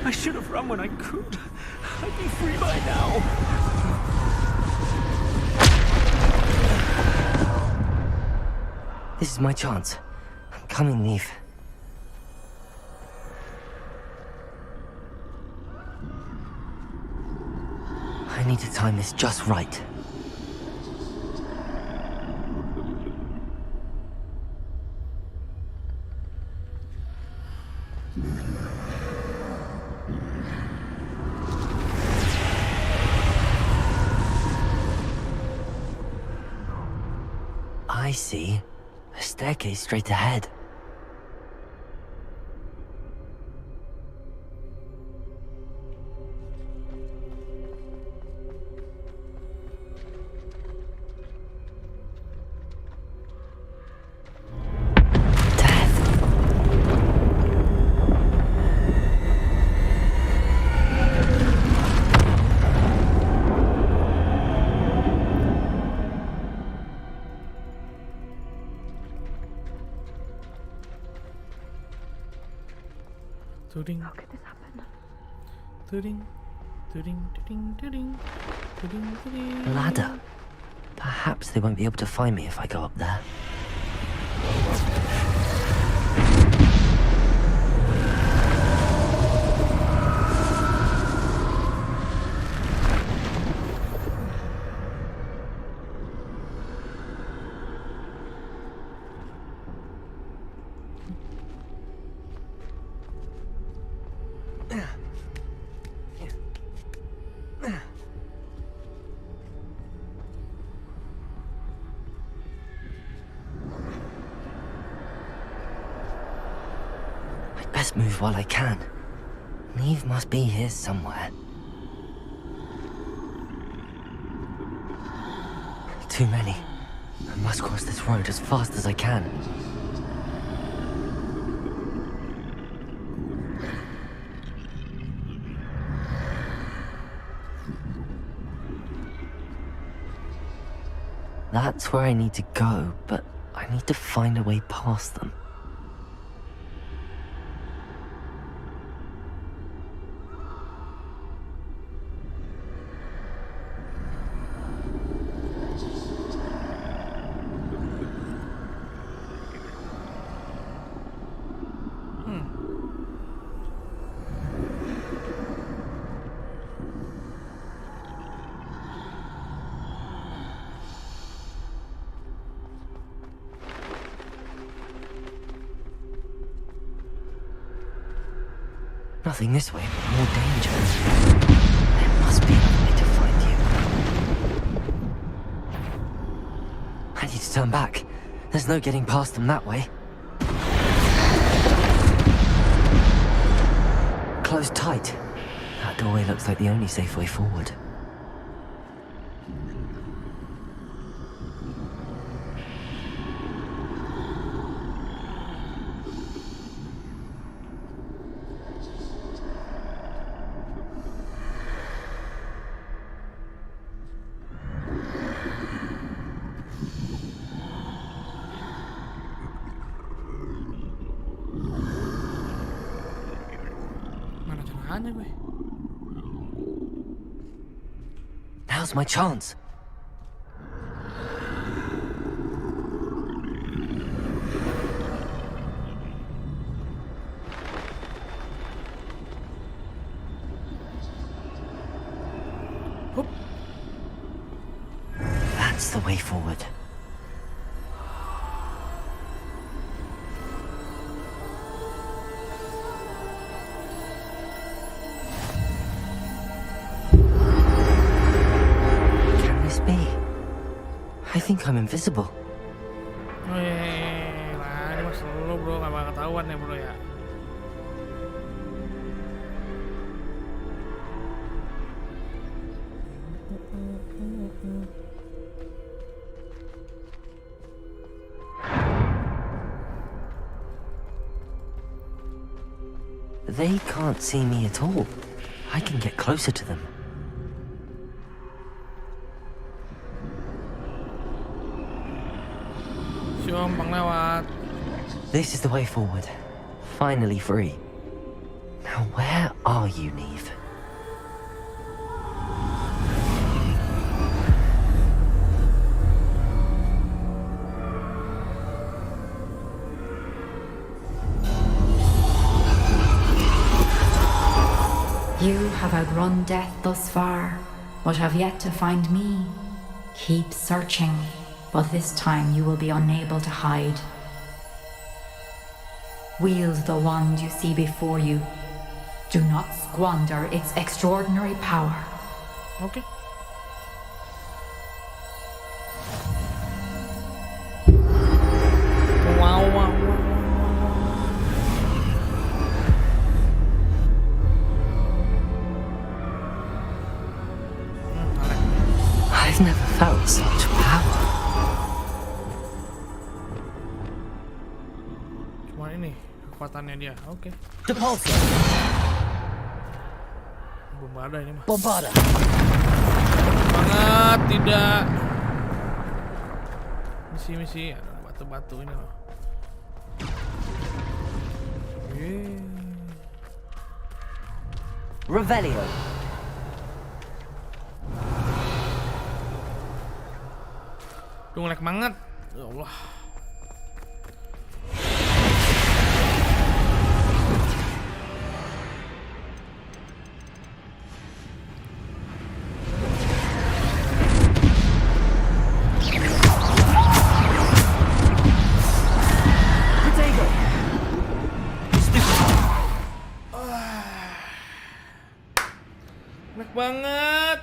I should have run when I could. I'd be free by now. This is my chance. I'm coming, Neve. I need to time this just right. I see. A staircase straight ahead. Tuding. How could this happen? Tuding. Tuding, tuding, tuding. Tuding, tuding. Ladder. Perhaps they won't be able to find me if I go up there. Best move while I can. Neve must be here somewhere. Too many. I must cross this road as fast as I can. That's where I need to go, but I need to find a way past them. Nothing this way, but more danger. There must be another way to find you. I need to turn back. There's no getting past them that way. Closed tight. That doorway looks like the only safe way forward. Now's my chance. That's the way forward. I think I'm invisible. Lah, ini mas lo bro, gak bakal ketahuan ya bro ya. They can't see me at all. I can get closer to them. This is the way forward. Finally free. Now where are you, Neve? You have outrun death thus far, but have yet to find me. Keep searching, but this time you will be unable to hide. Wield the wand you see before you. Do not squander its extraordinary power. Oke. Wow. I've never felt such power. Cuma ini kekuatannya dia. Oke. Depulsor. Bombarda ini mah. Bombarda. Banget tidak. Misi ada batu-batu ini loh. Revelio. Duh, ngelag banget. Ya Allah. Ngelag banget.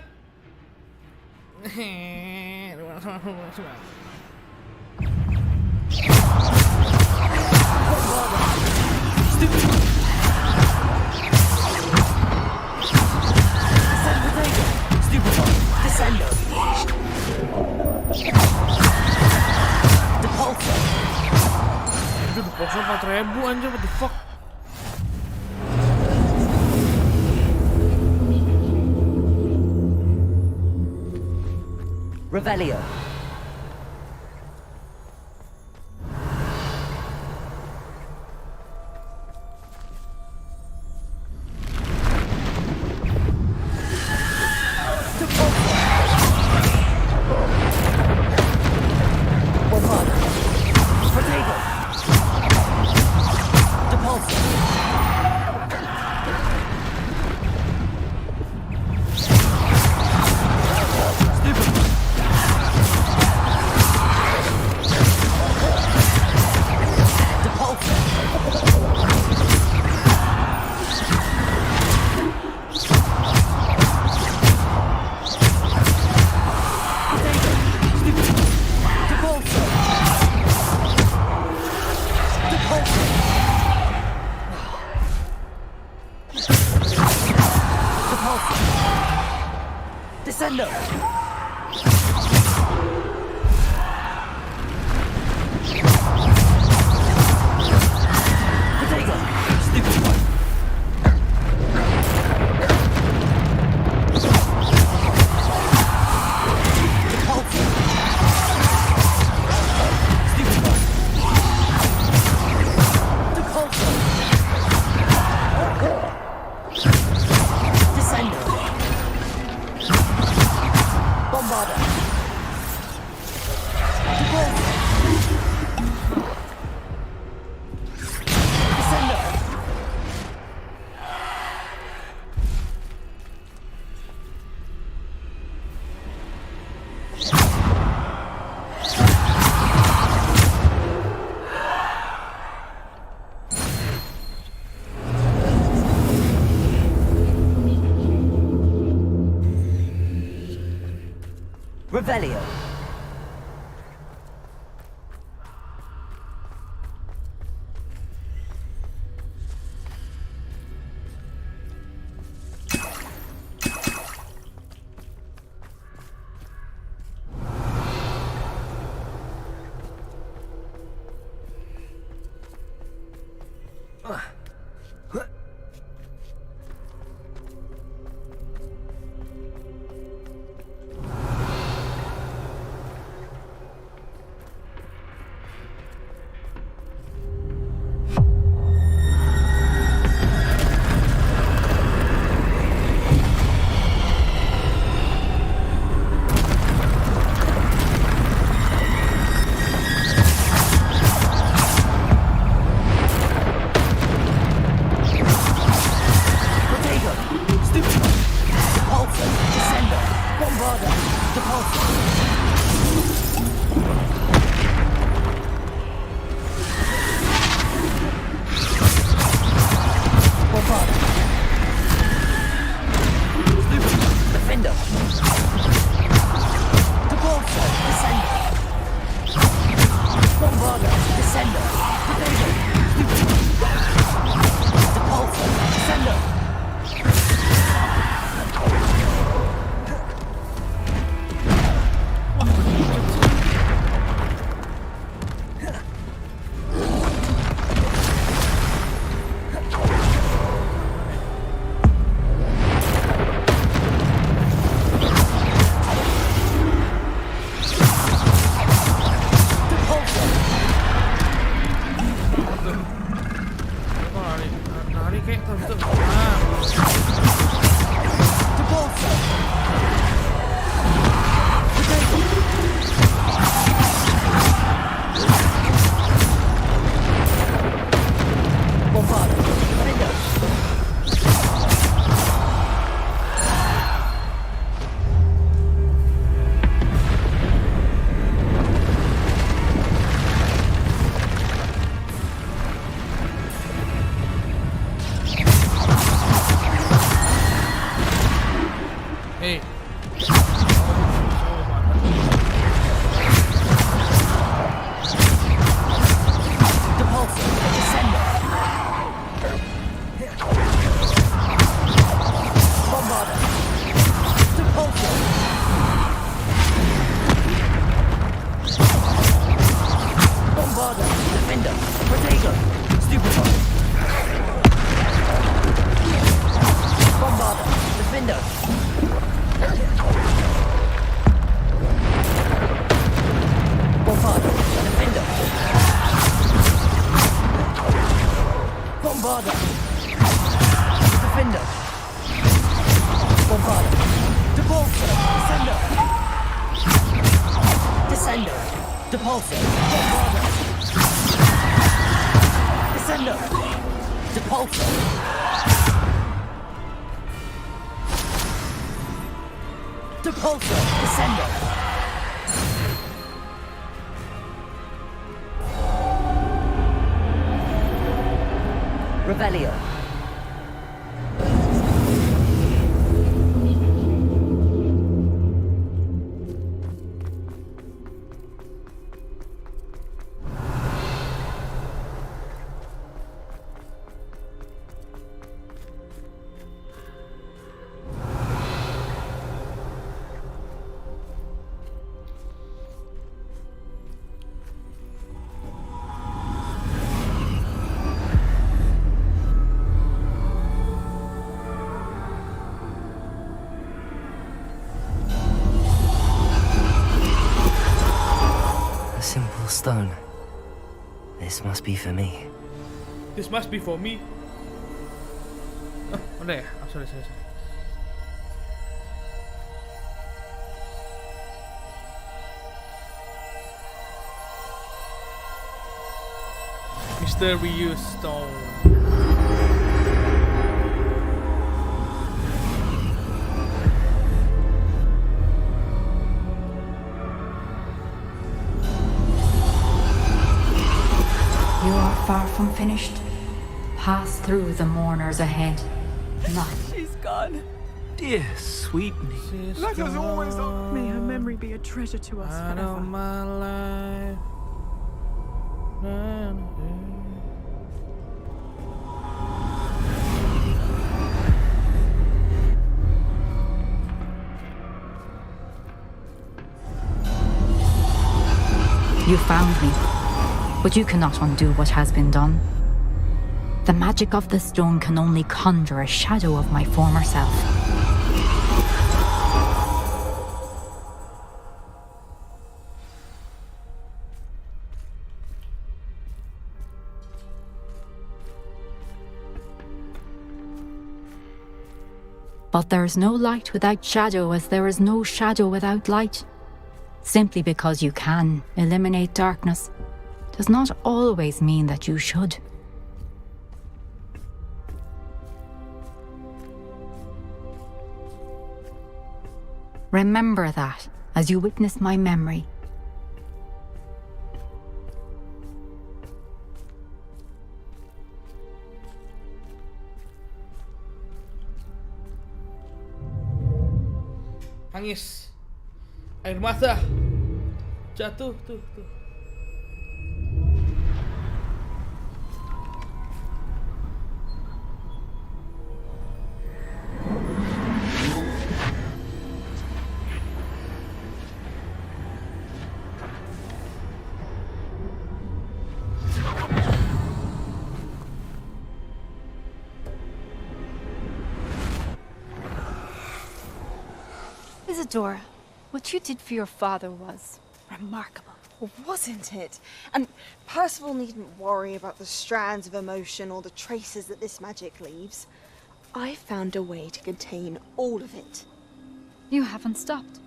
Itu Depulsor 4.000 anjir, what the fuck. Revelio. Descendo. Potato. Stupid one. Revelio. Lari kayak gitu. Nah. Revelio. Stone. This must be for me. This must be for me. Oh, udah ya? Oh, sorry. Mr. Reuse Stone. You are far from finished. Pass through the mourners ahead. Not. She's gone. Dear sweet me. Let us always hope. May her memory be a treasure to us Out of forever. my life. You found me, but you cannot undo what has been done. The magic of the stone can only conjure a shadow of my former self. But there is no light without shadow, as there is no shadow without light. Simply because you can eliminate darkness does not always mean that you should. Remember that as you witness my memory. Nangis. Air mata. Jatuh tuh. Isadora, what you did for your father was remarkable. wasn't it? And Percival needn't worry about the strands of emotion or the traces that this magic leaves. I found a way to contain all of it. You haven't stopped.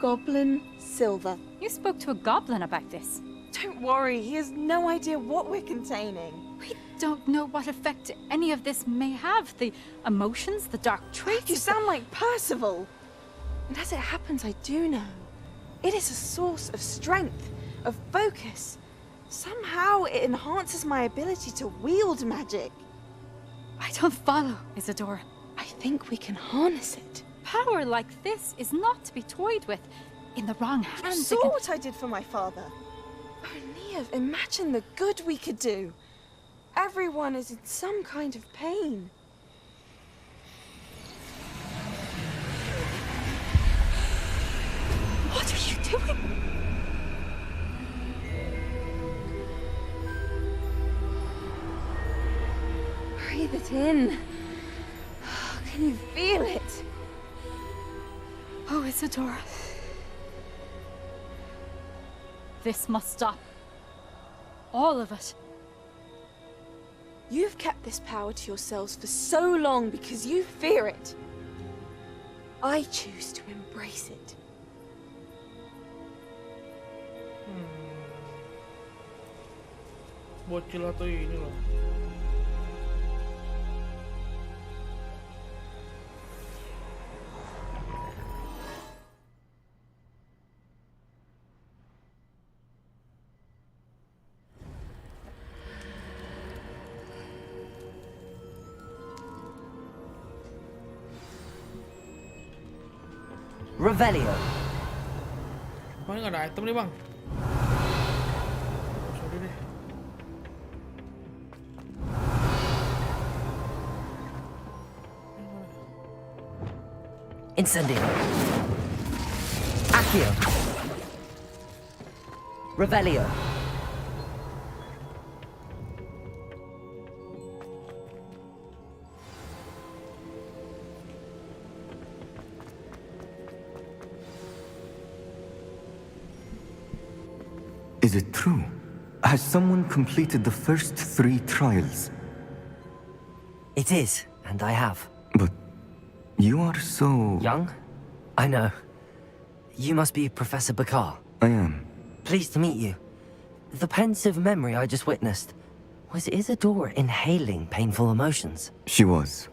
Goblin silver. You spoke to a goblin about this. Don't worry, he has no idea what we're containing. We don't know what effect any of this may have. The emotions, the dark traits. You sound like Percival. And as it happens, I do know. It is a source of strength, of focus. Somehow it enhances my ability to wield magic. I don't follow, Isadora. I think we can harness it. Power like this is not to be toyed with. In the wrong hands. You saw what I did for my father. Oh, Neve, imagine the good we could do. Everyone is in some kind of pain. What are you doing? Breathe it in. Can you feel it? Oh, Isadora. This must stop. All of it. You've kept this power to yourselves for so long because you fear it. I choose to embrace it. Bocil atau ini loh. Revelio. Bang, nggak ada item nih bang. Sorry deh. Incendio. Accio. Revelio. Is it true? Has someone completed the first 3 trials? It is, and I have. But you are so... Young? I know. You must be Professor Bakar. I am. Pleased to meet you. The pensive memory I just witnessed, was Isadora inhaling painful emotions? She was.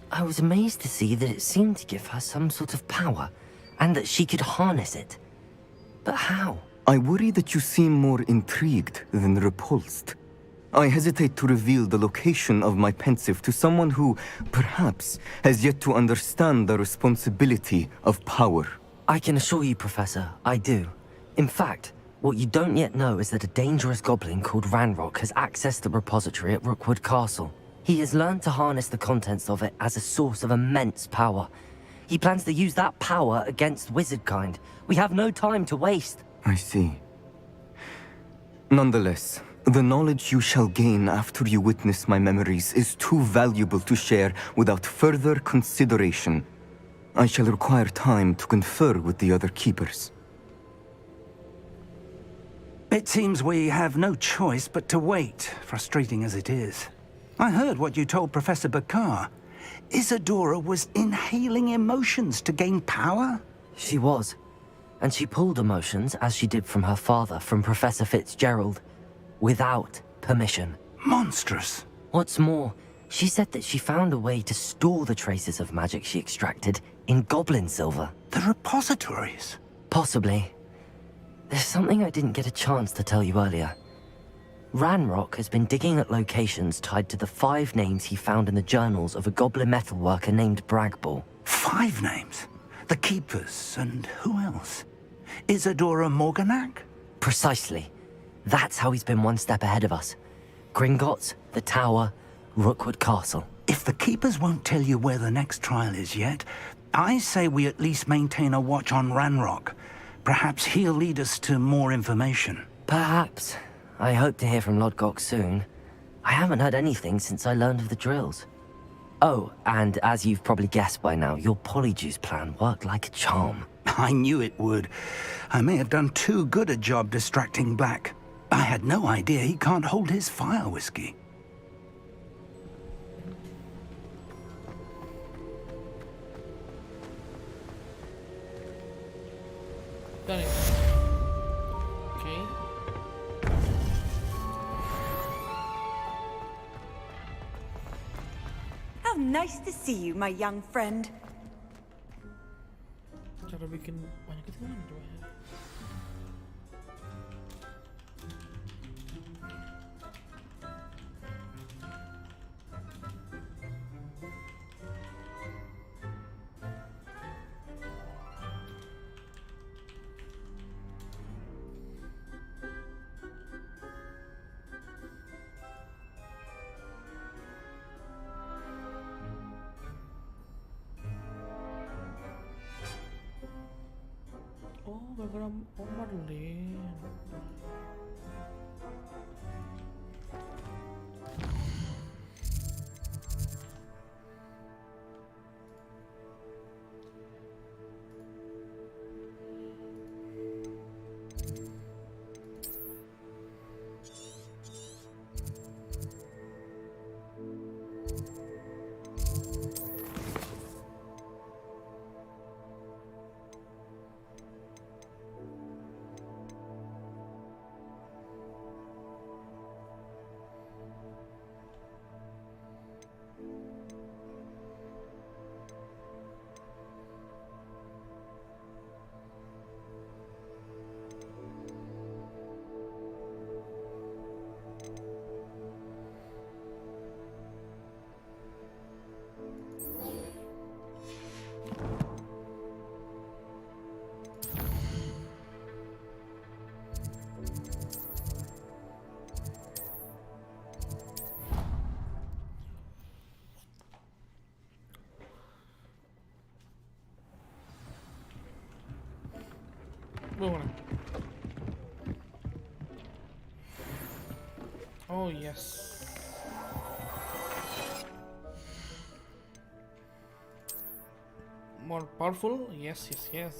I was amazed to see that it seemed to give her some sort of power, and that she could harness it. But how? I worry that you seem more intrigued than repulsed. I hesitate to reveal the location of my pensive to someone who, perhaps, has yet to understand the responsibility of power. I can assure you, Professor, I do. In fact, what you don't yet know is that a dangerous goblin called Ranrock has accessed the repository at Rookwood Castle. He has learned to harness the contents of it as a source of immense power. He plans to use that power against wizardkind. We have no time to waste. I see. Nonetheless, the knowledge you shall gain after you witness my memories is too valuable to share without further consideration. I shall require time to confer with the other keepers. It seems we have no choice but to wait, frustrating as it is. I heard what you told Professor Bakar. Isadora was inhaling emotions to gain power? She was. And she pulled emotions, as she did from her father, from Professor Fitzgerald, without permission. Monstrous. What's more, she said that she found a way to store the traces of magic she extracted in goblin silver. The repositories? Possibly. There's something I didn't get a chance to tell you earlier. Ranrock has been digging at locations tied to the 5 names he found in the journals of a goblin metalworker named Bragball. 5 names? The Keepers, and who else? Isadora Morganac? Precisely. That's how he's been one step ahead of us. Gringotts, the Tower, Rookwood Castle. If the Keepers won't tell you where the next trial is yet, I say we at least maintain a watch on Ranrock. Perhaps he'll lead us to more information. Perhaps. I hope to hear from Lodgok soon. I haven't heard anything since I learned of the drills. Oh, and as you've probably guessed by now, your polyjuice plan worked like a charm. I knew it would. I may have done too good a job distracting Black. I had no idea he can't hold his fire whiskey. Got it. Okay. How nice to see you, my young friend. Cara bikin banyak itu kan coba ya. Oh, gara-gara Marlin. Mana? Oh yes. More powerful? Yes, yes, yes.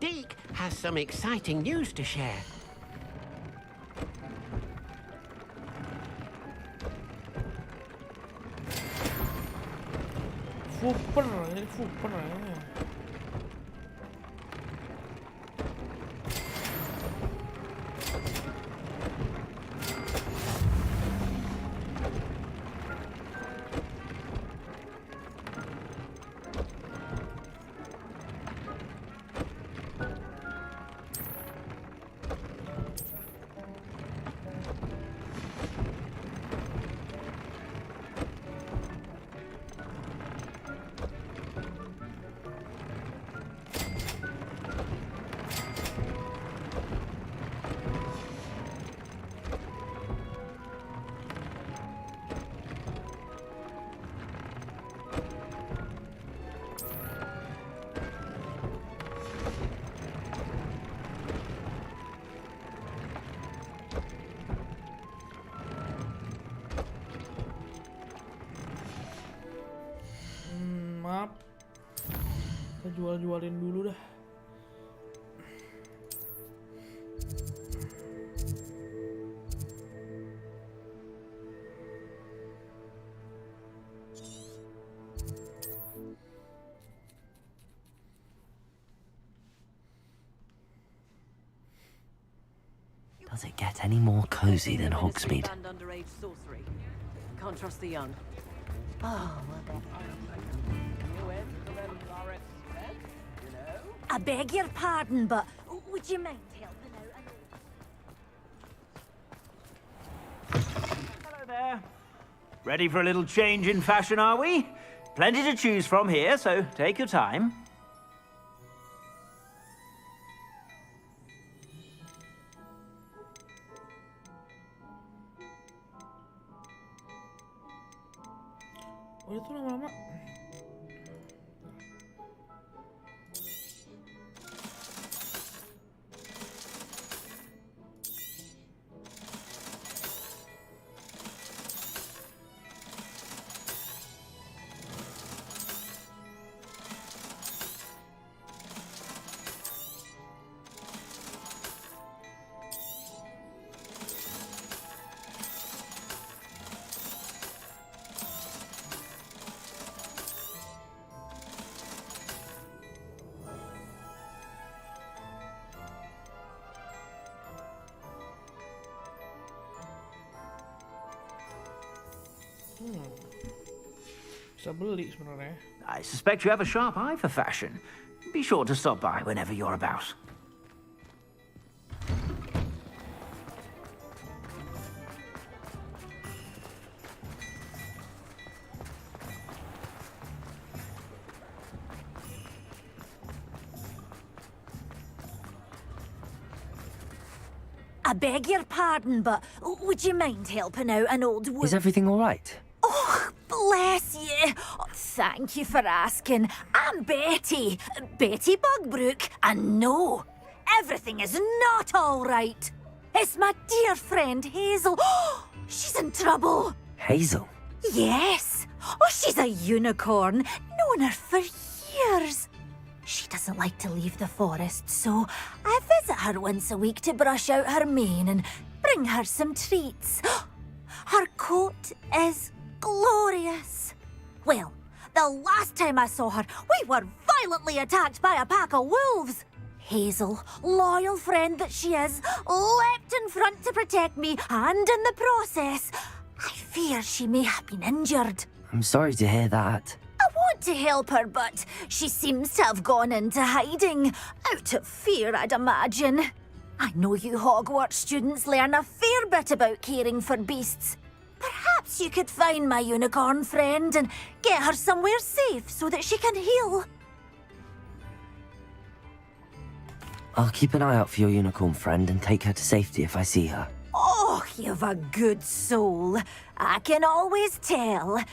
Deke has some exciting news to share. Super ya. Maaf, kita jual-jualin dulu dah. Does it get any more cozy than Hogsmeade? Can't trust the young. Oh, I beg your pardon, but would you mind helping out? Hello there. Ready for a little change in fashion, are we? Plenty to choose from here, so take your time. Oh itu lama-lama Bisa beli sebenarnya. I suspect you have a sharp eye for fashion. Be sure to stop by whenever you're about. I beg your pardon, but would you mind helping out an old woman? Is everything all right? Oh, bless you. Oh, thank you for asking. I'm Betty. Betty Bugbrook. And no, everything is not all right. It's my dear friend Hazel. Oh, she's in trouble. Hazel? Yes. Oh, she's a unicorn. Known her for years. She doesn't like to leave the forest, so I visit her once a week to brush out her mane and bring her some treats. Her coat is glorious. Well, the last time I saw her, we were violently attacked by a pack of wolves. Hazel, loyal friend that she is, leapt in front to protect me, and in the process, I fear she may have been injured. I'm sorry to hear that. I want to help her, but she seems to have gone into hiding. Out of fear, I'd imagine. I know you Hogwarts students learn a fair bit about caring for beasts. Perhaps you could find my unicorn friend and get her somewhere safe so that she can heal. I'll keep an eye out for your unicorn friend and take her to safety if I see her. Oh, you've a good soul. I can always tell.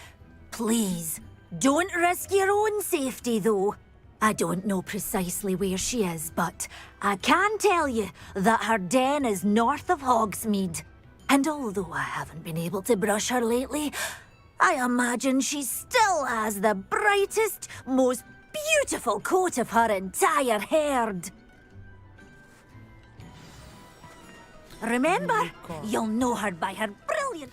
Please, don't risk your own safety, though. I don't know precisely where she is, but I can tell you that her den is north of Hogsmeade. And although I haven't been able to brush her lately, I imagine she still has the brightest, most beautiful coat of her entire herd. Remember, you'll know her by her brilliant...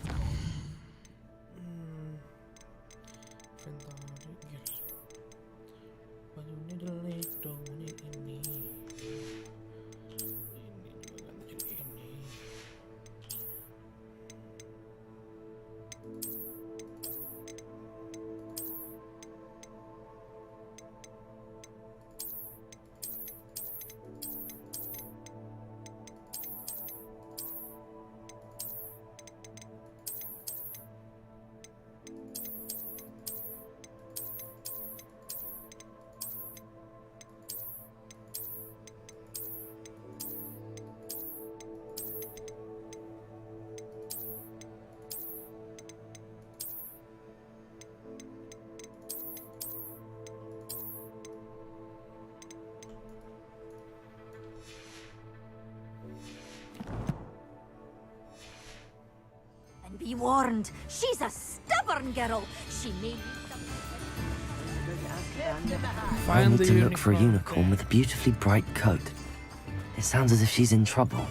Be warned, she's a stubborn girl. She may be I need to look for a unicorn with a beautifully bright coat. It sounds as if she's in trouble.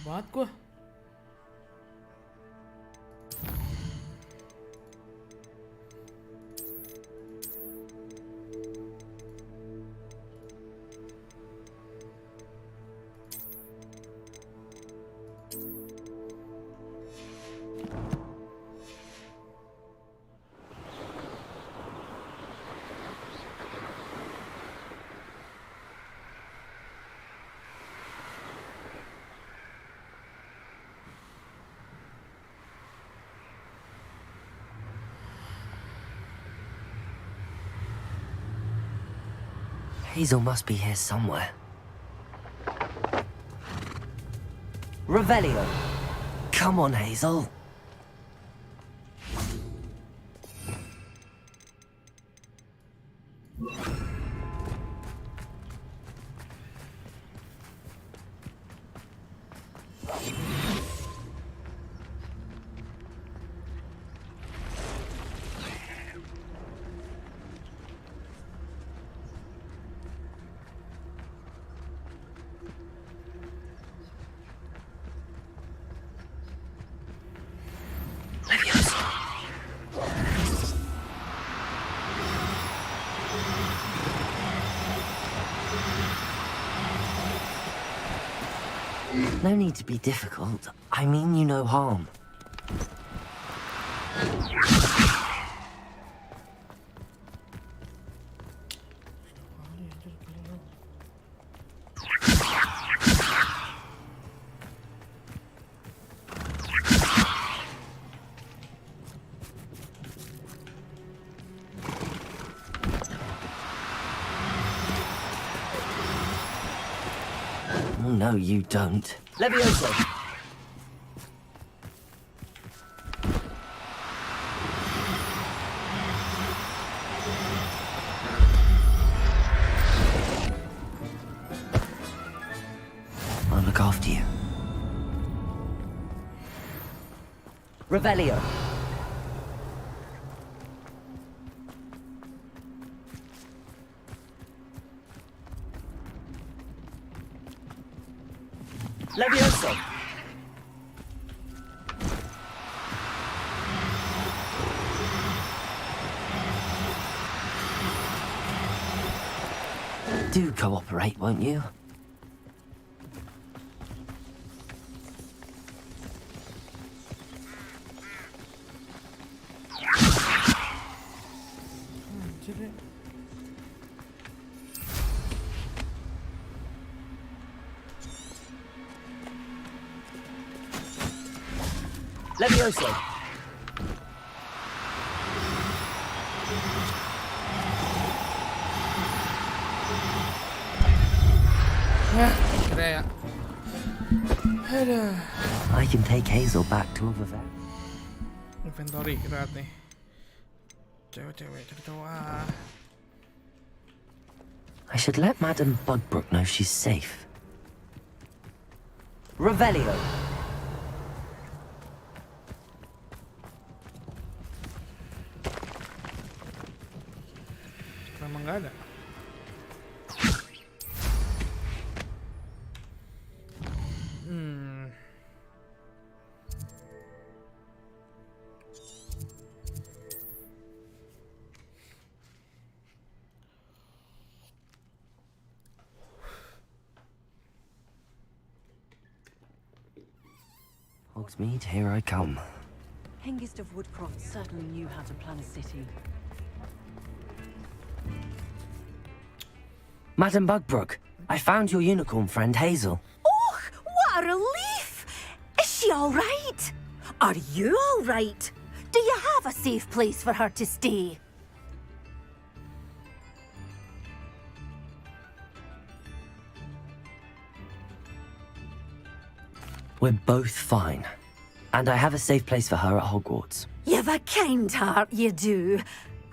Banget gua. Hazel must be here somewhere. Revelio. Come on, Hazel. No need to be difficult. I mean you no harm. No, you don't. Levioso! I'll look after you. Revelio. Levioso. Do cooperate, won't you? Levioso. Kira ya. Aduh. I can take Hazel back to a vet. Inventory kita lihat nih. Cewek-cewek, cowok. I should let Madam Budbrook know she's safe. Revelio. Memang nggak ada. Hogsmeade, here I come. Hengist of Woodcroft certainly knew how to plan a city. Madam Budbrook, I found your unicorn friend Hazel. Oh, what a relief! Is she all right? Are you all right? Do you have a safe place for her to stay? We're both fine. And I have a safe place for her at Hogwarts. You've a kind heart, you do.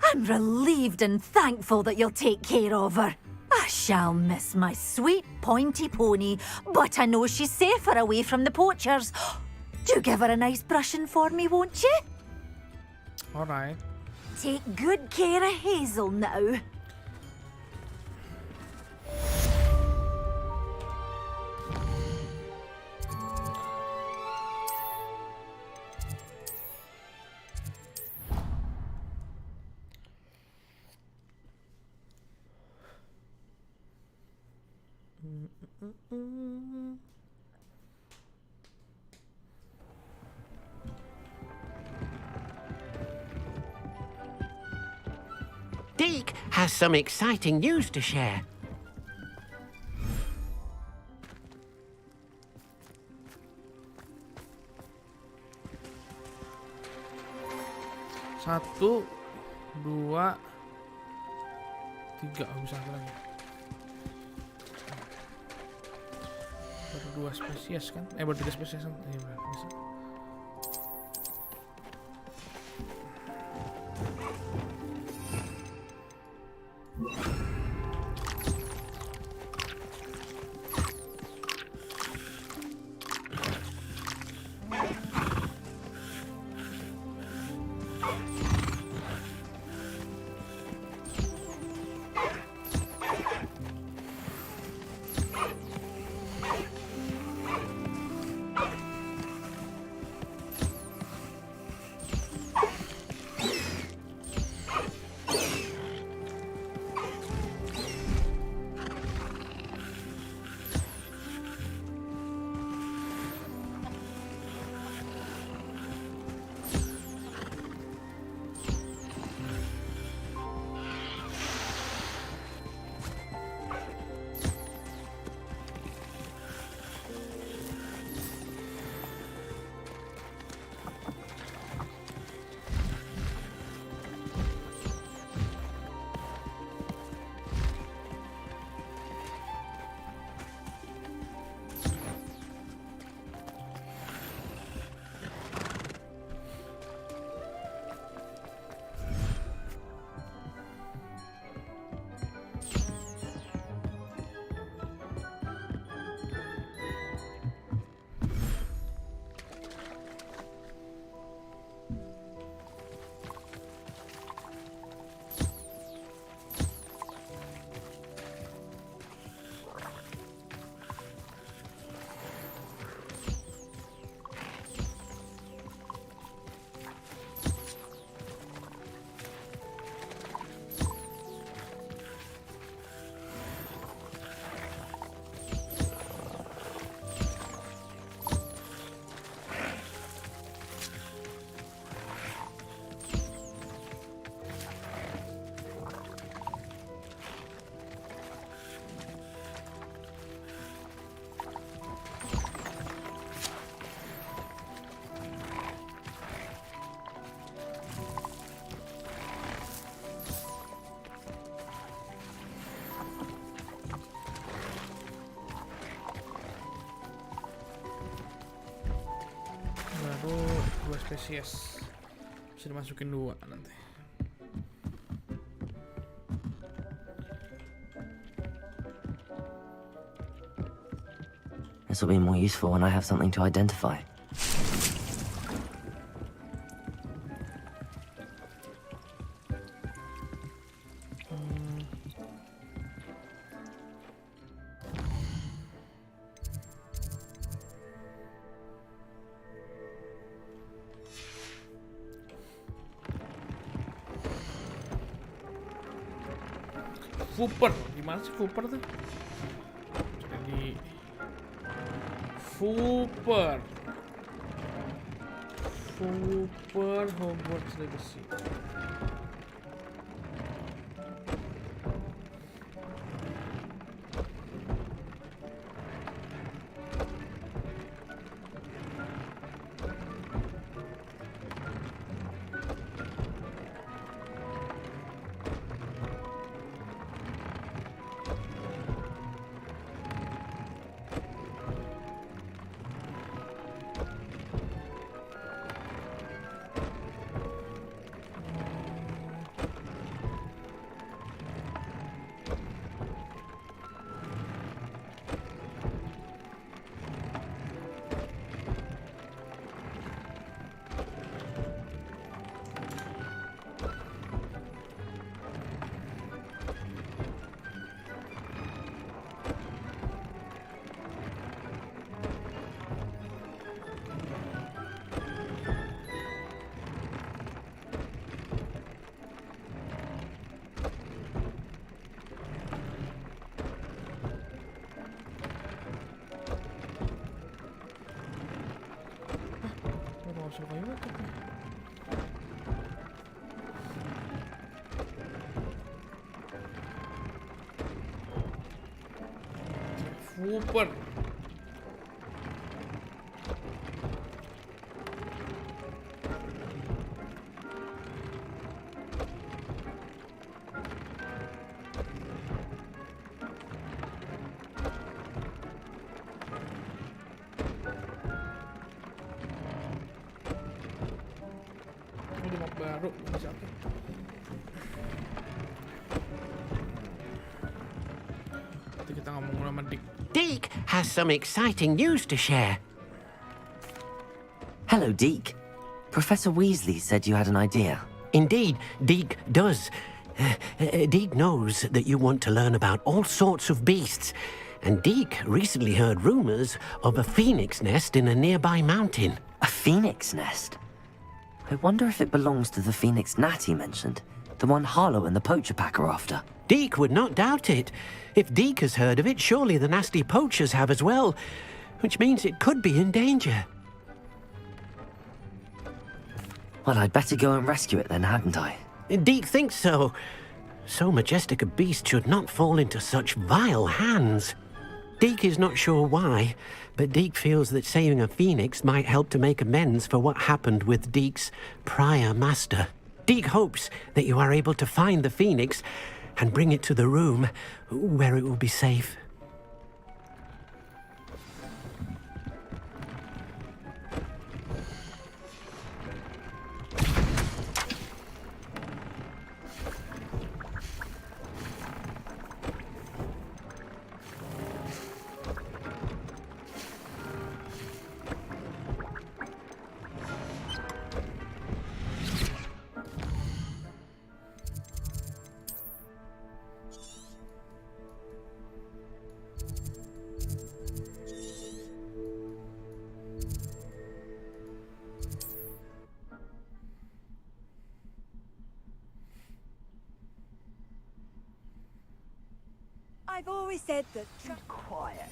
I'm relieved and thankful that you'll take care of her. I shall miss my sweet pointy pony, but I know she's safer away from the poachers. Do give her a nice brushing for me, won't you? All right. Take good care of Hazel now. Deke has some exciting news to share. Satu, dua, tiga. Oh, bisa lagi. Baru 2 spesies kan? Baru 3 spesies kan? Iya, bisa. spesies. Bisa dimasukin 2 nanti. This will be more useful when I have something to identify. Fooper, gimana sih Fooper tuh? Jadi Fooper Hogwarts Legacy. Fooper. Ini map baru bisa apa? Nanti kita ngomong sama Dick. Deke has some exciting news to share. Hello, Deke. Professor Weasley said you had an idea. Indeed, Deke does. Deke knows that you want to learn about all sorts of beasts, and Deke recently heard rumors of a phoenix nest in a nearby mountain. A phoenix nest? I wonder if it belongs to the phoenix gnat he mentioned, the one Harlow and the poacher pack are after. Deke would not doubt it. If Deke has heard of it, surely the nasty poachers have as well, which means it could be in danger. Well, I'd better go and rescue it then, hadn't I? Deke thinks so. So majestic a beast should not fall into such vile hands. Deke is not sure why, but Deke feels that saving a phoenix might help to make amends for what happened with Deke's prior master. Deke hopes that you are able to find the phoenix and bring it to the room where it will be safe. I've always said that... Quiet.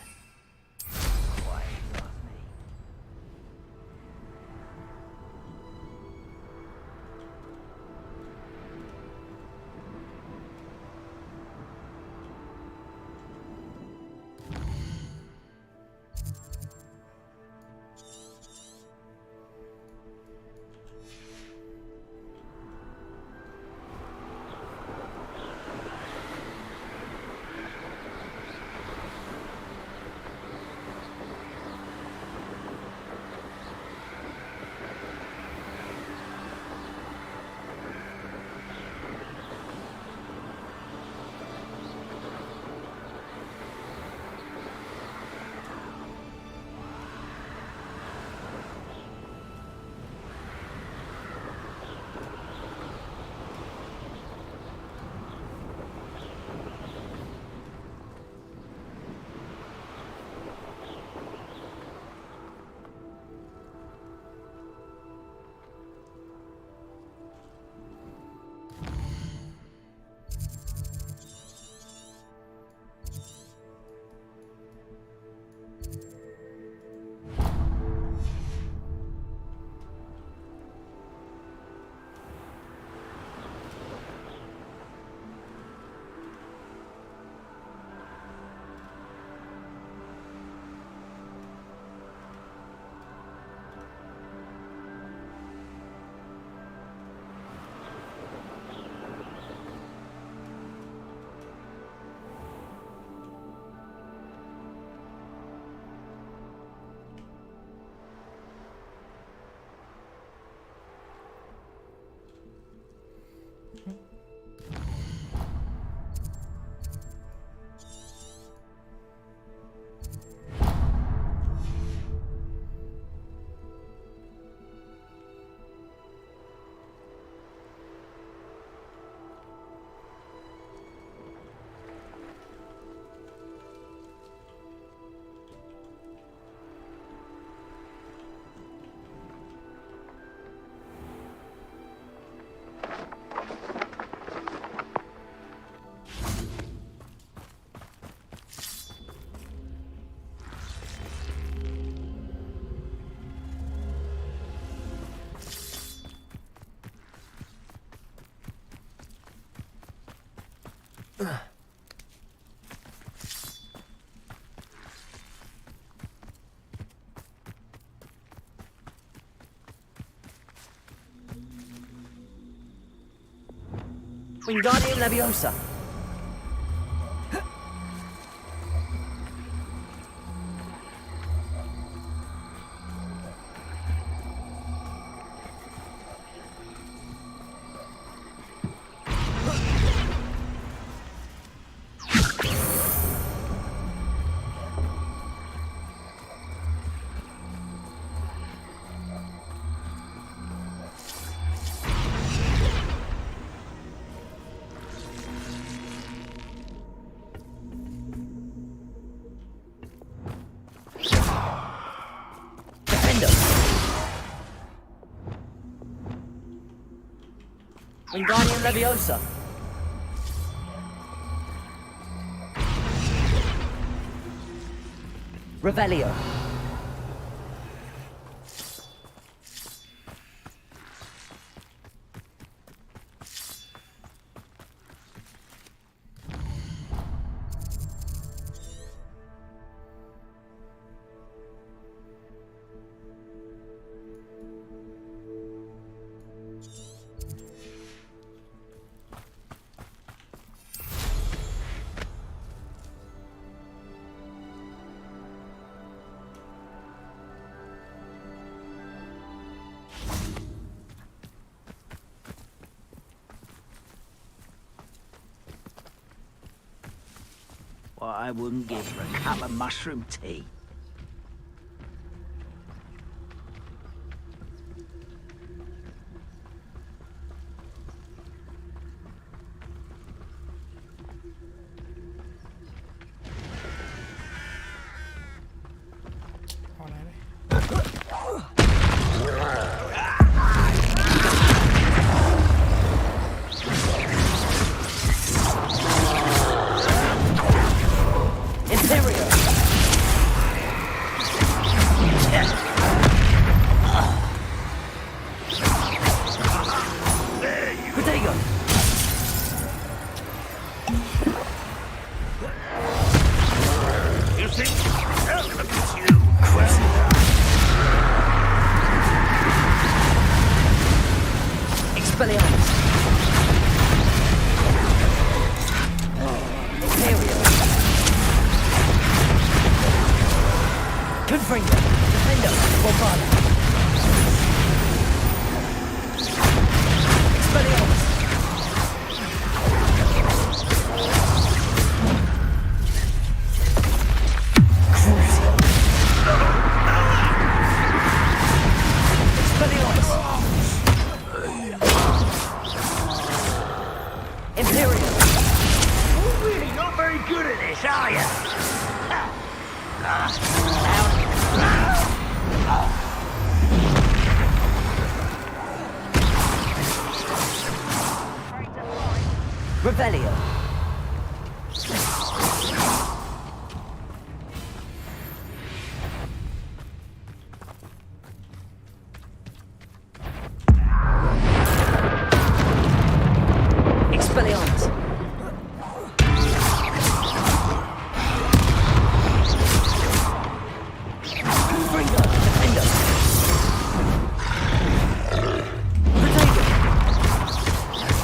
Wingardium Leviosa. Wingardium Leviosa. Revelio. What I wouldn't give for a cup of mushroom tea. Revelio. Expelliarmus. Confringo. Defendo. Protego.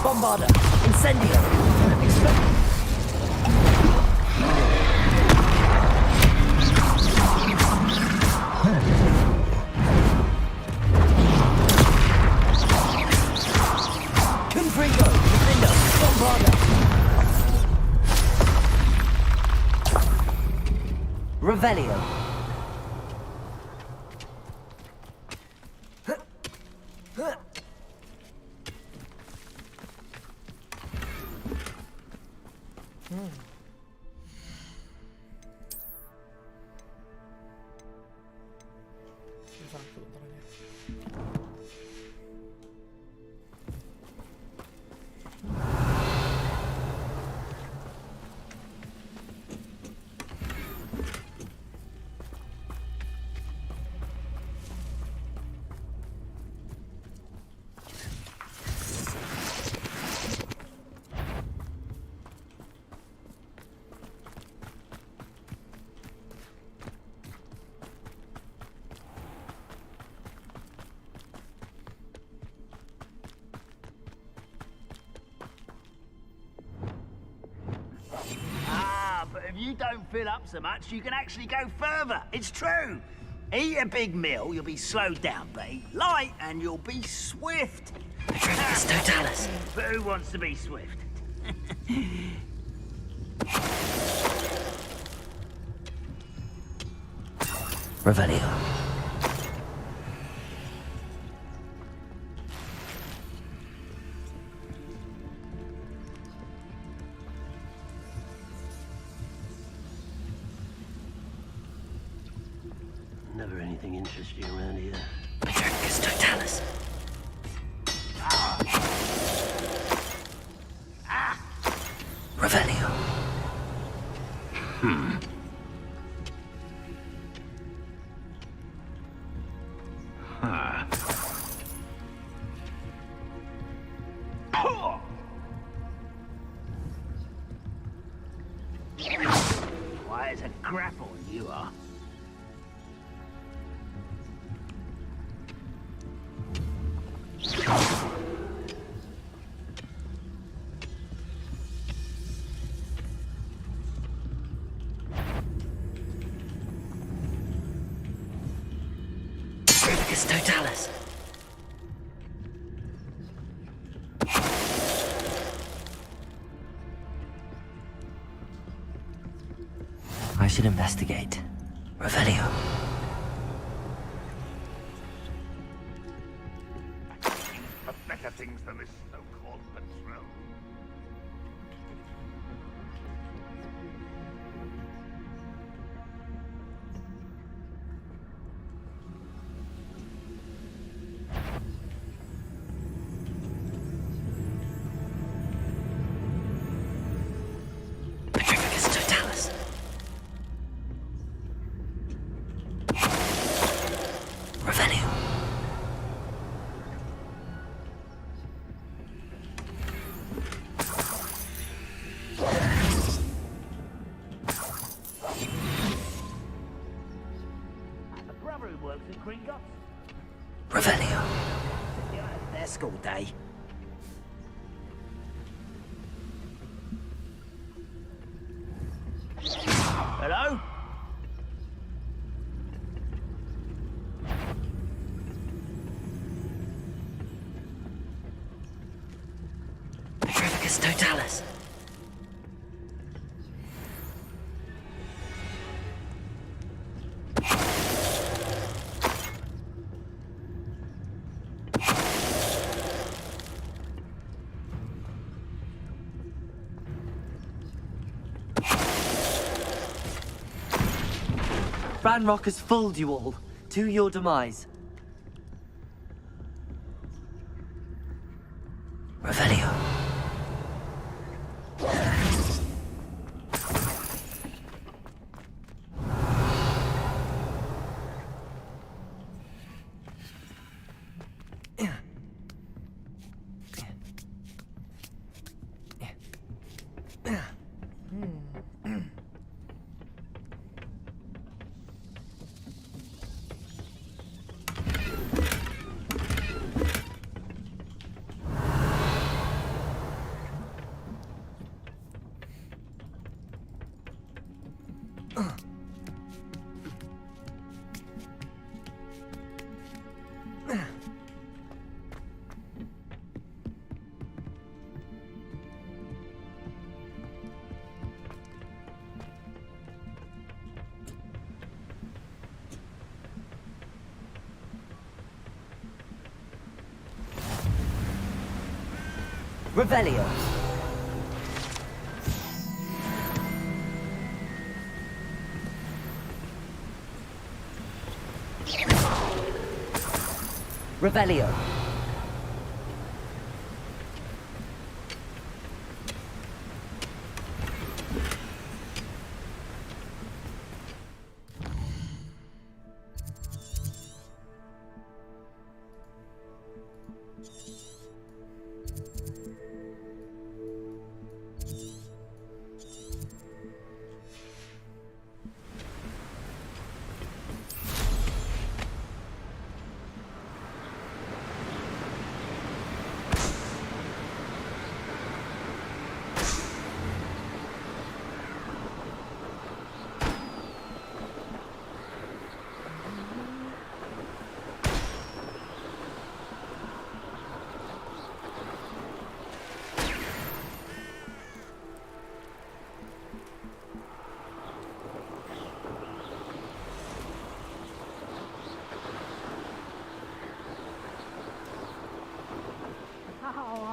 Bombarda. Incendio. Confringo. Defendo. Bombarda. Revelio. if you don't fill up so much, you can actually go further. It's true. Eat a big meal, you'll be slowed down, but eat light and you'll be swift. Petrificus totalis. But who wants to be swift? Revelio. Never anything interesting around here. Petrificus totalis. Revelio. Why, it's a grapple, you are. Petrificus totalis. I should investigate. Revelio. For better things than this so-called patrol. Petrificus totalis. Revelio. A brother who works at Gringotts. Revelio. Yeah, desk all day. Hello? Petrificus totalis. Ranrock has fooled you all, to your demise. Revelio. Revelio. Revelio.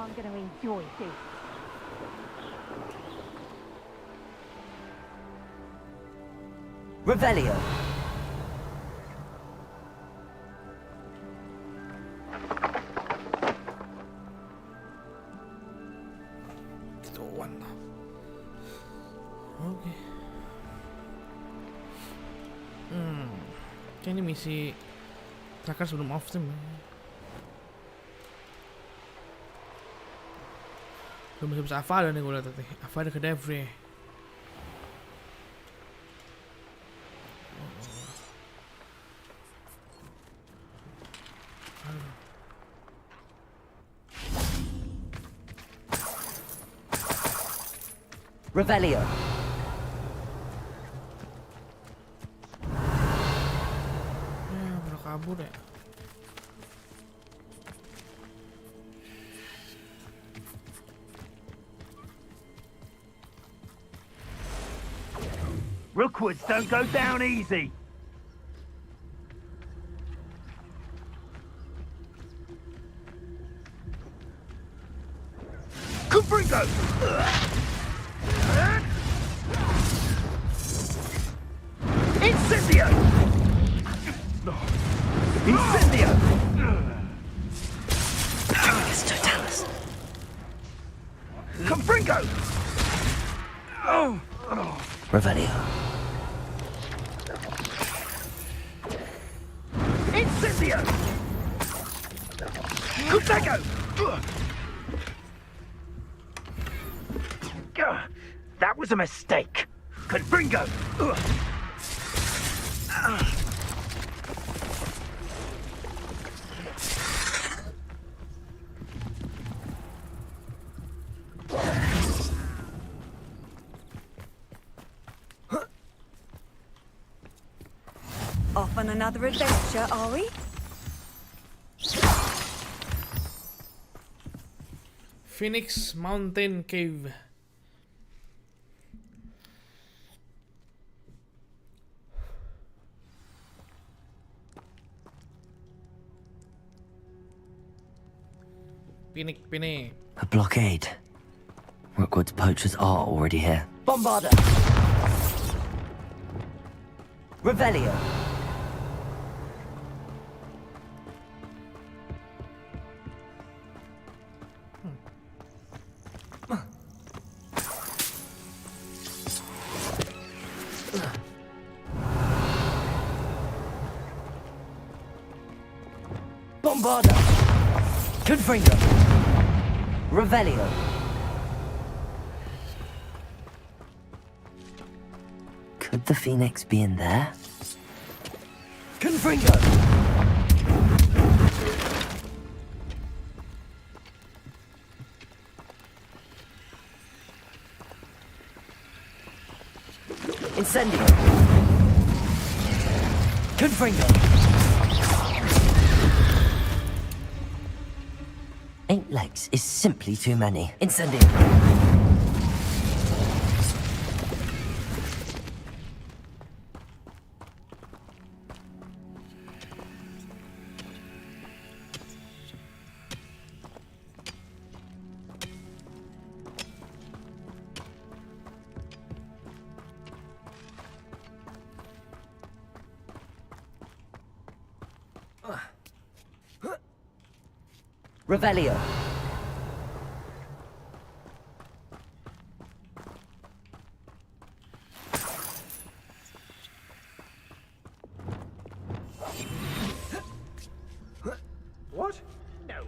I'm going to enjoy this. Revelio. Ketahuan lah. Oke. Kayaknya ini misi terakhir sebelum off stream. Belum bisa apa ada nih gue liat tadi. Apa ada ke Devre. Revelio. Udah kabur ya. Rookwoods don't go down easy. Confringo! Incendio! Incendio! It's Totalis. Confringo! Revelio. Incendio! Confringo! That was a mistake. Confringo! Off on another adventure, are we? Phoenix Mountain Cave. Pinik. A blockade. Rookwood's poachers are already here. Bombarder! Revelio. Bombarder! Confringo! Revelio! Could the Phoenix be in there? Confringo! Incendio! Confringo! 8 legs is simply too many. Incendio! Revelio. What? No.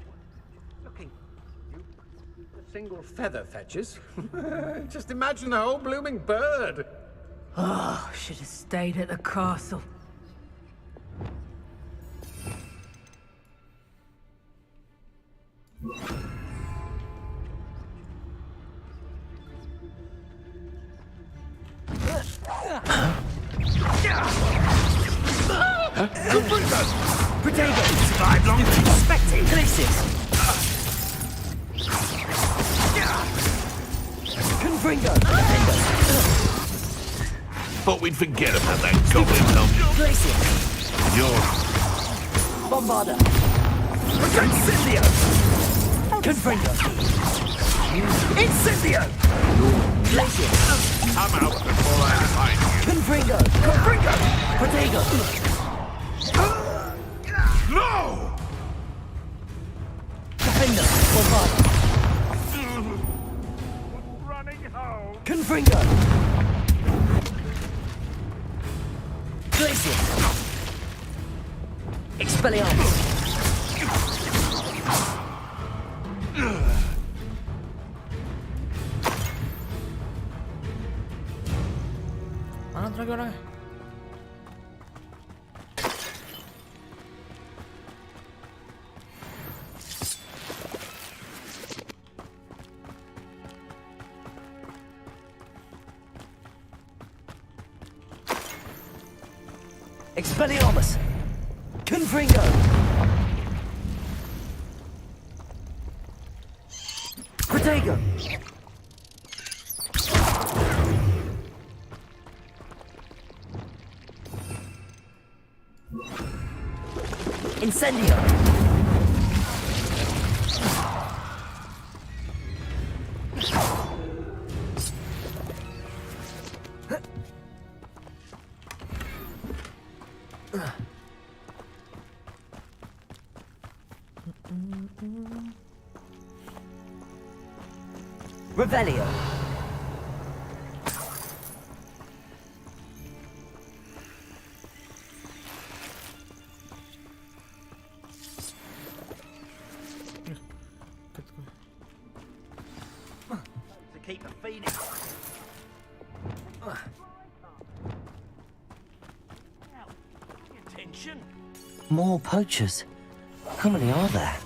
Looking. You a single feather fetches. Just imagine the whole blooming bird. Oh, should have stayed at the castle. Potato! Survived longer than expected! Glaciers! Confringo! Thought we'd forget about that goblin lump. Glacier! You're... Bombarder! Incendio! Oh, Confringo! Incendio! Glacier! I'm out before I find you. Confringo! Confringo! Protego! No! Defender! Bombard! Running home. Confringo! Glacier! Expelliarmus! Mana lagi orangnya? Expelliarmus! Confringo! Protego! Incendio! Revelio! To keep a phoenix. Attention. More poachers. How many are there?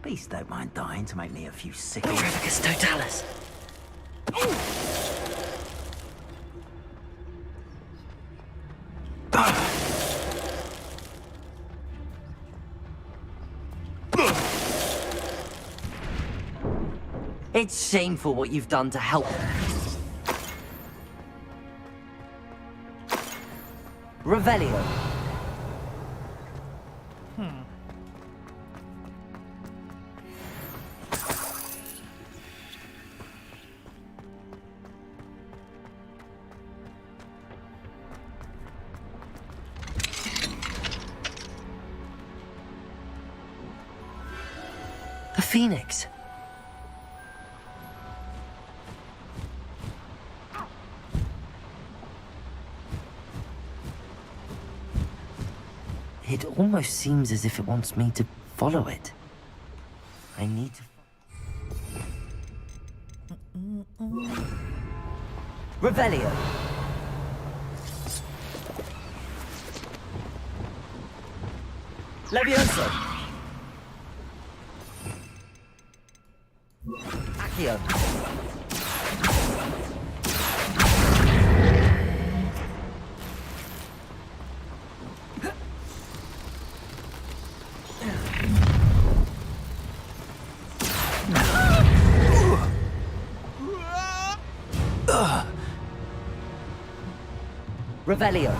Beasts don't mind dying to make me a few sickles. Terrificus totalis. It's shameful what you've done to help. Revelio. A phoenix. It almost seems as if it wants me to follow it. I need to... Revelio. Levioso. Accio. Revelio.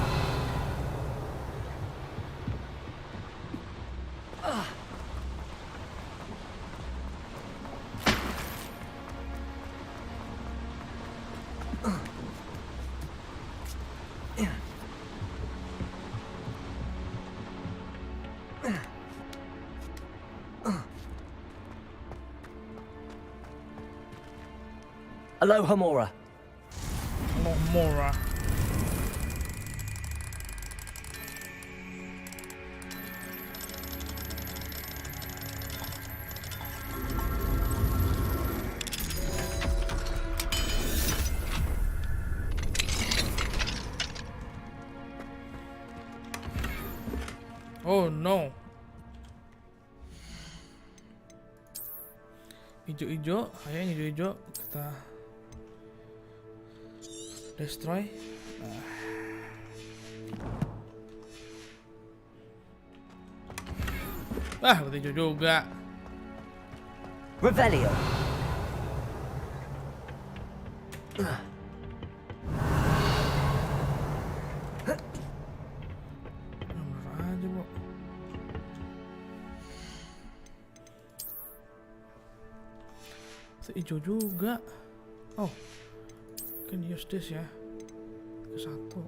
Aloha Mora. Mora. Oh no. Ijo-ijo, kayaknya ijo-ijo kita destroy. Berarti Jauh juga. Revelio. Bener aja, Bu. Hijau juga. Oh, can use this ya. Ke satu.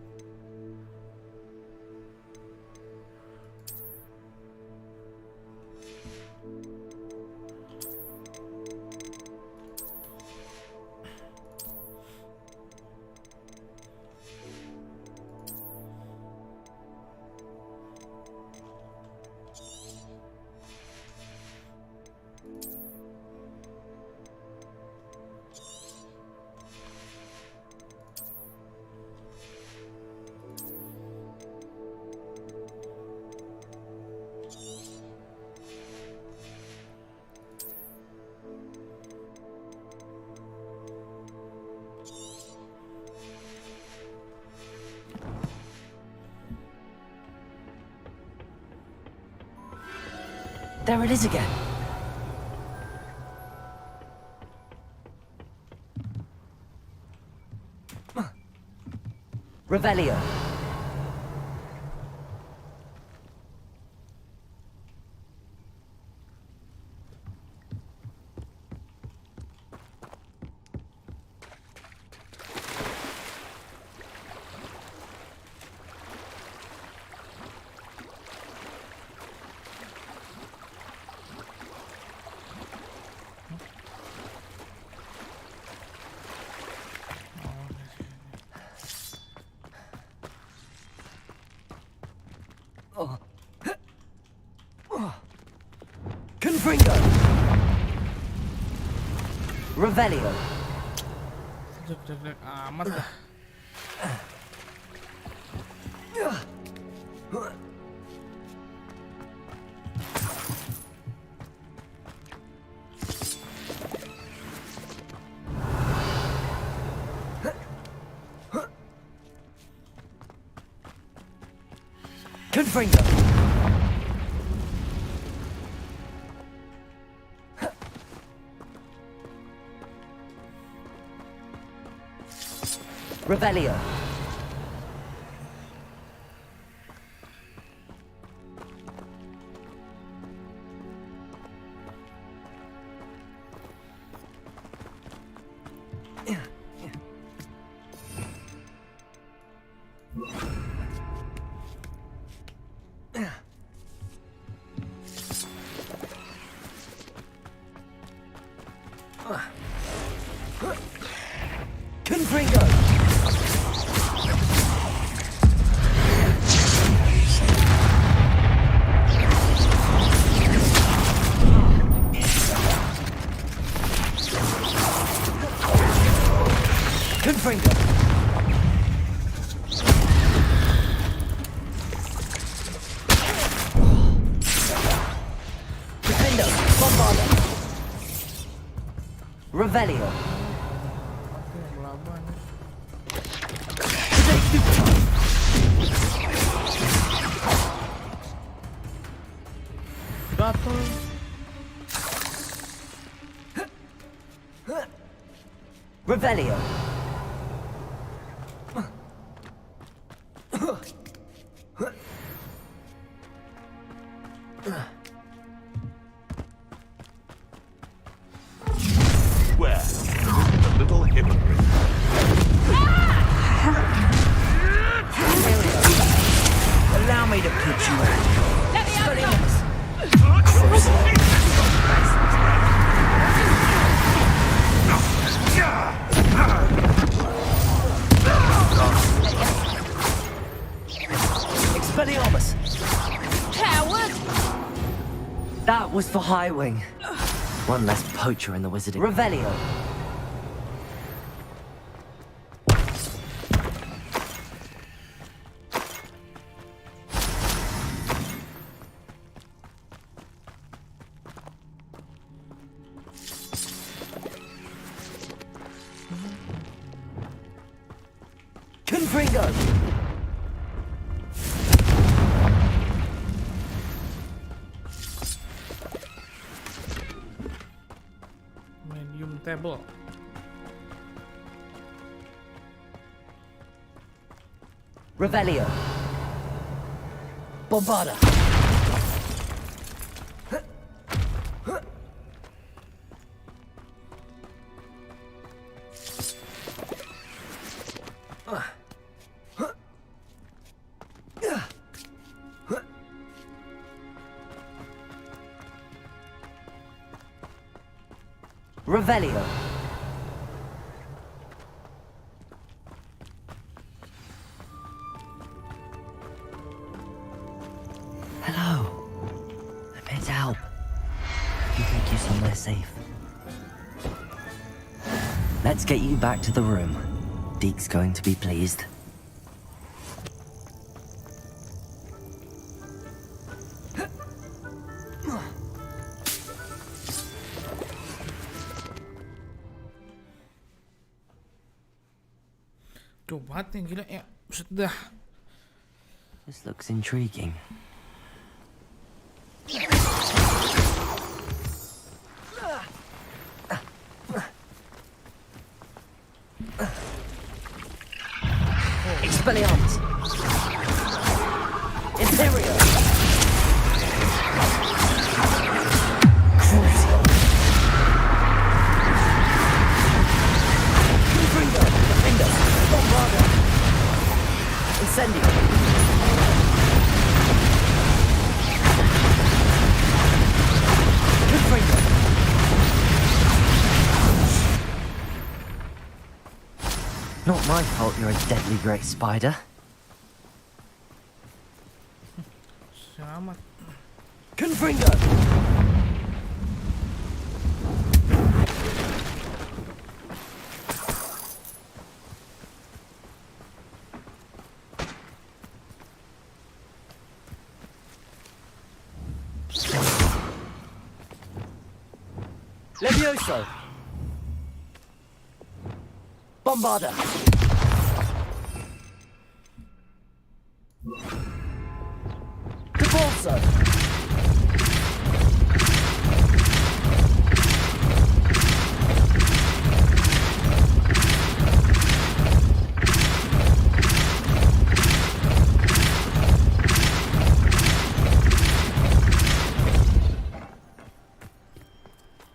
There it is again. Revelio. Confringo. Revelio. Jelek-jelek amat dah. Confringo. Revelio. Confringo. Confringo. Defendo. Bombardo. Revelio. Battle. Revelio. Well, a little hypocrite. Allow me to put you out. Let me out of Expelliarmus. Coward! That was for High Wing. One less poacher in the wizarding. Revelio. Confringo. table. Revelio. Bombarda. Revelio. Hello. I'm here to help. I can take you somewhere safe. Let's get you back to the room. Deke's going to be pleased. Coba yang gila ya. Sudah. This looks intriguing. Expelliarmus. Imperial. Crucio. Confringo. Finger. Bombarda. Incendio. Confringo. Not my fault you're a deadly great spider. Selamat. Confringo! Levioso! Bombarda! Cabalso!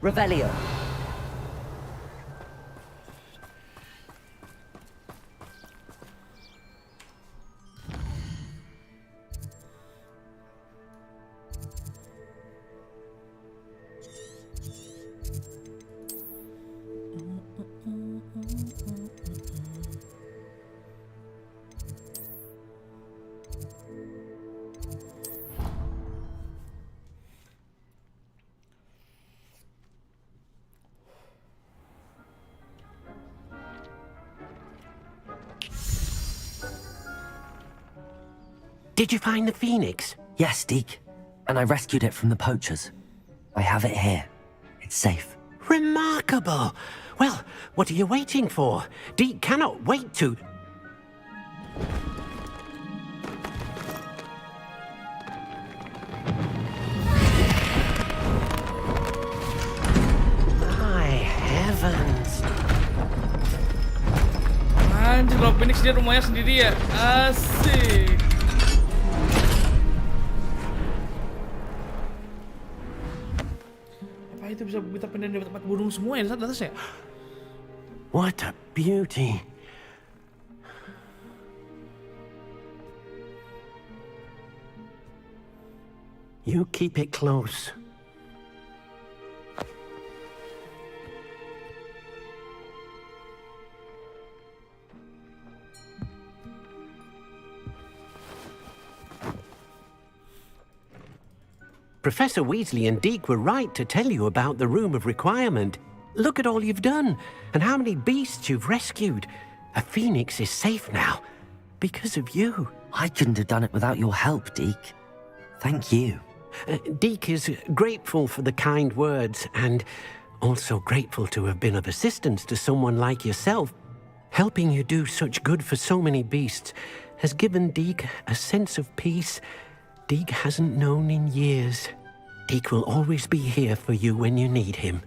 Revelio. Did you find the Phoenix? Yes, Deke. And I rescued it from the poachers. I have it here. It's safe. Remarkable! Well, what are you waiting for? Deke cannot wait to... My heavens! Anjir, kalau Phoenix dia rumahnya sendiri ya. Asik. Apa itu bisa pindah dari tempat burung semua ya di atas ya? What a beauty! You keep it close. Professor Weasley and Deke were right to tell you about the Room of Requirement. Look at all you've done, and how many beasts you've rescued. A phoenix is safe now, because of you. I couldn't have done it without your help, Deke. Thank you. Deke is grateful for the kind words, and also grateful to have been of assistance to someone like yourself. Helping you do such good for so many beasts has given Deke a sense of peace Deke hasn't known in years. Deke will always be here for you when you need him.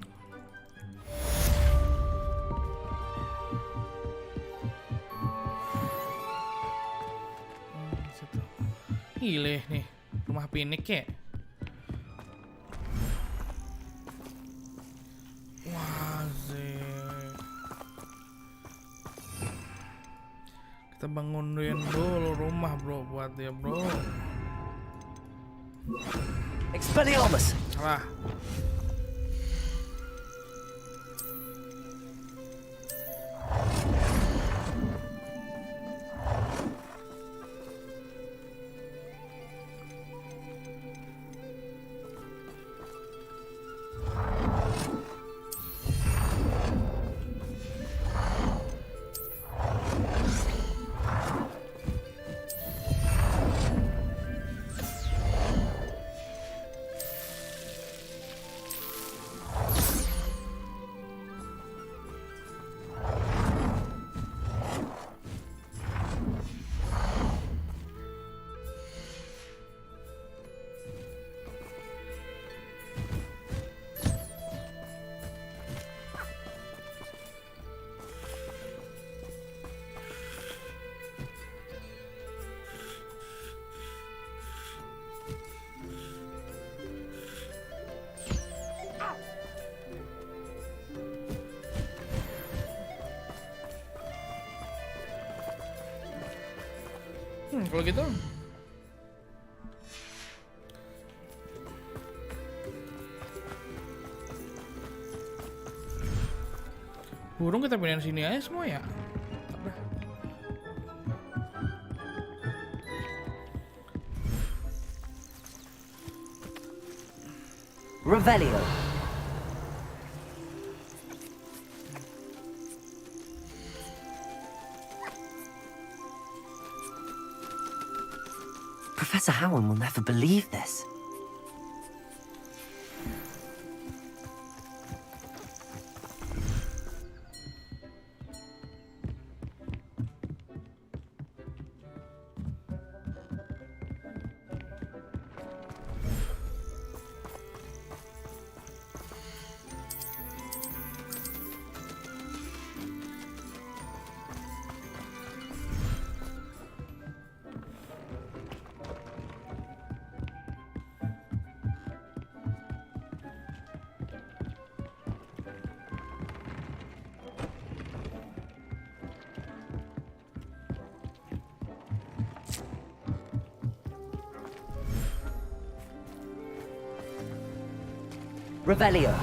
Gile nih, rumah pinik ya. Wah, kita bangunin dulu rumah bro buat dia bro. Expelliarmus! Salah. Kalau gitu burung kita pindahin sini aja semua ya. Revelio. Professor Howard will never believe this. Revelio.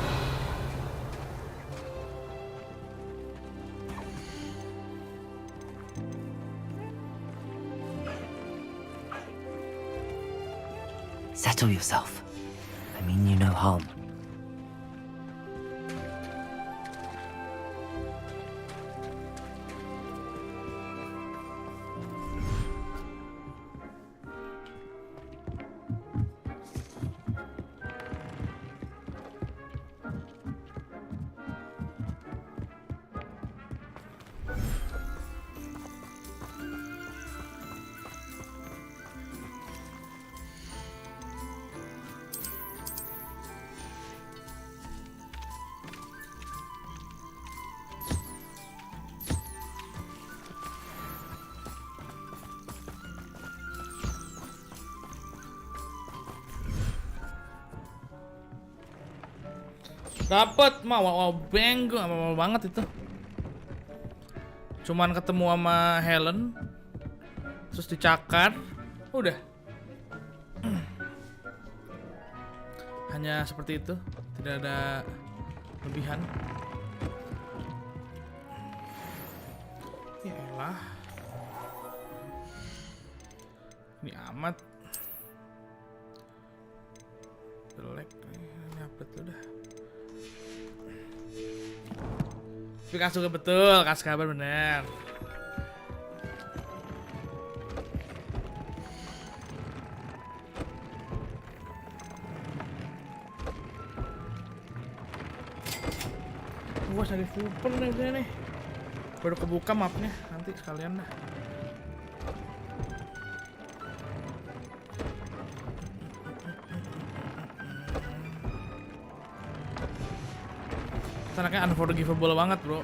Settle yourself. I mean you no harm. Dapat mau bang, gue mau banget itu. Cuman ketemu sama Helen, terus dicakar, udah. Hanya seperti itu, tidak ada lebihan. Yaelah, ini amat jelek, ini update udah. Tapi kan suka betul, kasih kabar bener. Gua cari super nih, baru kebuka mapnya, nanti sekalian dah. Anaknya unforgivable banget bro.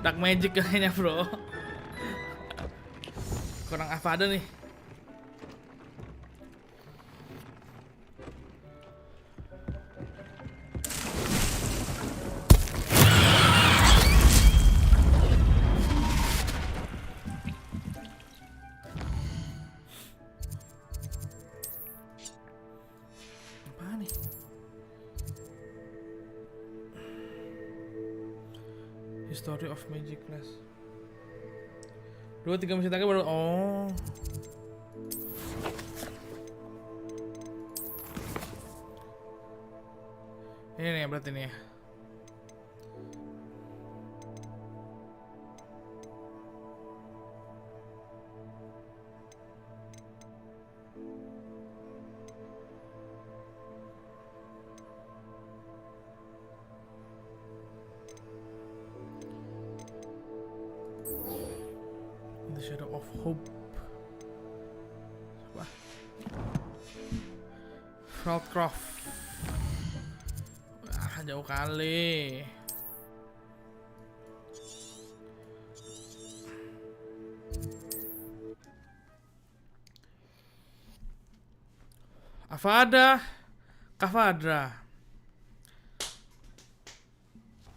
Dark magic kayaknya bro. Kurang apa ada nih. Story of Magic Class. 2-3 mesin terakhir baru. Oh. Ini nih berarti nih ya. The Shadow of Hope. Coba. Feldcroft. Ah, jauh kali. Kavadra.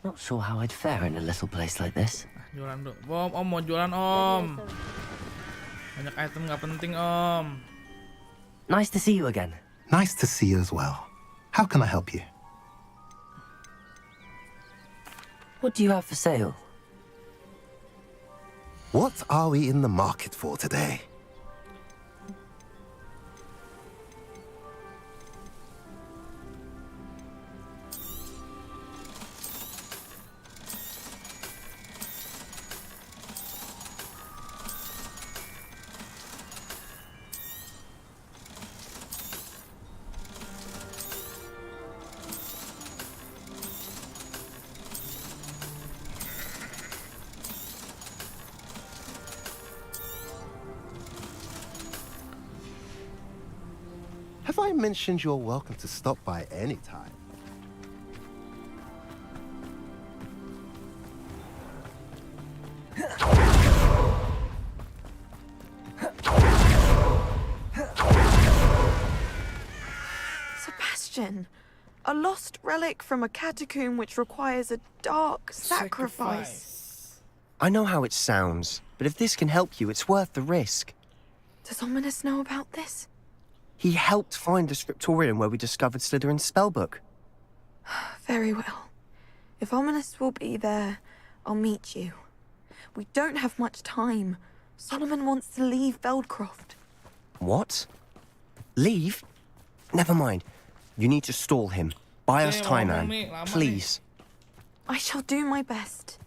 Not sure how I'd fare in a little place like this. Jualan dulu. Om mau jualan om. Banyak item nggak penting om. Nice to see you again. Nice to see you as well. How can I help you? What do you have for sale? What are we in the market for today? Have I mentioned you're welcome to stop by any time? Sebastian, a lost relic from a catacomb which requires a dark sacrifice. I know how it sounds, but if this can help you, it's worth the risk. Does Ominous know about this? He helped find the scriptorium where we discovered Slytherin's spellbook. Very well. If Ominous will be there, I'll meet you. We don't have much time. Solomon wants to leave Feldcroft. What? Leave? Never mind. You need to stall him. Buy us time, Anne. Please. I shall do my best.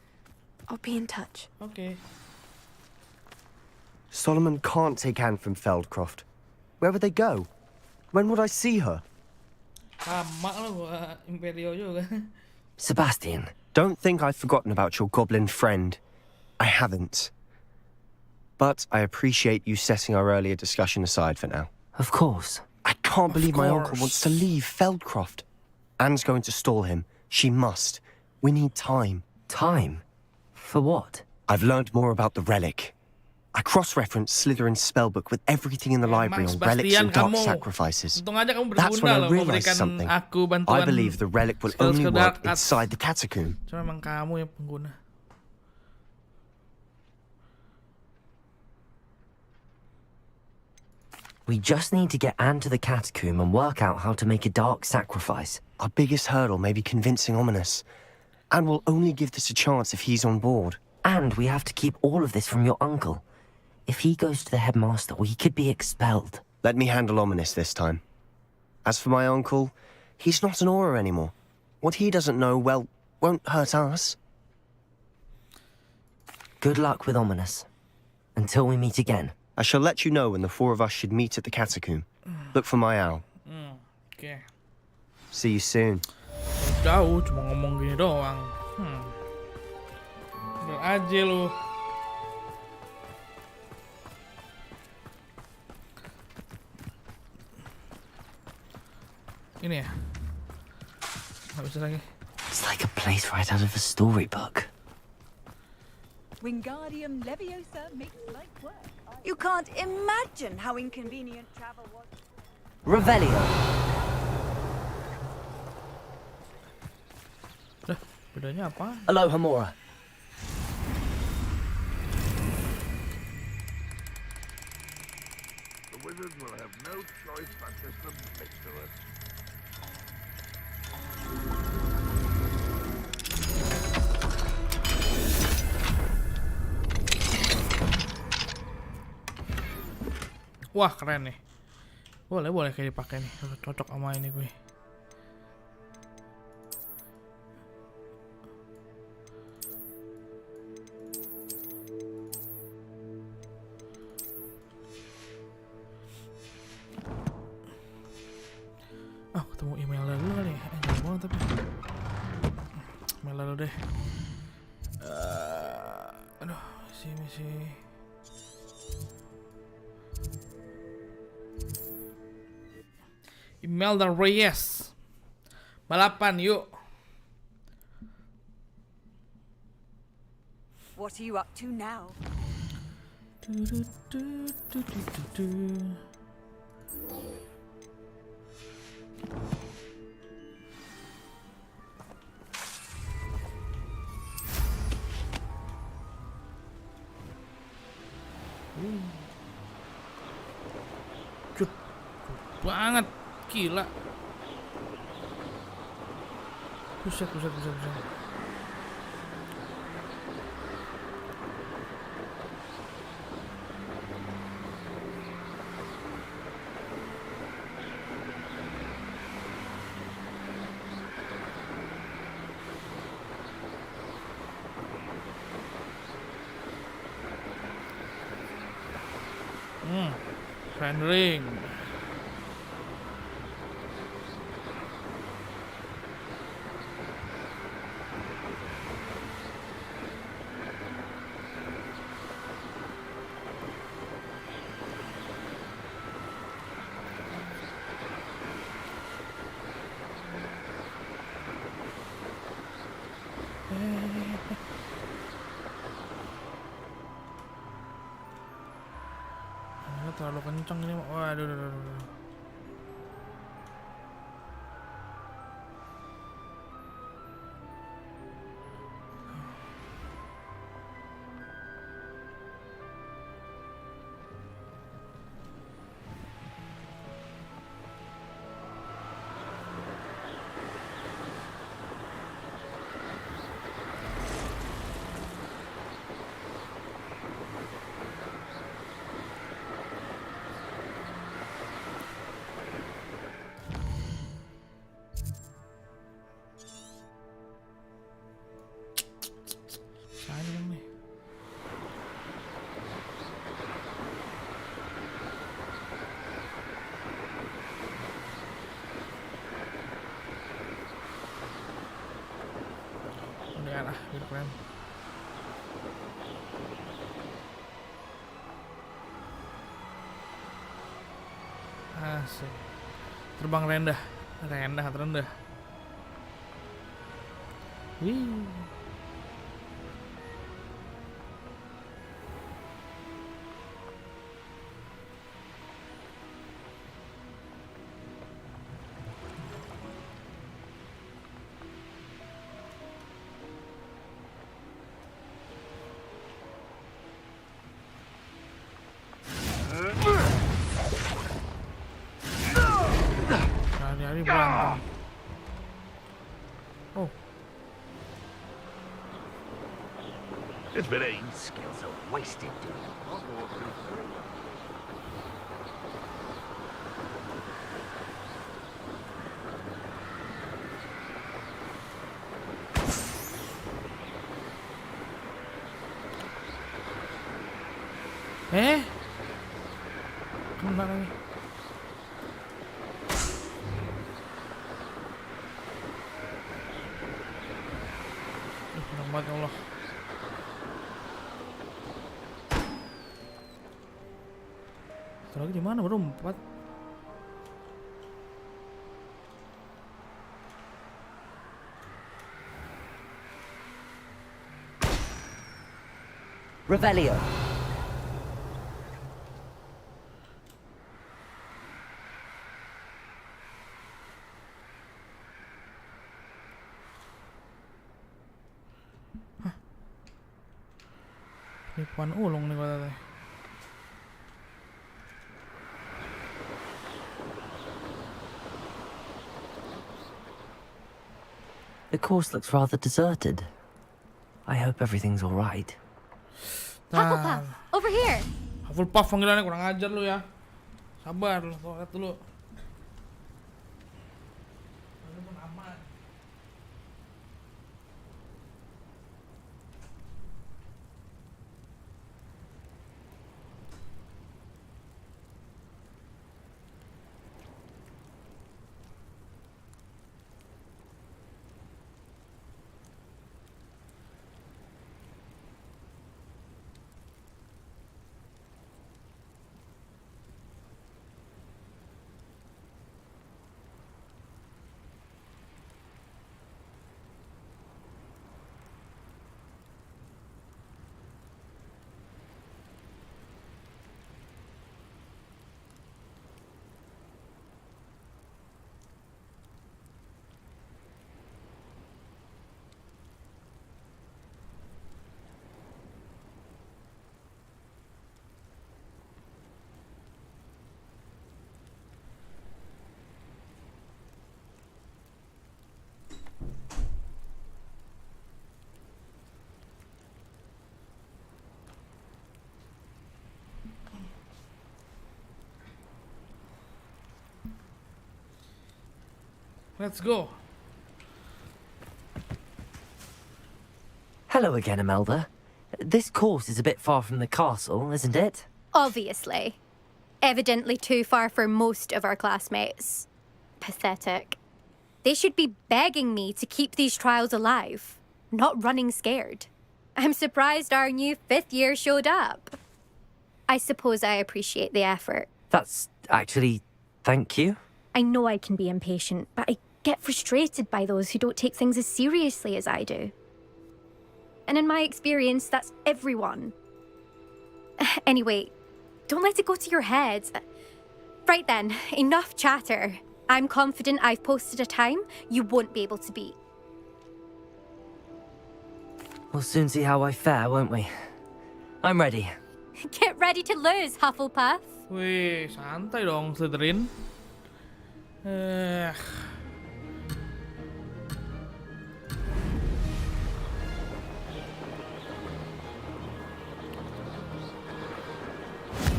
I'll be in touch. Okay. Solomon can't take Anne from Feldcroft. Where would they go? When would I see her? Sebastian. Don't think I've forgotten about your goblin friend. I haven't. But I appreciate you setting our earlier discussion aside for now. Of course. I can't believe my uncle wants to leave Feldcroft. Anne's going to stall him. She must. We need time. Time? For what? I've learned more about the relic. I cross-referenced Slytherin's spellbook with everything in the library on relics and dark sacrifices. That's when I realized something. I believe the relic will only work inside the catacomb. Cuma memang kamu yang pengguna. We just need to get Anne to the catacomb and work out how to make a dark sacrifice. Our biggest hurdle may be convincing Ominous. Anne will only give this a chance if he's on board. And we have to keep all of this from your uncle. If he goes to the headmaster, we could be expelled. Let me handle Ominous this time. As for my uncle, he's not an Auror anymore. What he doesn't know, well, won't hurt us. Good luck with Ominous. Until we meet again. I shall let you know when the four of us should meet at the catacomb. Look for my owl. Okay. See you soon. Jauh, cuma ngomong gini doang. Udah aja lu. Ini ya. Nggak bisa lagi. It's like a place right out of a storybook. Wingardium Leviosa makes light work. You can't imagine how inconvenient travel was. Revelio. Bedanya apa? Aloha Mora. The wizards will have no choice but to submit to us. Wah, keren nih. Boleh kayak dipakai nih. Cocok sama ini gue. Ketemu email dulu kali ya. Jangan banget tapi. Email dulu deh. Aduh, misi. Email dan Reyes. Balapan yuk. What are you up to now? Cut banget, gila. Buset. Rendering. Terlalu kencang ini. Waduh. Sayang nih. Udah lah, keren. Asik. Terbang terendah. Wih. Hari-hari berantem. Oh. It's been skills are wasted, dude. Kena lagi. Senang banget, Allah. Satu lagi di mana, bro? 4. Revelio. Nipuan ulung nih kata teh. The course looks rather deserted. I hope everything's all right. Hufflepuff, over here. Hufflepuff panggilannya kurang ajar lu ya. Sabar, toilet dulu. Aman. Let's go. Hello again, Imelda. This course is a bit far from the castle, isn't it? Obviously. Evidently too far for most of our classmates. Pathetic. They should be begging me to keep these trials alive, not running scared. I'm surprised our new 5th year showed up. I suppose I appreciate the effort. That's actually... thank you. I know I can be impatient, but I get frustrated by those who don't take things as seriously as I do. And in my experience, that's everyone. Anyway, don't let it go to your head. Right then, enough chatter. I'm confident I've posted a time you won't be able to beat. We'll soon see how I fare, won't we? I'm ready. Get ready to lose, Hufflepuff. Wih, santai dong, Slytherin.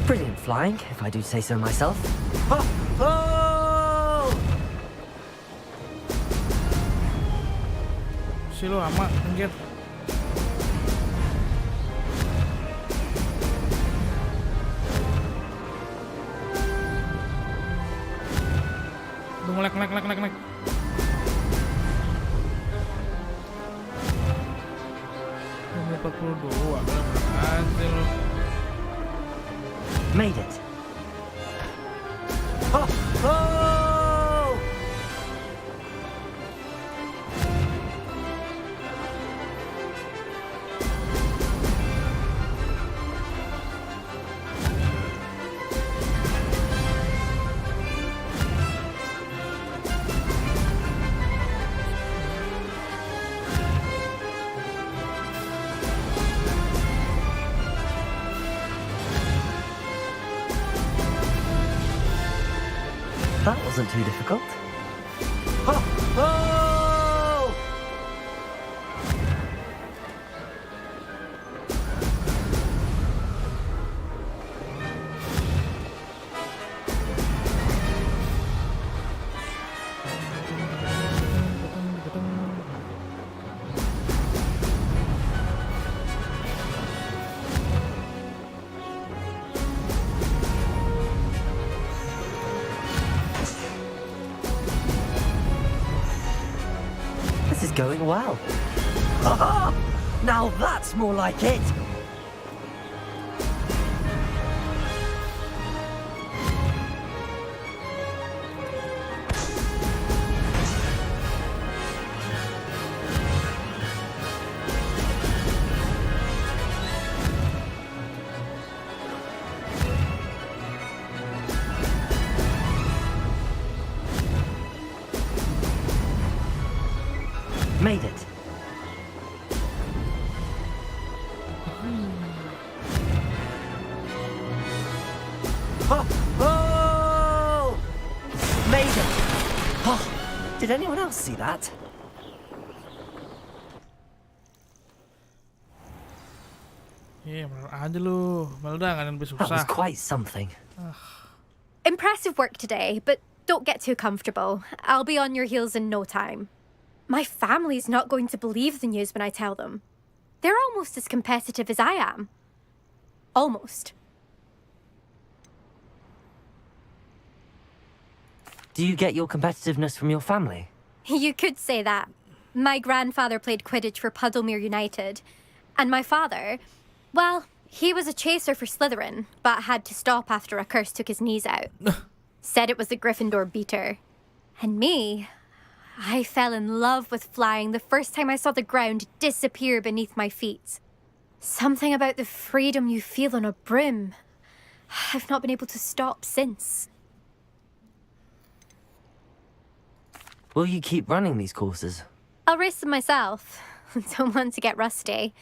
Brilliant flying, if I do say so myself. Oh! Oh! Si lo lama, anjir. Ngelek. 42, berhasil. Made it. Oh! Oh! That wasn't too difficult. Oh! Oh! This is going well. Now that's more like it. Made it. Oh! Oh! Made it. Oh, did anyone else see that? Bener aja lu. Melda kan lebih susah. That was quite something. Impressive work today, but don't get too comfortable. I'll be on your heels in no time. My family's not going to believe the news when I tell them. They're almost as competitive as I am. Almost. Do you get your competitiveness from your family? You could say that. My grandfather played Quidditch for Puddlemere United. And my father, well, he was a chaser for Slytherin, but had to stop after a curse took his knees out. Said it was the Gryffindor beater. And me, I fell in love with flying the first time I saw the ground disappear beneath my feet. Something about the freedom you feel on a broom. I've not been able to stop since. Will you keep running these courses? I'll race them myself. Don't want to get rusty.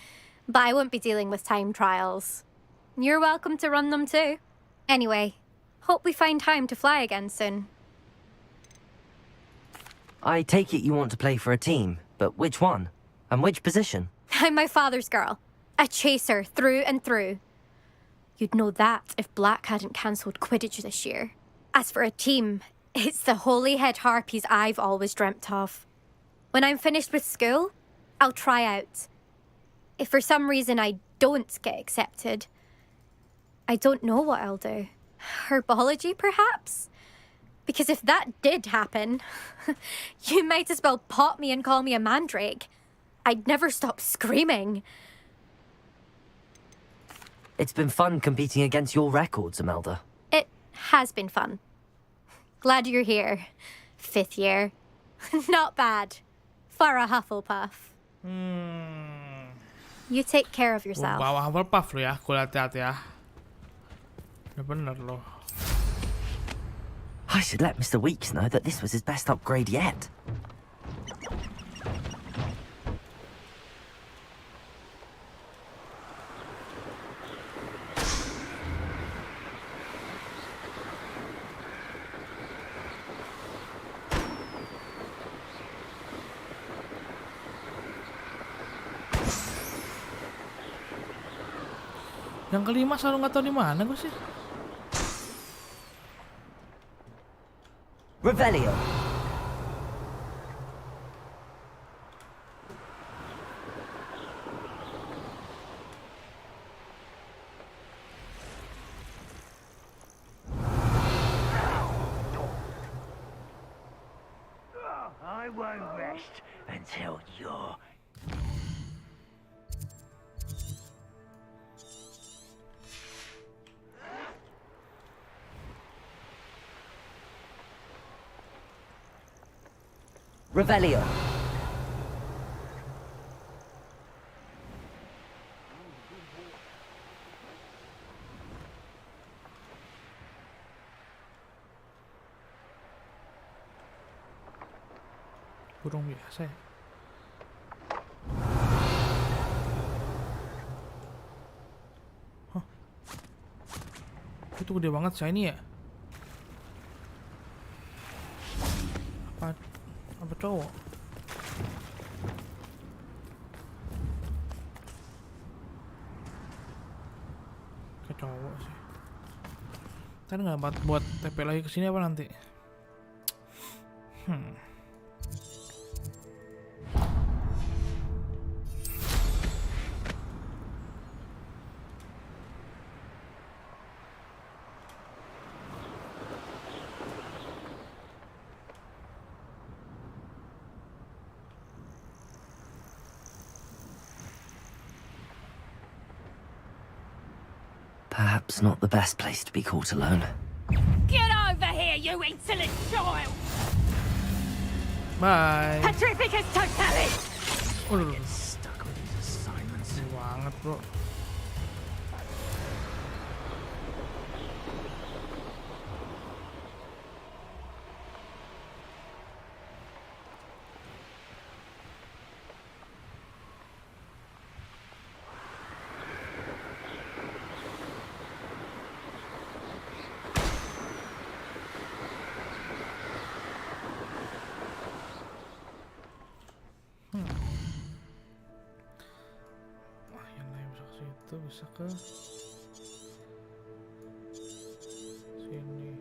But I won't be dealing with time trials. You're welcome to run them too. Anyway, hope we find time to fly again soon. I take it you want to play for a team, but which one? And which position? I'm my father's girl. A chaser through and through. You'd know that if Black hadn't cancelled Quidditch this year. As for a team, it's the Holyhead Harpies I've always dreamt of. When I'm finished with school, I'll try out. If for some reason I don't get accepted, I don't know what I'll do. Herbology, perhaps? Because if that did happen, you might as well pop me and call me a mandrake. I'd never stop screaming. It's been fun competing against your records, Imelda. It has been fun. Glad you're here. 5th year. Not bad. For a Hufflepuff. You take care of yourself. Bawa Hufflepuff lo ya, aku lihat ya. Bener loh. I should let Mr. Weeks know that this was his best upgrade yet. Yang kelima selalu nggak tahu di mana gue sih. Revelio. I won't rest until you're... Revelio. Burung biasa ya. Hah? Itu gede banget shiny ya? Apa cowok? Kayak cowok sih. Ntar nggak buat TP lagi kesini apa nanti? Perhaps not the best place to be caught alone. Get over here, you insolent child! Bye. Petrificus totalis! Get stuck with these assignments. Banget, bro. Bisa ke sini.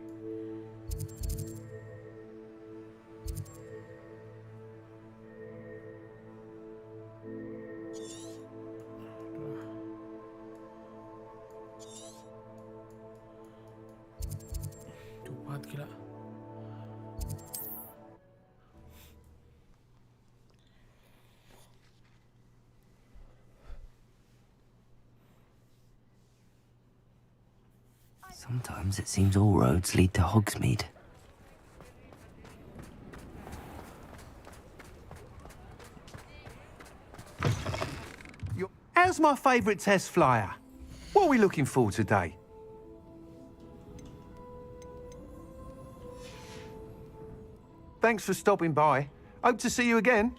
Sometimes it seems all roads lead to Hogsmeade. How's my favourite test flyer? What are we looking for today? Thanks for stopping by. Hope to see you again.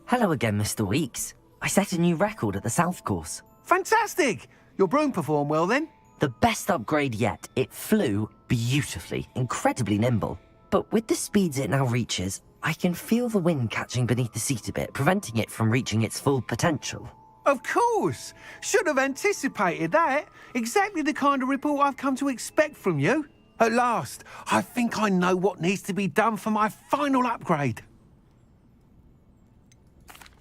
Hello again, Mr. Weeks. I set a new record at the South Course. Fantastic! Your broom performed well then? The best upgrade yet. It flew beautifully, incredibly nimble. But with the speeds it now reaches, I can feel the wind catching beneath the seat a bit, preventing it from reaching its full potential. Of course! Should have anticipated that. Exactly the kind of report I've come to expect from you. At last, I think I know what needs to be done for my final upgrade.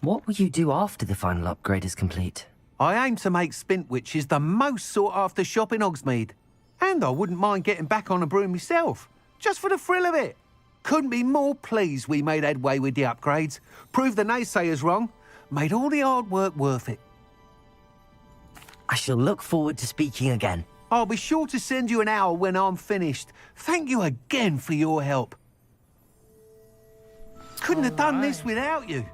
What will you do after the final upgrade is complete? I aim to make Spintwitches the most sought-after shop in Hogsmeade. And I wouldn't mind getting back on a broom myself, just for the thrill of it. Couldn't be more pleased we made headway with the upgrades, proved the naysayers wrong, made all the hard work worth it. I shall look forward to speaking again. I'll be sure to send you an hour when I'm finished. Thank you again for your help. Couldn't have done this without you.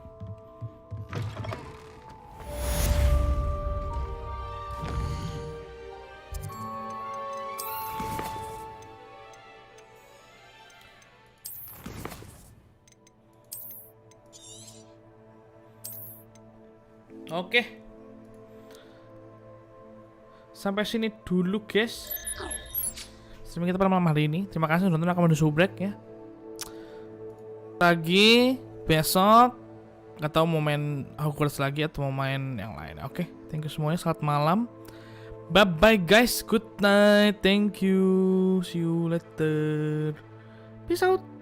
Oke. Sampai sini dulu, guys. Streaming kita pada malam hari ini. Terima kasih sudah nonton. Aku mau subrek ya. Lagi besok nggak tahu mau main Hogwarts lagi atau mau main yang lain. Oke, thank you semuanya. Selamat malam. Bye bye guys. Good night. Thank you. See you later. Peace out.